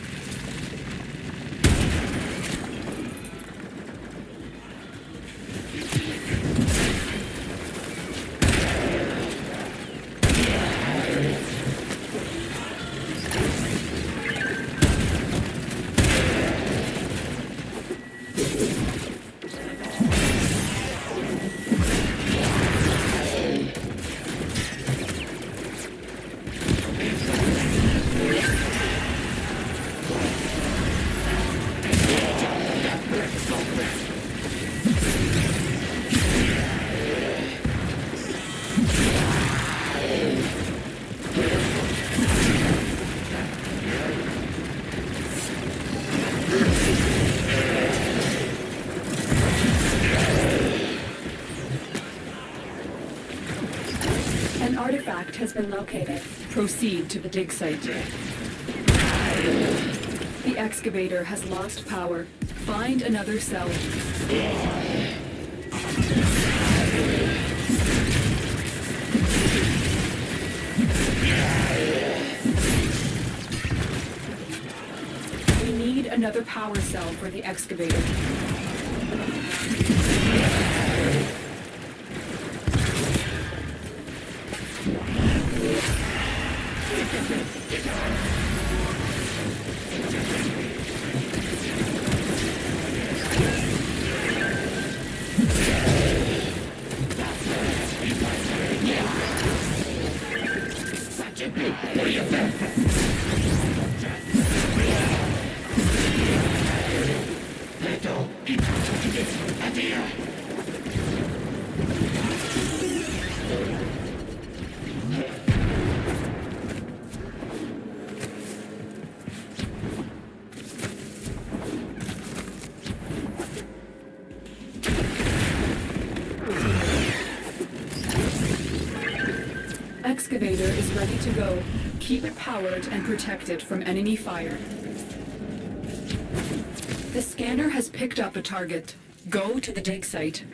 An artifact has been located. Proceed to the dig site. The excavator has lost power. Find another cell. We need another power cell for the excavator. Excavator is ready to go. Keep it powered and protect it from enemy fire. The scanner has picked up a target. Go to the dig site.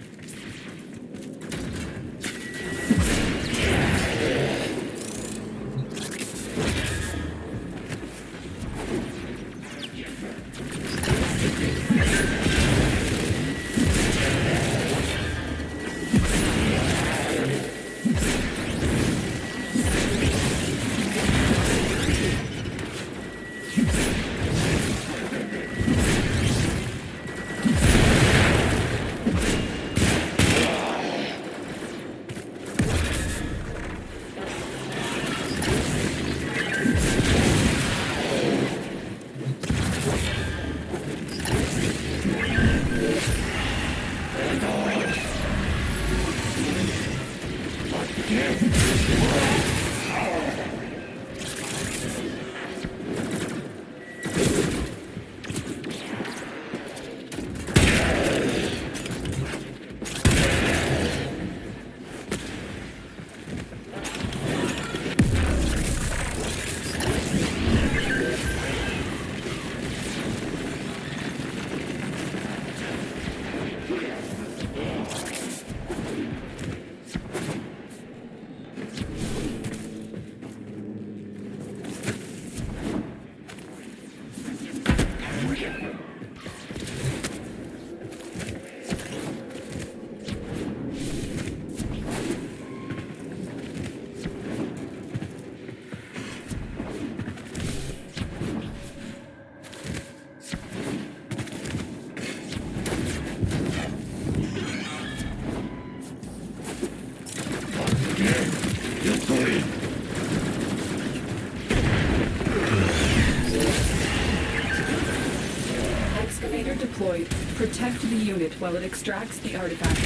Excavator deployed. Protect the unit while it extracts the artifact.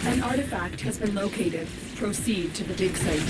An artifact has been located. Proceed to the dig site.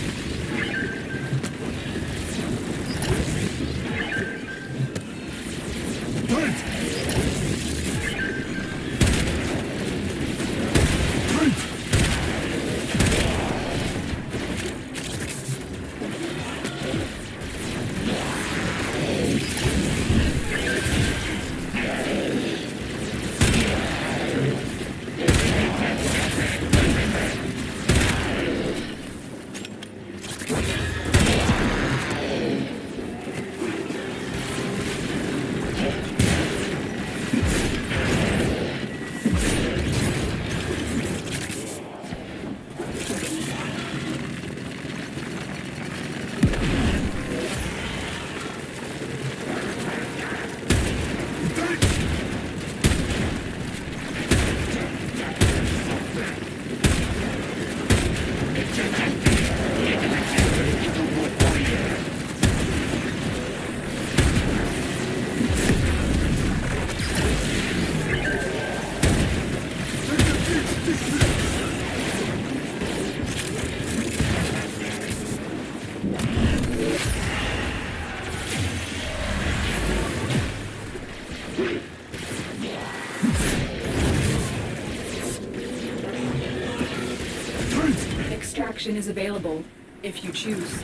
Extraction is available, if you choose.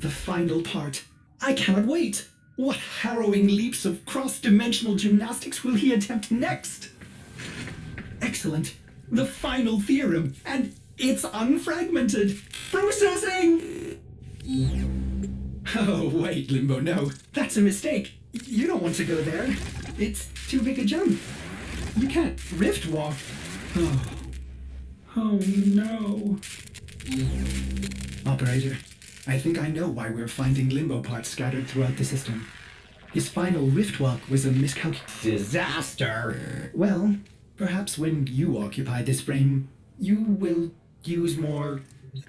The final part. I cannot wait! What harrowing leaps of cross-dimensional gymnastics will he attempt next? Excellent. The final theorem, and it's unfragmented. Processing! Oh, wait, Limbo, no. That's a mistake. You don't want to go there. It's too big a jump. You can't rift walk. Oh no. Operator, I think I know why we're finding Limbo parts scattered throughout the system. His final rift walk was a miscalculation. Disaster! Well, perhaps when you occupy this frame, you will use more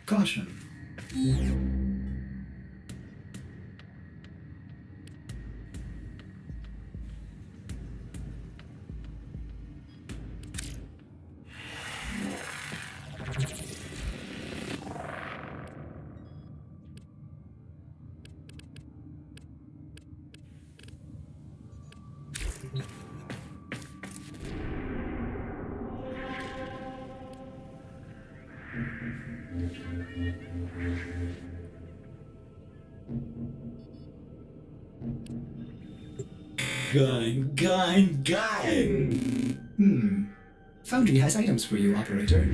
caution. Gun! Foundry has items for you, Operator.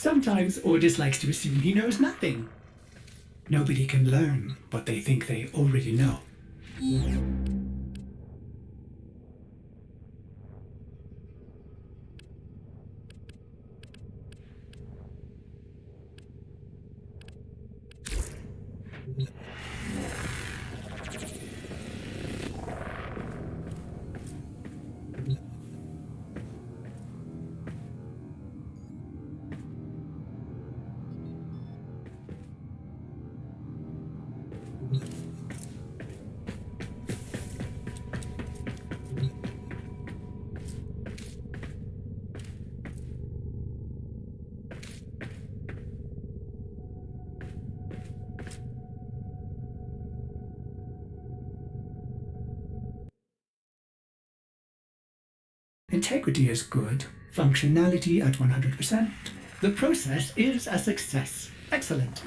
Sometimes Ordis likes to assume he knows nothing. Nobody can learn what they think they already know. Integrity is good. Functionality at 100%. The process is a success. Excellent.